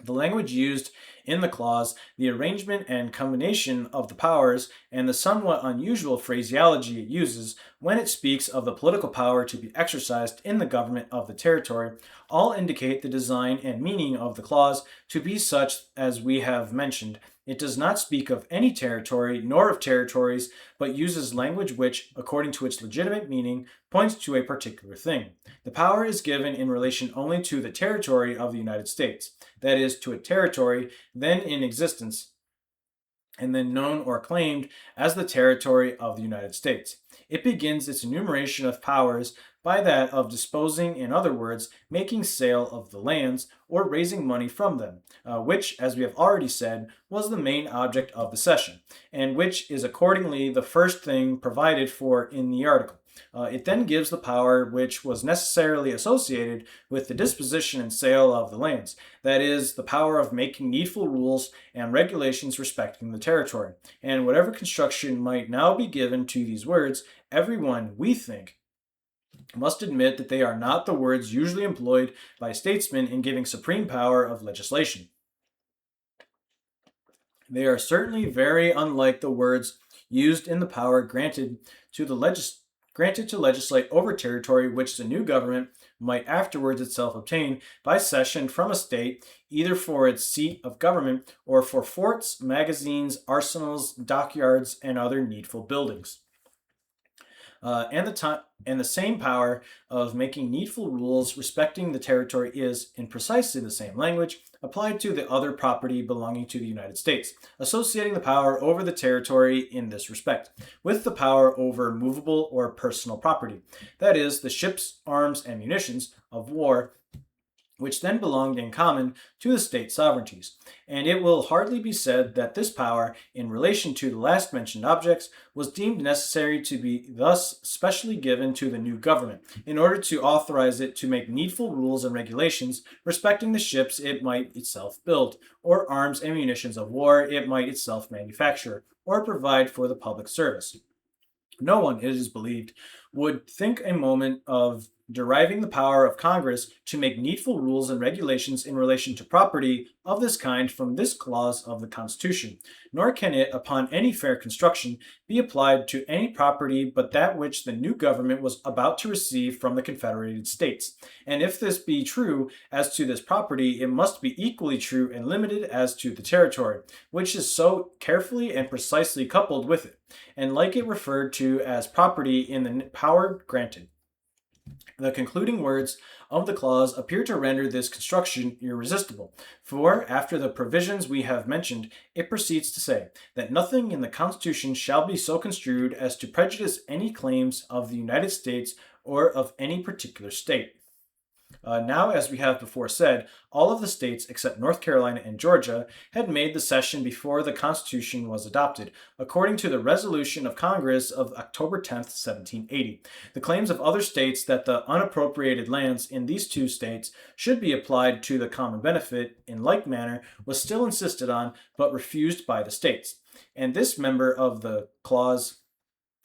The language used in the clause, the arrangement and combination of the powers, and the somewhat unusual phraseology it uses when it speaks of the political power to be exercised in the government of the territory, all indicate the design and meaning of the clause to be such as we have mentioned. It does not speak of any territory, nor of territories, but uses language which, according to its legitimate meaning, points to a particular thing. The power is given in relation only to the territory of the United States, that is, to a territory then in existence, and then known or claimed as the territory of the United States. It begins its enumeration of powers by that of disposing, in other words, making sale of the lands, or raising money from them, which, as we have already said, was the main object of the cession, and which is accordingly the first thing provided for in the article. It then gives the power which was necessarily associated with the disposition and sale of the lands, that is, the power of making needful rules and regulations respecting the territory. And whatever construction might now be given to these words, everyone, we think, must admit that they are not the words usually employed by statesmen in giving supreme power of legislation. They are certainly very unlike the words used in the power granted to legislate over territory which the new government might afterwards itself obtain by cession from a state, either for its seat of government or for forts, magazines, arsenals, dockyards, and other needful buildings. And the same power of making needful rules respecting the territory is, in precisely the same language, applied to the other property belonging to the United States, associating the power over the territory in this respect, with the power over movable or personal property, that is, the ships, arms, and munitions of war, which then belonged in common to the state sovereignties. And it will hardly be said that this power, in relation to the last mentioned objects, was deemed necessary to be thus specially given to the new government, in order to authorize it to make needful rules and regulations respecting the ships it might itself build, or arms and munitions of war it might itself manufacture, or provide for the public service. No one, it is believed, would think a moment of deriving the power of Congress to make needful rules and regulations in relation to property of this kind from this clause of the Constitution, nor can it, upon any fair construction, be applied to any property but that which the new government was about to receive from the Confederated States. And if this be true as to this property, it must be equally true and limited as to the territory, which is so carefully and precisely coupled with it, and like it referred to as property in the power granted. The concluding words of the clause appear to render this construction irresistible, for after the provisions we have mentioned, it proceeds to say that nothing in the Constitution shall be so construed as to prejudice any claims of the United States or of any particular state. Now, as we have before said, all of the states except North Carolina and Georgia had made the cession before the Constitution was adopted, according to the resolution of Congress of October 10th, 1780. The claims of other states that the unappropriated lands in these two states should be applied to the common benefit in like manner was still insisted on, but refused by the states. And this member of the clause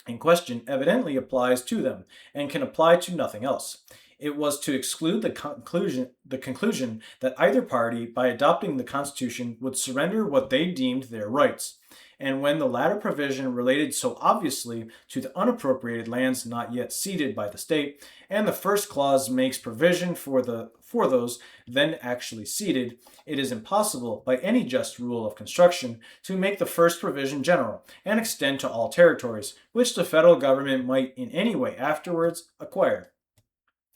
in question evidently applies to them, and can apply to nothing else. It was to exclude the conclusion that either party, by adopting the Constitution, would surrender what they deemed their rights. And when the latter provision related so obviously to the unappropriated lands not yet ceded by the state, and the first clause makes provision for those then actually ceded, it is impossible, by any just rule of construction, to make the first provision general, and extend to all territories, which the federal government might in any way afterwards acquire,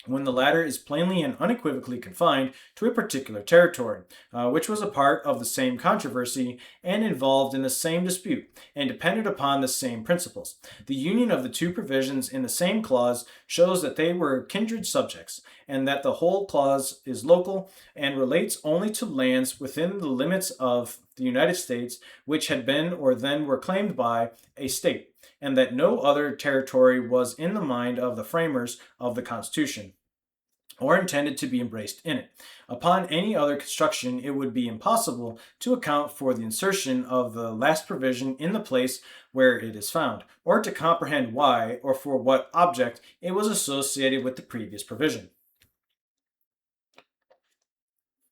when the latter is plainly and unequivocally confined to a particular territory, which was a part of the same controversy and involved in the same dispute, and depended upon the same principles. The union of the two provisions in the same clause shows that they were kindred subjects, and that the whole clause is local and relates only to lands within the limits of the United States which had been or then were claimed by a state, and that no other territory was in the mind of the framers of the Constitution, or intended to be embraced in it. Upon any other construction, it would be impossible to account for the insertion of the last provision in the place where it is found, or to comprehend why or for what object it was associated with the previous provision.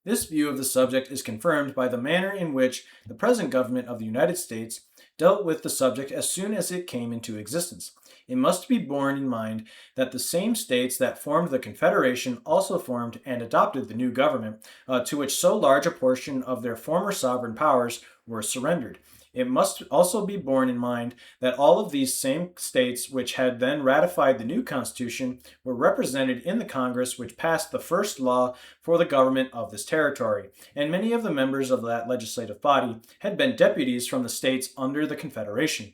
This view of the subject is confirmed by the manner in which the present government of the United States dealt with the subject as soon as it came into existence. It must be borne in mind that the same states that formed the Confederation also formed and adopted the new government, to which so large a portion of their former sovereign powers were surrendered. It must also be borne in mind that all of these same states which had then ratified the new Constitution were represented in the Congress which passed the first law for the government of this territory, and many of the members of that legislative body had been deputies from the states under the Confederation,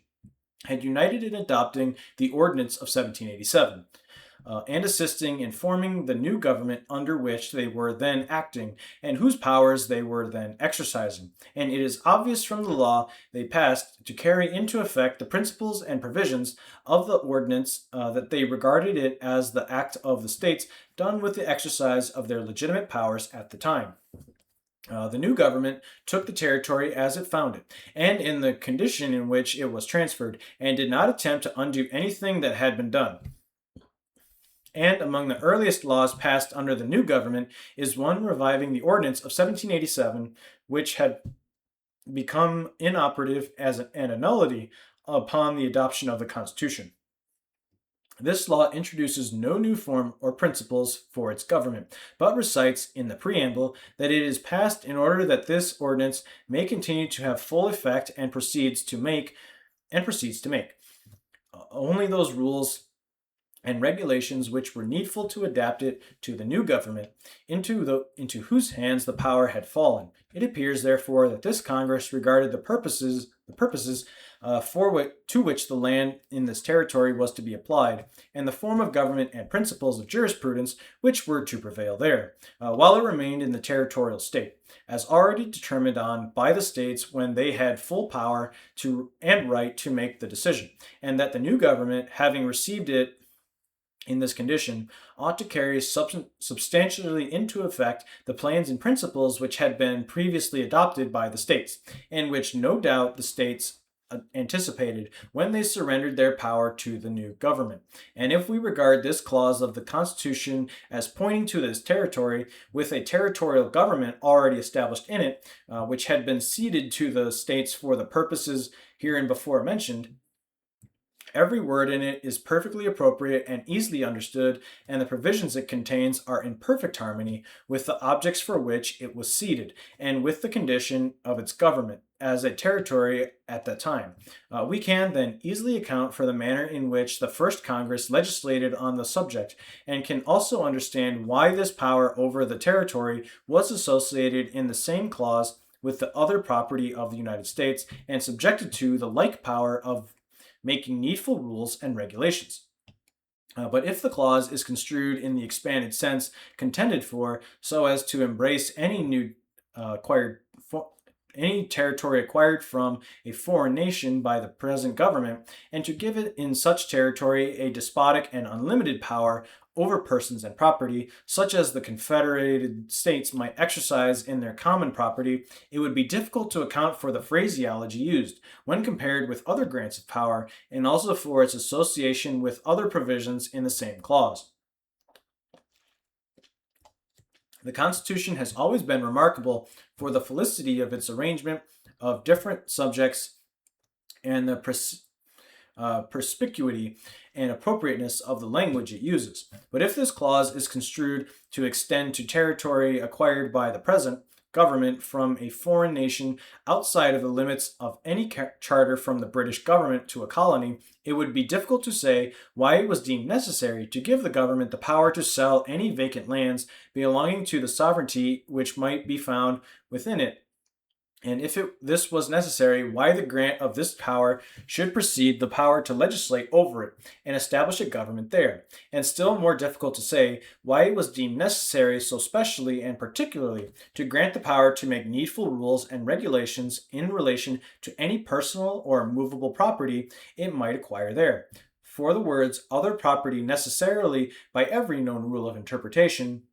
had united in adopting the Ordinance of 1787. And assisting in forming the new government under which they were then acting, and whose powers they were then exercising. And it is obvious from the law they passed to carry into effect the principles and provisions of the ordinance that they regarded it as the act of the states done with the exercise of their legitimate powers at the time. The new government took the territory as it found it, and in the condition in which it was transferred, and did not attempt to undo anything that had been done. And among the earliest laws passed under the new government is one reviving the Ordinance of 1787, which had become inoperative as an nullity upon the adoption of the Constitution. This law introduces no new form or principles for its government, but recites in the preamble that it is passed in order that this ordinance may continue to have full effect, and proceeds to make only those rules and regulations which were needful to adapt it to the new government, into whose hands the power had fallen. It appears, therefore, that this Congress regarded the purposes to which the land in this territory was to be applied, and the form of government and principles of jurisprudence which were to prevail there, while it remained in the territorial state, as already determined on by the states when they had full power and right to make the decision, and that the new government, having received it in this condition, ought to carry substantially into effect the plans and principles which had been previously adopted by the states, and which no doubt the states anticipated when they surrendered their power to the new government. And if we regard this clause of the Constitution as pointing to this territory, with a territorial government already established in it, which had been ceded to the states for the purposes hereinbefore mentioned, every word in it is perfectly appropriate and easily understood, and the provisions it contains are in perfect harmony with the objects for which it was ceded, and with the condition of its government as a territory at that time. We can then easily account for the manner in which the first Congress legislated on the subject, and can also understand why this power over the territory was associated in the same clause with the other property of the United States, and subjected to the like power of making needful rules and regulations. But if the clause is construed in the expanded sense contended for, so as to embrace any any territory acquired from a foreign nation by the present government, and to give it in such territory a despotic and unlimited power over persons and property, such as the Confederated States might exercise in their common property, it would be difficult to account for the phraseology used when compared with other grants of power, and also for its association with other provisions in the same clause. The Constitution has always been remarkable for the felicity of its arrangement of different subjects and the perspicuity and appropriateness of the language it uses. But if this clause is construed to extend to territory acquired by the present government from a foreign nation outside of the limits of any charter from the British government to a colony, it would be difficult to say why it was deemed necessary to give the government the power to sell any vacant lands belonging to the sovereignty which might be found within it. And if this was necessary, why the grant of this power should precede the power to legislate over it and establish a government there. And still more difficult to say why it was deemed necessary so specially and particularly to grant the power to make needful rules and regulations in relation to any personal or movable property it might acquire there. For the words other property necessarily, by every known rule of interpretation,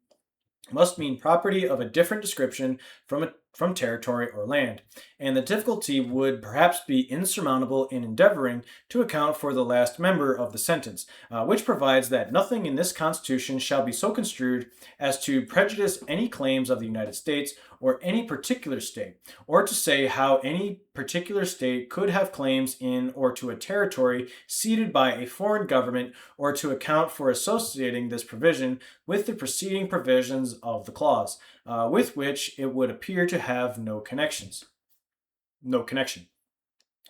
must mean property of a different description from territory or land, and the difficulty would perhaps be insurmountable in endeavoring to account for the last member of the sentence, which provides that nothing in this Constitution shall be so construed as to prejudice any claims of the United States or any particular state, or to say how any particular state could have claims in or to a territory ceded by a foreign government, or to account for associating this provision with the preceding provisions of the clause, with which it would appear to have no connection.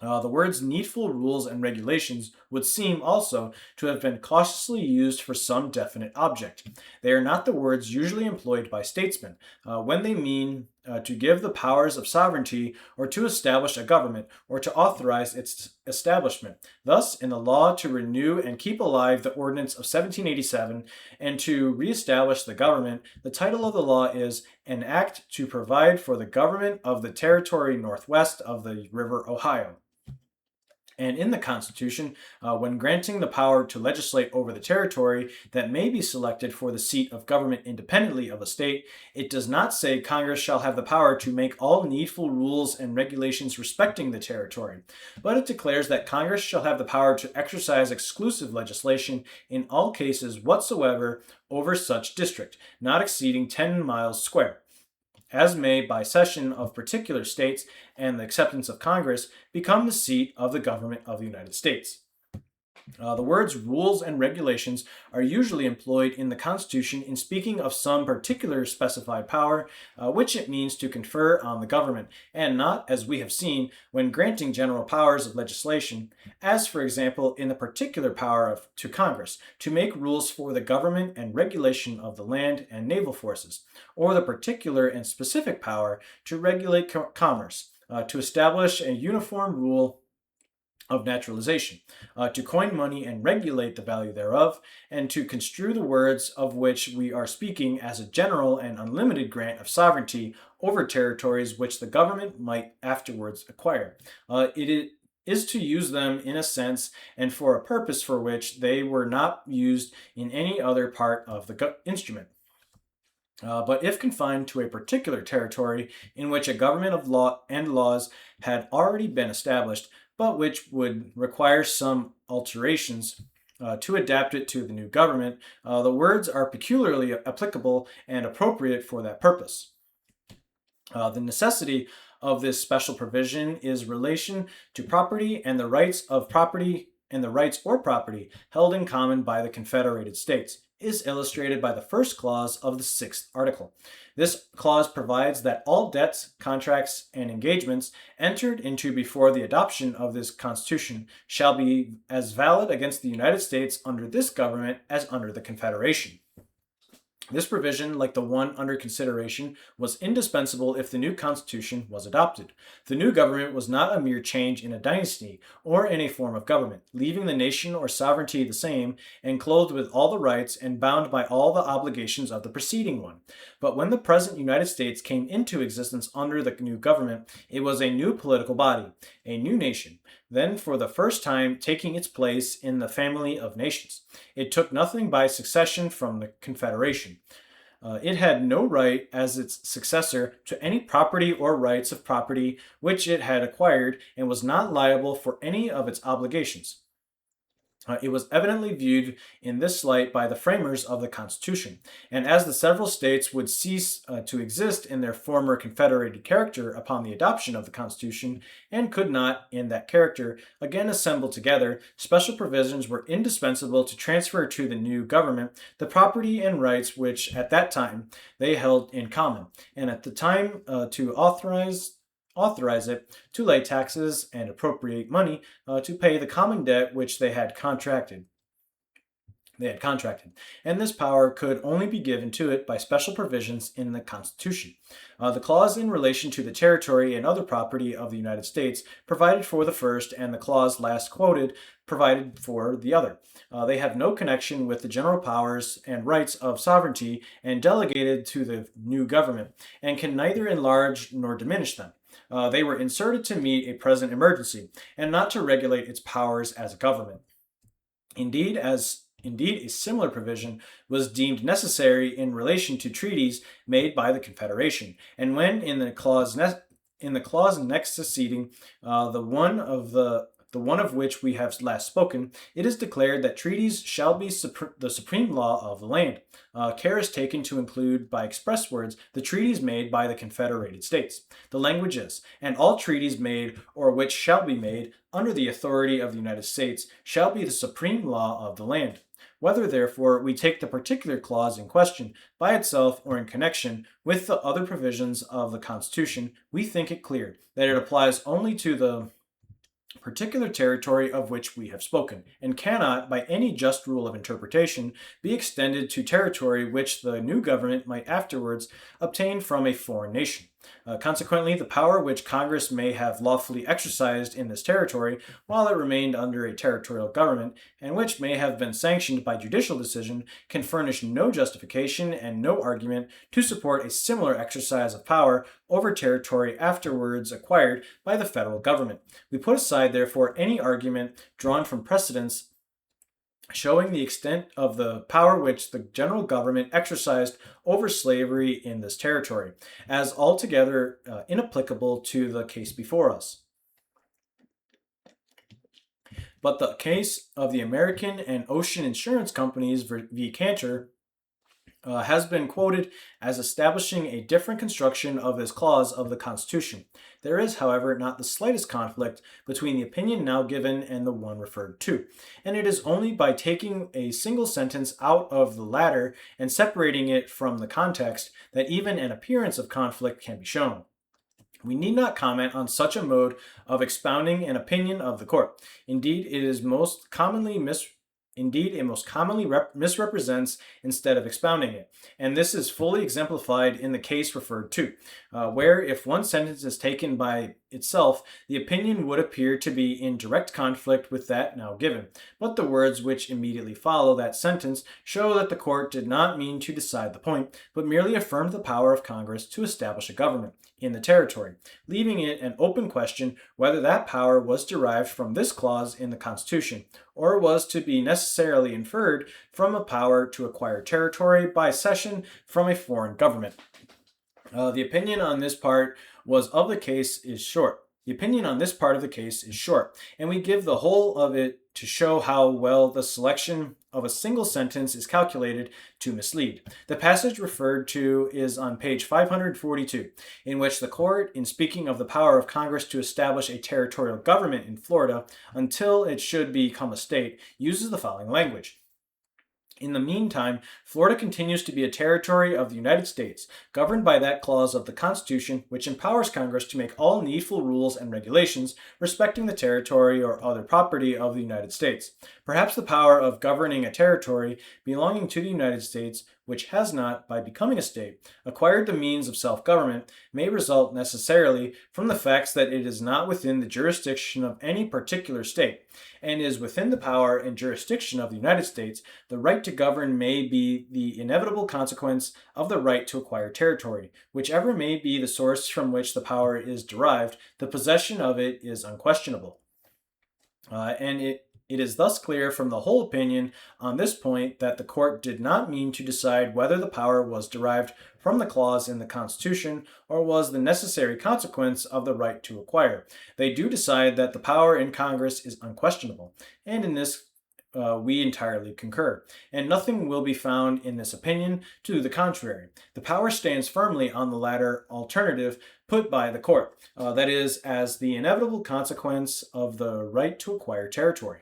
The words needful rules and regulations would seem also to have been cautiously used for some definite object. They are not the words usually employed by statesmen when they mean to give the powers of sovereignty, or to establish a government, or to authorize its establishment. Thus, in the law to renew and keep alive the Ordinance of 1787 and to reestablish the government, the title of the law is An Act to Provide for the Government of the Territory Northwest of the River Ohio. And in the Constitution, when granting the power to legislate over the territory that may be selected for the seat of government independently of a state, it does not say Congress shall have the power to make all needful rules and regulations respecting the territory, but it declares that Congress shall have the power to exercise exclusive legislation in all cases whatsoever over such district, not exceeding 10 miles square, as may, by cession of particular states and the acceptance of Congress, become the seat of the government of the United States. The words rules and regulations are usually employed in the Constitution in speaking of some particular specified power which it means to confer on the government, and not, as we have seen, when granting general powers of legislation, as for example in the particular power to Congress to make rules for the government and regulation of the land and naval forces, or the particular and specific power to regulate commerce, to establish a uniform rule of naturalization, to coin money and regulate the value thereof, and to construe the words of which we are speaking as a general and unlimited grant of sovereignty over territories which the government might afterwards acquire. It is to use them in a sense and for a purpose for which they were not used in any other part of the instrument. But if confined to a particular territory in which a government of law and laws had already been established, but which would require some alterations to adapt it to the new government. The words are peculiarly applicable and appropriate for that purpose. The necessity of this special provision is relation to property and the rights of property and the rights or property held in common by the Confederated States is illustrated by the first clause of the 6th article. This clause provides that all debts, contracts, and engagements entered into before the adoption of this Constitution shall be as valid against the United States under this government as under the Confederation. This provision, like the one under consideration, was indispensable if the new Constitution was adopted. The new government was not a mere change in a dynasty or in a form of government, leaving the nation or sovereignty the same and clothed with all the rights and bound by all the obligations of the preceding one. But when the present United States came into existence under the new government, it was a new political body, a new nation, then for the first time taking its place in the family of nations. It took nothing by succession from the Confederation. It had no right as its successor to any property or rights of property which it had acquired and was not liable for any of its obligations. It was evidently viewed in this light by the framers of the Constitution, and as the several states would cease to exist in their former confederated character upon the adoption of the Constitution, and could not, in that character, again assemble together, special provisions were indispensable to transfer to the new government the property and rights which at that time they held in common, and at the time to authorize it to lay taxes and appropriate money to pay the common debt which they had contracted. And this power could only be given to it by special provisions in the Constitution. The clause in relation to the territory and other property of the United States provided for the first, and the clause last quoted provided for the other. They have no connection with the general powers and rights of sovereignty and delegated to the new government, and can neither enlarge nor diminish them. They were inserted to meet a present emergency, and not to regulate its powers as a government. Indeed, a similar provision was deemed necessary in relation to treaties made by the Confederation, and when in the clause next succeeding the one of which we have last spoken, it is declared that treaties shall be the supreme law of the land. Care is taken to include by express words the treaties made by the Confederated States. The language is, and all treaties made or which shall be made under the authority of the United States shall be the supreme law of the land. Whether, therefore, we take the particular clause in question by itself or in connection with the other provisions of the Constitution, we think it clear that it applies only to the particular territory of which we have spoken, and cannot, by any just rule of interpretation, be extended to territory which the new government might afterwards obtain from a foreign nation. Consequently, the power which Congress may have lawfully exercised in this territory while it remained under a territorial government, and which may have been sanctioned by judicial decision, can furnish no justification and no argument to support a similar exercise of power over territory afterwards acquired by the federal government. We put aside, therefore, any argument drawn from precedents showing the extent of the power which the general government exercised over slavery in this territory, as altogether inapplicable to the case before us. But the case of the American and Ocean Insurance Companies v. Cantor has been quoted as establishing a different construction of this clause of the Constitution. There is, however, not the slightest conflict between the opinion now given and the one referred to, and it is only by taking a single sentence out of the latter and separating it from the context that even an appearance of conflict can be shown. We need not comment on such a mode of expounding an opinion of the court. Indeed, it most commonly misrepresents instead of expounding it, and this is fully exemplified in the case referred to, where if one sentence is taken by itself, the opinion would appear to be in direct conflict with that now given, but the words which immediately follow that sentence show that the court did not mean to decide the point, but merely affirmed the power of Congress to establish a government in the territory, leaving it an open question whether that power was derived from this clause in the Constitution, or was to be necessarily inferred from a power to acquire territory by cession from a foreign government. The opinion on this part was of the case is short. The opinion on this part of the case is short, and we give the whole of it to show how well the selection of a single sentence is calculated to mislead. The passage referred to is on page 542, in which the court, in speaking of the power of Congress to establish a territorial government in Florida until it should become a state, uses the following language. In the meantime, Florida continues to be a territory of the United States, governed by that clause of the Constitution which empowers Congress to make all needful rules and regulations respecting the territory or other property of the United States. Perhaps the power of governing a territory belonging to the United States, which has not, by becoming a state, acquired the means of self-government, may result necessarily from the facts that it is not within the jurisdiction of any particular state, and is within the power and jurisdiction of the United States. The right to govern may be the inevitable consequence of the right to acquire territory. Whichever may be the source from which the power is derived, the possession of it is unquestionable. And it is thus clear from the whole opinion on this point that the court did not mean to decide whether the power was derived from the clause in the Constitution or was the necessary consequence of the right to acquire. They do decide that the power in Congress is unquestionable, and in this we entirely concur, and nothing will be found in this opinion to the contrary. The power stands firmly on the latter alternative put by the court, that is, as the inevitable consequence of the right to acquire territory.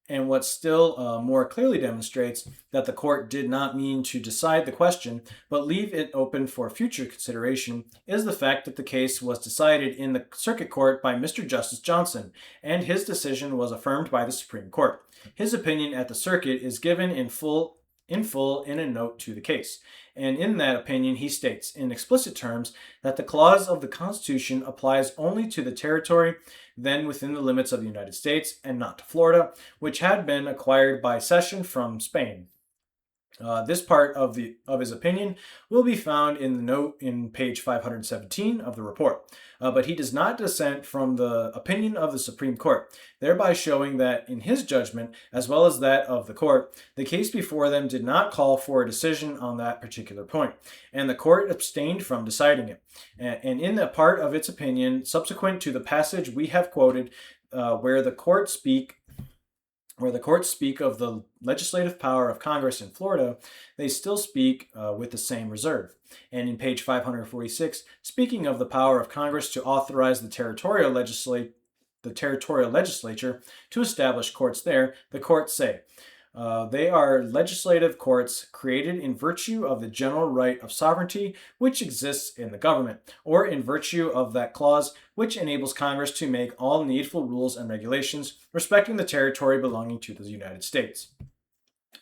And what still more clearly demonstrates that the court did not mean to decide the question, but leave it open for future consideration, is the fact that the case was decided in the Circuit Court by Mr. Justice Johnson, and his decision was affirmed by the Supreme Court. His opinion at the circuit is given in full in a note to the case. And in that opinion, he states in explicit terms that the clause of the Constitution applies only to the territory then within the limits of the United States and not to Florida, which had been acquired by cession from Spain. This part of his opinion will be found in the note in page 517 of the report, but he does not dissent from the opinion of the Supreme Court, thereby showing that in his judgment, as well as that of the court, the case before them did not call for a decision on that particular point, and the court abstained from deciding it. And in the part of its opinion subsequent to the passage we have quoted, where the courts speak of the legislative power of Congress in Florida, they still speak with the same reserve. And in page 546, speaking of the power of Congress to authorize the territorial legislature to establish courts there, the courts say, they are legislative courts created in virtue of the general right of sovereignty which exists in the government, or in virtue of that clause which enables Congress to make all needful rules and regulations respecting the territory belonging to the United States.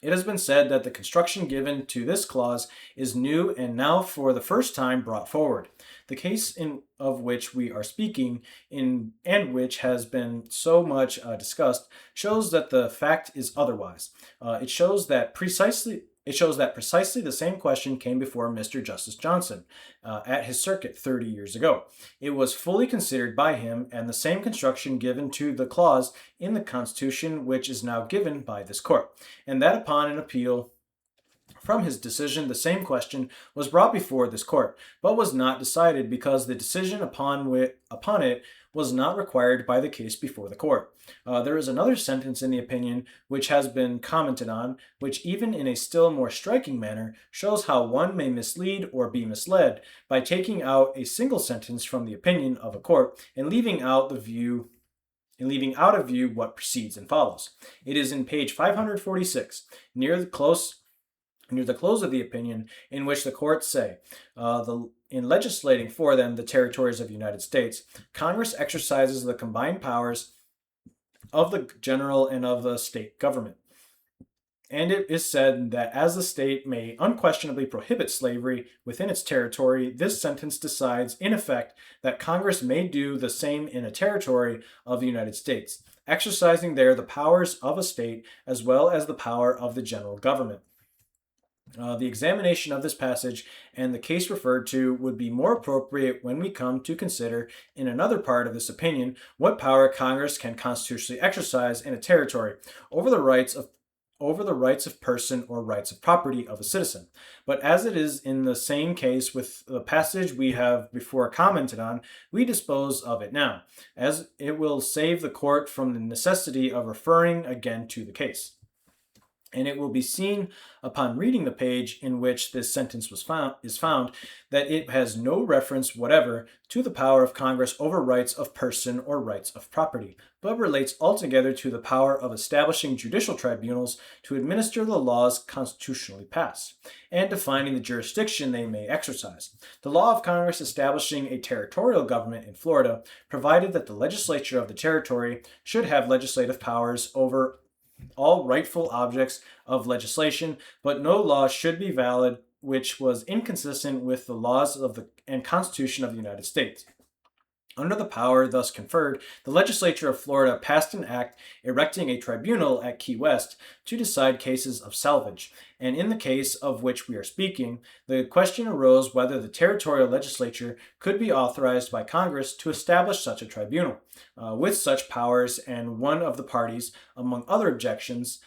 It has been said that the construction given to this clause is new and now for the first time brought forward. The case of which we are speaking, and which has been so much discussed, shows that the fact is otherwise. It shows that precisely the same question came before Mr. Justice Johnson at his circuit 30 years ago. It was fully considered by him, and the same construction given to the clause in the Constitution which is now given by this court, and that upon an appeal from his decision, the same question was brought before this court, but was not decided because the decision upon it was not required by the case before the court. There is another sentence in the opinion which has been commented on, which even in a still more striking manner shows how one may mislead or be misled by taking out a single sentence from the opinion of a court and leaving out of view what precedes and follows. It is in page 546, near the close of the opinion, in which the courts say, in legislating for them the territories of the United States, Congress exercises the combined powers of the general and of the state government. And it is said that as the state may unquestionably prohibit slavery within its territory, this sentence decides, in effect, that Congress may do the same in a territory of the United States, exercising there the powers of a state as well as the power of the general government. The examination of this passage and the case referred to would be more appropriate when we come to consider, in another part of this opinion, what power Congress can constitutionally exercise in a territory over the rights of over the rights of person or rights of property of a citizen. But as it is in the same case with the passage we have before commented on, we dispose of it now, as it will save the court from the necessity of referring again to the case. And it will be seen upon reading the page in which this sentence is found that it has no reference whatever to the power of Congress over rights of person or rights of property, but relates altogether to the power of establishing judicial tribunals to administer the laws constitutionally passed, and defining the jurisdiction they may exercise. The law of Congress establishing a territorial government in Florida provided that the legislature of the territory should have legislative powers over all rightful objects of legislation, but no law should be valid which was inconsistent with the laws and Constitution of the United States. Under the power thus conferred, the legislature of Florida passed an act erecting a tribunal at Key West to decide cases of salvage. And in the case of which we are speaking, the question arose whether the territorial legislature could be authorized by Congress to establish such a tribunal with such powers, and one of the parties, among other objections,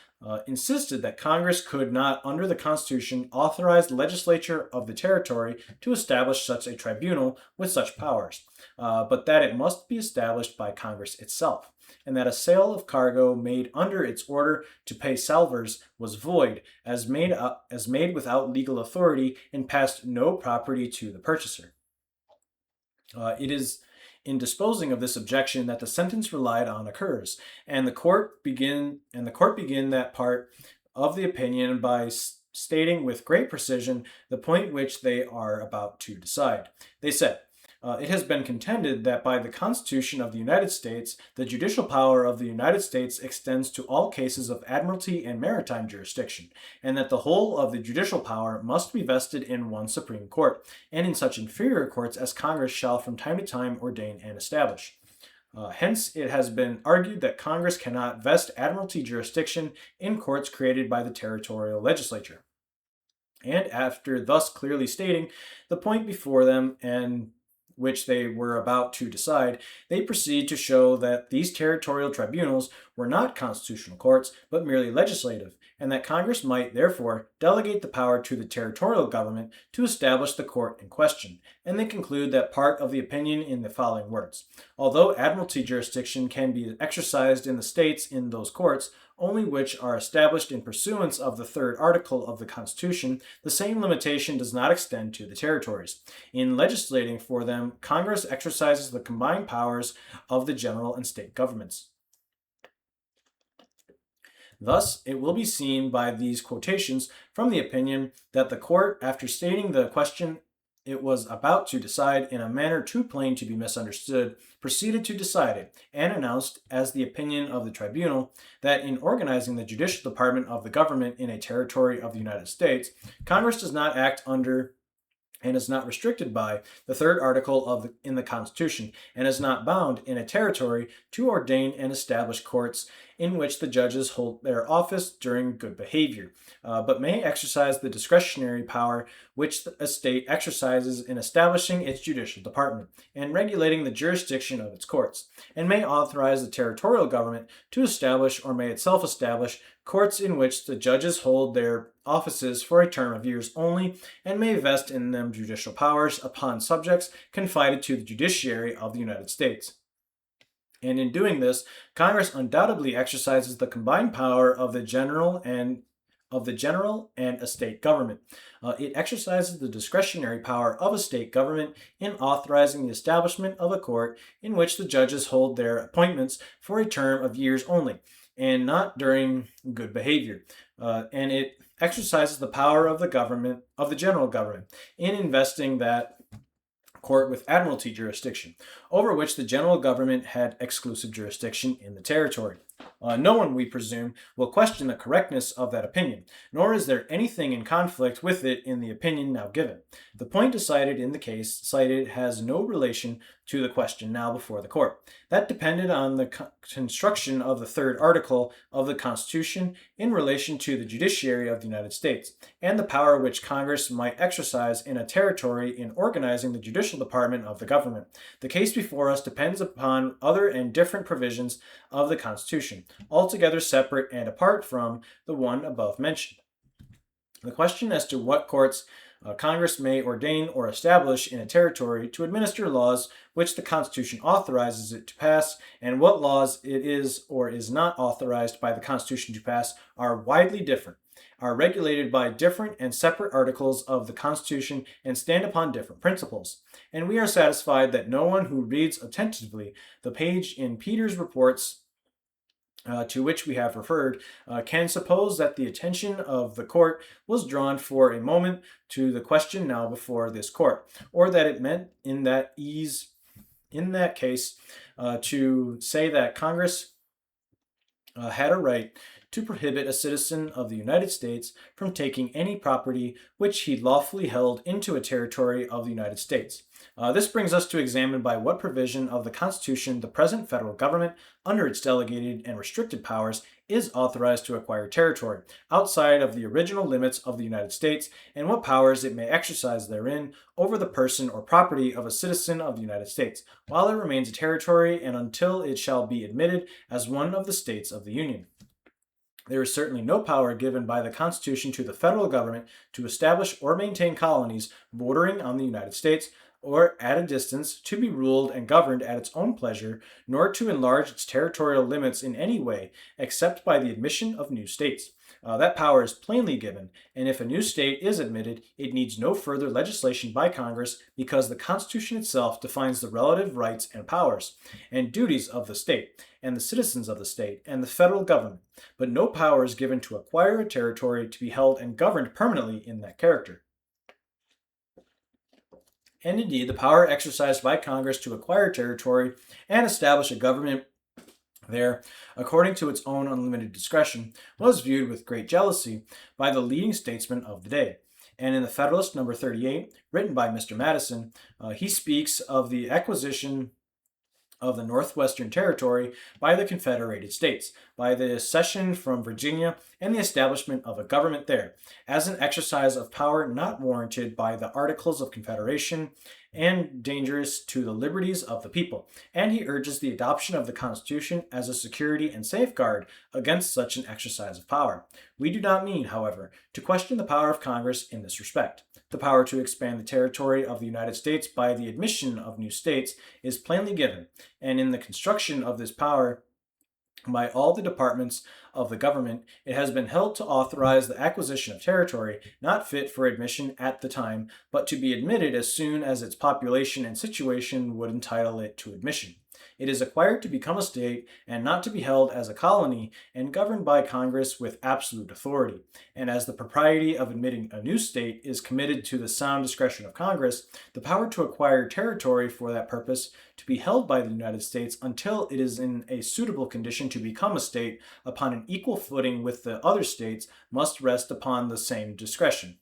insisted that Congress could not, under the Constitution, authorize the legislature of the territory to establish such a tribunal with such powers, but that it must be established by Congress itself, and that a sale of cargo made under its order to pay salvers was void, as made without legal authority and passed no property to the purchaser. It is in disposing of this objection that the sentence relied on occurs, and the court begin that part of the opinion by stating with great precision the point which they are about to decide. They said, it has been contended that by the Constitution of the United States, the judicial power of the United States extends to all cases of admiralty and maritime jurisdiction, and that the whole of the judicial power must be vested in one Supreme Court, and in such inferior courts as Congress shall from time to time ordain and establish. Hence, it has been argued that Congress cannot vest admiralty jurisdiction in courts created by the territorial legislature. And after thus clearly stating the point before them and which they were about to decide, they proceed to show that these territorial tribunals were not constitutional courts, but merely legislative, and that Congress might, therefore, delegate the power to the territorial government to establish the court in question. And they conclude that part of the opinion in the following words: although admiralty jurisdiction can be exercised in the states in those courts, only which are established in pursuance of the third article of the Constitution, the same limitation does not extend to the territories. In legislating for them, Congress exercises the combined powers of the general and state governments. Thus, it will be seen by these quotations from the opinion that the court, after stating the question it was about to decide in a manner too plain to be misunderstood, proceeded to decide it, and announced as the opinion of the tribunal that in organizing the judicial department of the government in a territory of the United States, Congress does not act under and is not restricted by the third article in the Constitution, and is not bound in a territory to ordain and establish courts in which the judges hold their office during good behavior, but may exercise the discretionary power which a state exercises in establishing its judicial department and regulating the jurisdiction of its courts, and may authorize the territorial government to establish or may itself establish courts in which the judges hold their offices for a term of years only, and may vest in them judicial powers upon subjects confided to the judiciary of the United States. And in doing this, Congress undoubtedly exercises the combined power of the general and a state government. It exercises the discretionary power of a state government in authorizing the establishment of a court in which the judges hold their appointments for a term of years only, and not during good behavior. And it exercises the power of the general government, in investing that court with admiralty jurisdiction, over which the general government had exclusive jurisdiction in the territory. No one, we presume, will question the correctness of that opinion, nor is there anything in conflict with it in the opinion now given. The point decided in the case cited has no relation to the question now before the court. That depended on the construction of the third article of the Constitution in relation to the judiciary of the United States, and the power which Congress might exercise in a territory in organizing the judicial department of the government. The case before us depends upon other and different provisions of the Constitution. Constitution, altogether separate and apart from the one above mentioned. The question as to what courts Congress may ordain or establish in a territory to administer laws which the Constitution authorizes it to pass, and what laws it is or is not authorized by the Constitution to pass are widely different, are regulated by different and separate articles of the Constitution, and stand upon different principles. And we are satisfied that no one who reads attentively the page in Peter's reports to which we have referred, can suppose that the attention of the court was drawn for a moment to the question now before this court, or that it meant in that case to say that Congress had a right to prohibit a citizen of the United States from taking any property which he lawfully held into a territory of the United States. This brings us to examine by what provision of the Constitution the present federal government, under its delegated and restricted powers, is authorized to acquire territory outside of the original limits of the United States, and what powers it may exercise therein over the person or property of a citizen of the United States, while it remains a territory and until it shall be admitted as one of the states of the Union. There is certainly no power given by the Constitution to the federal government to establish or maintain colonies bordering on the United States, or at a distance, to be ruled and governed at its own pleasure, nor to enlarge its territorial limits in any way, except by the admission of new states. That power is plainly given, and if a new state is admitted, it needs no further legislation by Congress, because the Constitution itself defines the relative rights and powers and duties of the state, and the citizens of the state, and the federal government, but no power is given to acquire a territory to be held and governed permanently in that character. And indeed, the power exercised by Congress to acquire territory and establish a government there, according to its own unlimited discretion, was viewed with great jealousy by the leading statesmen of the day. And in the Federalist number 38, written by Mr. Madison, he speaks of the acquisition of the Northwestern Territory by the Confederated States, by the cession from Virginia, and the establishment of a government there, as an exercise of power not warranted by the Articles of Confederation and dangerous to the liberties of the people. And he urges the adoption of the Constitution as a security and safeguard against such an exercise of power. We do not mean, however, to question the power of Congress in this respect. The power to expand the territory of the United States by the admission of new states is plainly given, and in the construction of this power by all the departments of the government, it has been held to authorize the acquisition of territory not fit for admission at the time, but to be admitted as soon as its population and situation would entitle it to admission. It is acquired to become a state, and not to be held as a colony, and governed by Congress with absolute authority. And as the propriety of admitting a new state is committed to the sound discretion of Congress, the power to acquire territory for that purpose to be held by the United States until it is in a suitable condition to become a state upon an equal footing with the other states must rest upon the same discretion.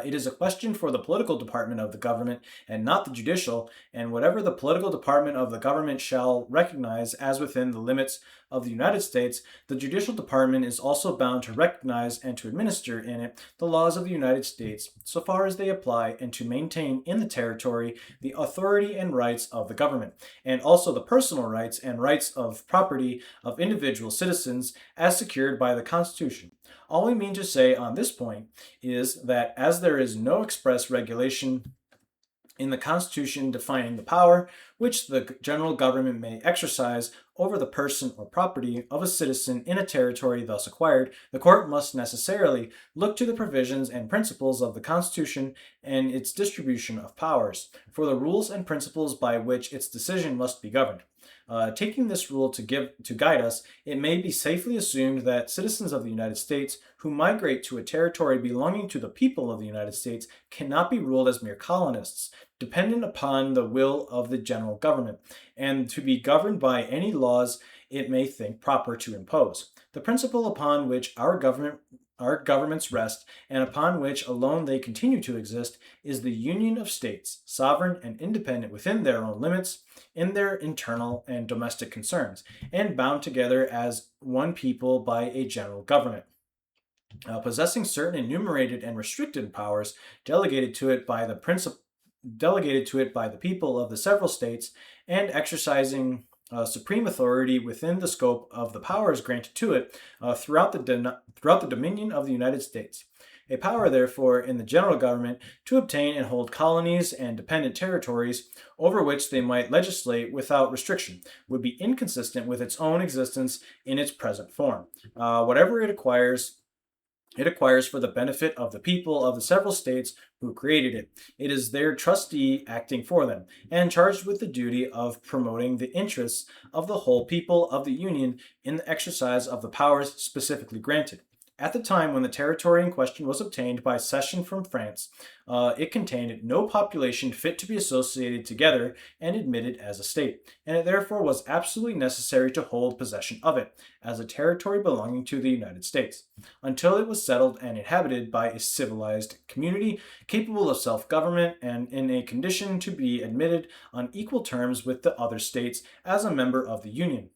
It is a question for the political department of the government and not the judicial, and whatever the political department of the government shall recognize as within the limits of the United States, the judicial department is also bound to recognize and to administer in it the laws of the United States so far as they apply, and to maintain in the territory the authority and rights of the government, and also the personal rights and rights of property of individual citizens as secured by the Constitution. All we mean to say on this point is that as there is no express regulation in the Constitution defining the power which the general government may exercise over the person or property of a citizen in a territory thus acquired, the court must necessarily look to the provisions and principles of the Constitution and its distribution of powers, for the rules and principles by which its decision must be governed. Taking this rule to guide us, it may be safely assumed that citizens of the United States who migrate to a territory belonging to the people of the United States cannot be ruled as mere colonists, dependent upon the will of the general government, and to be governed by any laws it may think proper to impose. The principle upon which our governments rest, and upon which alone they continue to exist, is the union of states, sovereign and independent within their own limits, in their internal and domestic concerns, and bound together as one people by a general government, possessing certain enumerated and restricted powers delegated to it by the people of the several states, and exercising supreme authority within the scope of the powers granted to it throughout the dominion of the United States. A power, therefore, in the general government to obtain and hold colonies and dependent territories over which they might legislate without restriction would be inconsistent with its own existence in its present form. Whatever it acquires for the benefit of the people of the several states who created it. It is their trustee acting for them, and charged with the duty of promoting the interests of the whole people of the Union in the exercise of the powers specifically granted. At the time when the territory in question was obtained by cession from France, it contained no population fit to be associated together and admitted as a state, and it therefore was absolutely necessary to hold possession of it, as a territory belonging to the United States, until it was settled and inhabited by a civilized community capable of self-government and in a condition to be admitted on equal terms with the other states as a member of the Union.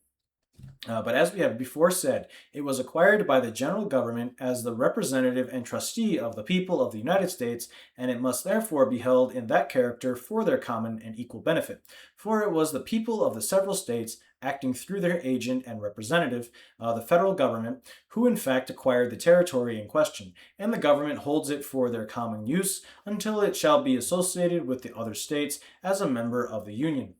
But as we have before said, it was acquired by the general government as the representative and trustee of the people of the United States, and it must therefore be held in that character for their common and equal benefit. For it was the people of the several states, acting through their agent and representative, the federal government, who in fact acquired the territory in question, and the government holds it for their common use until it shall be associated with the other states as a member of the Union.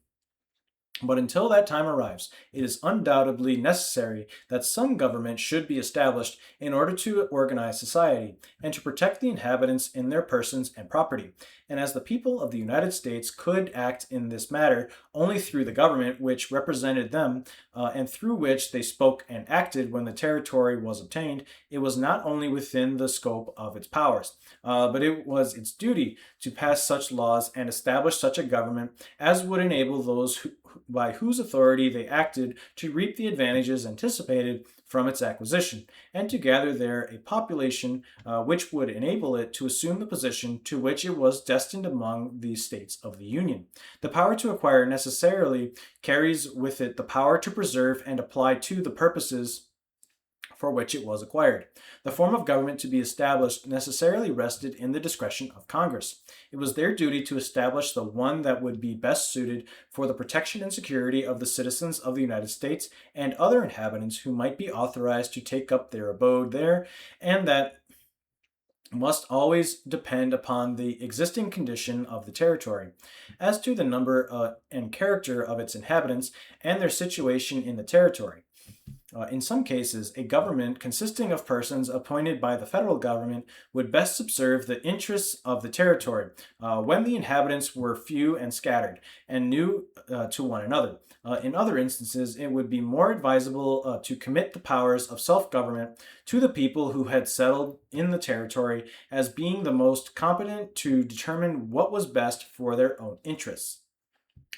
But until that time arrives, it is undoubtedly necessary that some government should be established in order to organize society and to protect the inhabitants in their persons and property. And as the people of the United States could act in this matter only through the government which represented them and through which they spoke and acted when the territory was obtained, it was not only within the scope of its powers, but it was its duty to pass such laws and establish such a government as would enable those by whose authority they acted to reap the advantages anticipated from its acquisition, and to gather there a population which would enable it to assume the position to which it was destined among the states of the Union. The power to acquire necessarily carries with it the power to preserve and apply to the purposes for which it was acquired. The form of government to be established necessarily rested in the discretion of Congress. It was their duty to establish the one that would be best suited for the protection and security of the citizens of the United States and other inhabitants who might be authorized to take up their abode there, and that must always depend upon the existing condition of the territory. As to the number and character of its inhabitants and their situation in the territory, in some cases, a government consisting of persons appointed by the federal government would best subserve the interests of the territory when the inhabitants were few and scattered and new to one another. In other instances, it would be more advisable to commit the powers of self-government to the people who had settled in the territory as being the most competent to determine what was best for their own interests.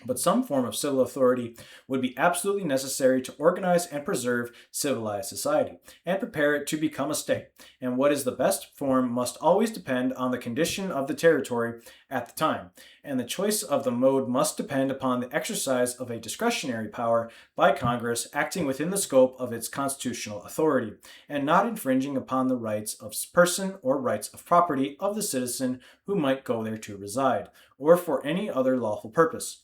But some form of civil authority would be absolutely necessary to organize and preserve civilized society and prepare it to become a state, and what is the best form must always depend on the condition of the territory at the time, and the choice of the mode must depend upon the exercise of a discretionary power by Congress acting within the scope of its constitutional authority, and not infringing upon the rights of person or rights of property of the citizen who might go there to reside, or for any other lawful purpose.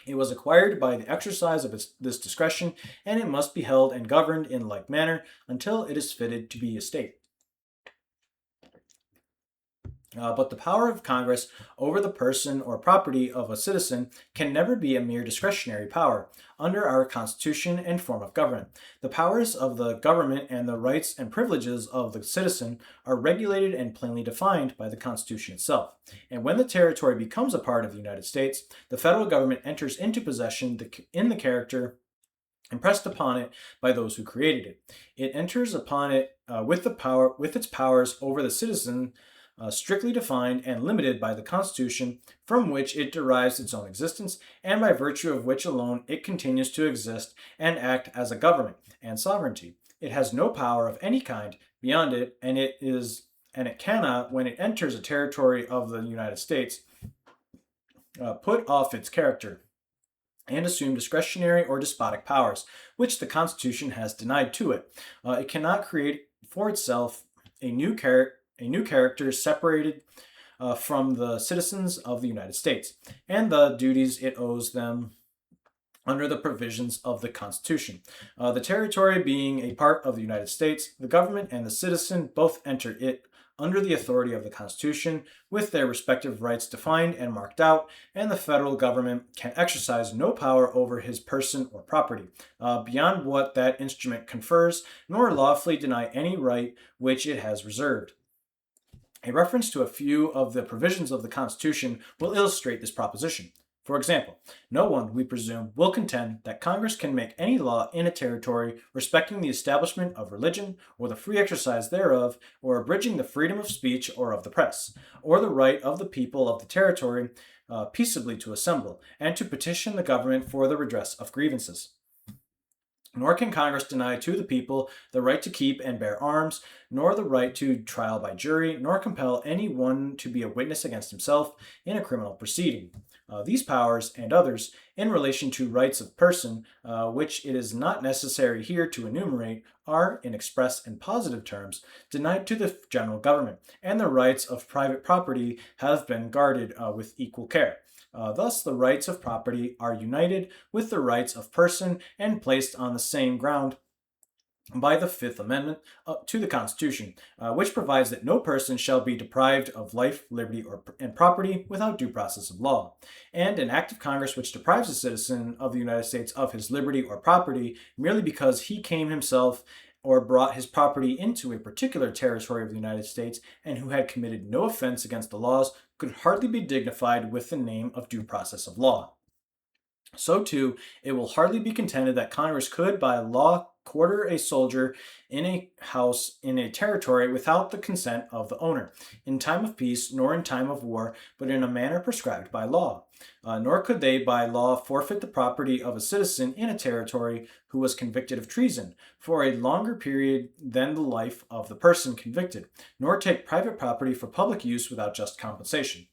It was acquired by the exercise of this discretion, and it must be held and governed in like manner until it is fitted to be a state. But the power of Congress over the person or property of a citizen can never be a mere discretionary power under our Constitution and form of government. The powers of the government and the rights and privileges of the citizen are regulated and plainly defined by the Constitution itself. And when the territory becomes a part of the United States, the federal government enters into possession in the character impressed upon it by those who created it. It enters upon it with its powers over the citizen, strictly defined and limited by the Constitution, from which it derives its own existence, and by virtue of which alone it continues to exist and act as a government and sovereignty. It has no power of any kind beyond it, and it cannot, when it enters a territory of the United States, put off its character and assume discretionary or despotic powers, which the Constitution has denied to it. It cannot create for itself a new character separated from the citizens of the United States, and the duties it owes them under the provisions of the Constitution. The territory being a part of the United States, the government and the citizen both enter it under the authority of the Constitution, with their respective rights defined and marked out, and the federal government can exercise no power over his person or property, beyond what that instrument confers, nor lawfully deny any right which it has reserved. A reference to a few of the provisions of the Constitution will illustrate this proposition. For example, no one, we presume, will contend that Congress can make any law in a territory respecting the establishment of religion, or the free exercise thereof, or abridging the freedom of speech or of the press, or the right of the people of the territory peaceably to assemble, and to petition the government for the redress of grievances. Nor can Congress deny to the people the right to keep and bear arms, nor the right to trial by jury, nor compel any one to be a witness against himself in a criminal proceeding. These powers and others, in relation to rights of person, which it is not necessary here to enumerate, are, in express and positive terms, denied to the general government, and the rights of private property have been guarded with equal care. Thus, the rights of property are united with the rights of person and placed on the same ground by the Fifth Amendment to the Constitution, which provides that no person shall be deprived of life, liberty, and property without due process of law. And an act of Congress which deprives a citizen of the United States of his liberty or property merely because he came himself or brought his property into a particular territory of the United States and who had committed no offense against the laws could hardly be dignified with the name of due process of law. So, too, it will hardly be contended that Congress could, by law, quarter a soldier in a house in a territory without the consent of the owner, in time of peace, nor in time of war, but in a manner prescribed by law. Nor could they, by law, forfeit the property of a citizen in a territory who was convicted of treason for a longer period than the life of the person convicted, nor take private property for public use without just compensation.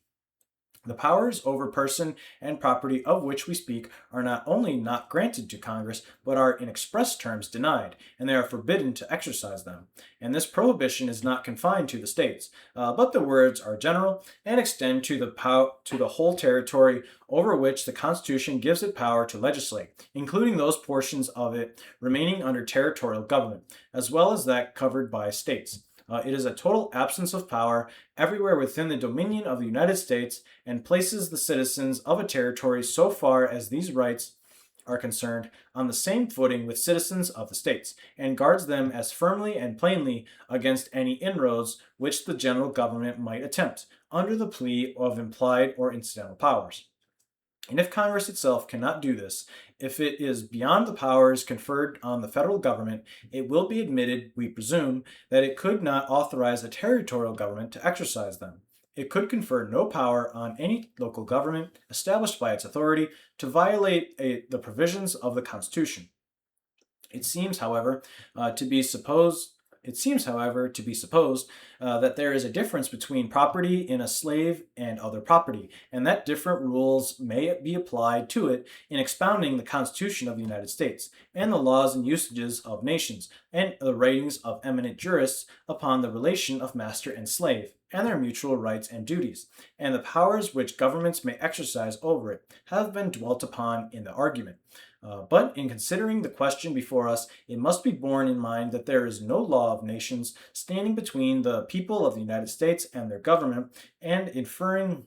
The powers over person and property of which we speak are not only not granted to Congress, but are in express terms denied, and they are forbidden to exercise them. And this prohibition is not confined to the states, but the words are general and extend to the whole territory over which the Constitution gives it power to legislate, including those portions of it remaining under territorial government, as well as that covered by states. It is a total absence of power everywhere within the dominion of the United States and places the citizens of a territory, so far as these rights are concerned, on the same footing with citizens of the states, and guards them as firmly and plainly against any inroads which the general government might attempt, under the plea of implied or incidental powers. And if Congress itself cannot do this, if it is beyond the powers conferred on the federal government, it will be admitted, we presume, that it could not authorize a territorial government to exercise them. It could confer no power on any local government established by its authority to violate the provisions of the Constitution. It seems, however, to be supposed that there is a difference between property in a slave and other property, and that different rules may be applied to it in expounding the Constitution of the United States, and the laws and usages of nations, and the writings of eminent jurists upon the relation of master and slave, and their mutual rights and duties, and the powers which governments may exercise over it, have been dwelt upon in the argument. But in considering the question before us, it must be borne in mind that there is no law of nations standing between the people of the United States and their government, and interfering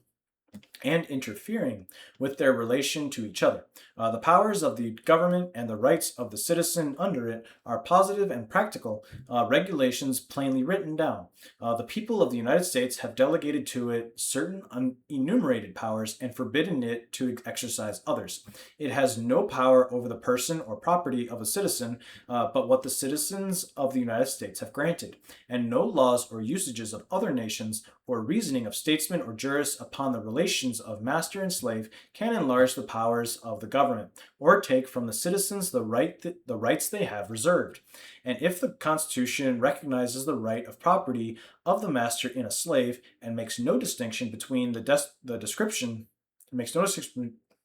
with their relation to each other. The powers of the government and the rights of the citizen under it are positive and practical regulations plainly written down. The people of the United States have delegated to it certain unenumerated powers and forbidden it to exercise others. It has no power over the person or property of a citizen but what the citizens of the United States have granted, and no laws or usages of other nations or reasoning of statesmen or jurists upon the relations of master and slave can enlarge the powers of the government, or take from the citizens the rights they have reserved. And if the Constitution recognizes the right of property of the master in a slave, and makes no distinction between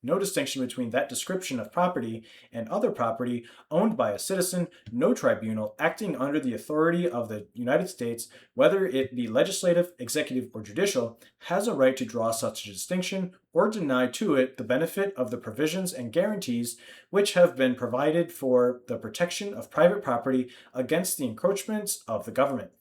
no distinction between that description of property and other property owned by a citizen, no tribunal acting under the authority of the United States, whether it be legislative, executive, or judicial, has a right to draw such a distinction or deny to it the benefit of the provisions and guarantees which have been provided for the protection of private property against the encroachments of the government.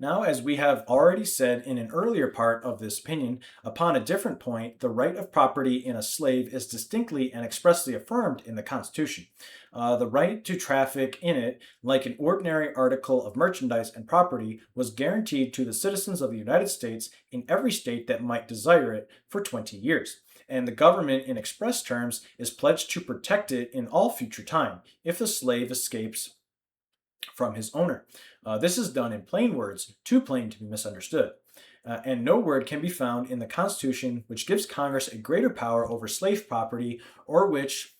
Now, as we have already said in an earlier part of this opinion, upon a different point, the right of property in a slave is distinctly and expressly affirmed in the Constitution. The right to traffic in it, like an ordinary article of merchandise and property, was guaranteed to the citizens of the United States in every state that might desire it for 20 years. And the government, in express terms, is pledged to protect it in all future time if the slave escapes from his owner. This is done in plain words, too plain to be misunderstood. And no word can be found in the Constitution which gives Congress a greater power over slave property or which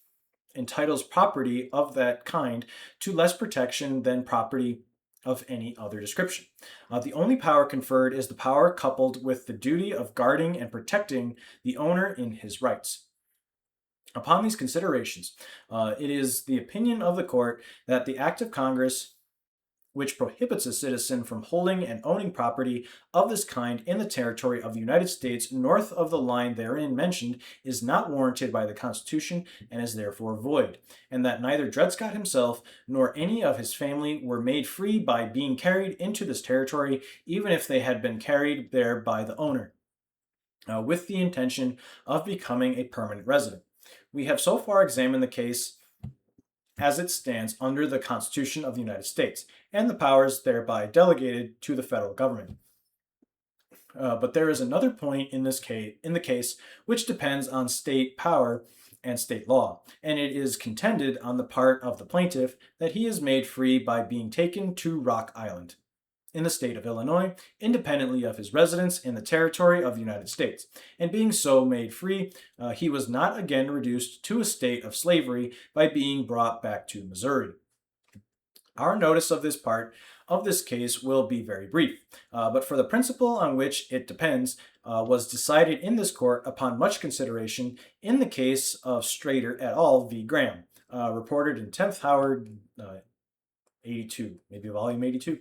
entitles property of that kind to less protection than property of any other description. The only power conferred is the power coupled with the duty of guarding and protecting the owner in his rights. Upon these considerations, it is the opinion of the court that the act of Congress which prohibits a citizen from holding and owning property of this kind in the territory of the United States north of the line therein mentioned is not warranted by the Constitution and is therefore void, and that neither Dred Scott himself nor any of his family were made free by being carried into this territory, even if they had been carried there by the owner, with the intention of becoming a permanent resident. We have so far examined the case as it stands under the Constitution of the United States and the powers thereby delegated to the federal government. But there is another point in the case which depends on state power and state law, and it is contended on the part of the plaintiff that he is made free by being taken to Rock Island in the state of Illinois, independently of his residence in the territory of the United States. And being so made free, he was not again reduced to a state of slavery by being brought back to Missouri. Our notice of this part of this case will be very brief, but for the principle on which it depends was decided in this court upon much consideration in the case of Strader et al. V. Graham, reported in 10th Howard 82, maybe volume 82.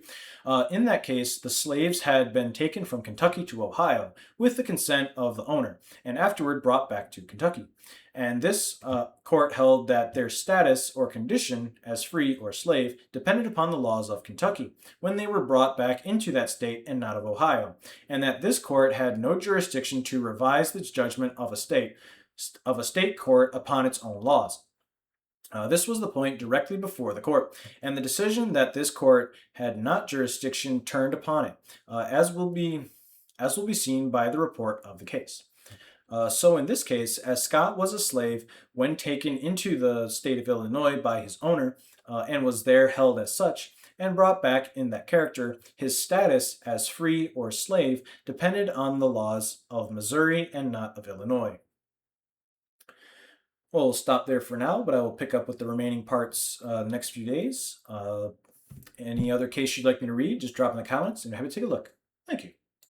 In that case, the slaves had been taken from Kentucky to Ohio with the consent of the owner and afterward brought back to Kentucky. And this court held that their status or condition as free or slave depended upon the laws of Kentucky when they were brought back into that state and not of Ohio, and that this court had no jurisdiction to revise the judgment of a state court upon its own laws. This was the point directly before the court, and the decision that this court had not jurisdiction turned upon it, as will be seen by the report of the case. So in this case, as Scott was a slave when taken into the state of Illinois by his owner, and was there held as such, and brought back in that character, his status as free or slave depended on the laws of Missouri and not of Illinois. We'll stop there for now, but I will pick up with the remaining parts the next few days. Any other case you'd like me to read, just drop in the comments and I'm happy to take a look. Thank you.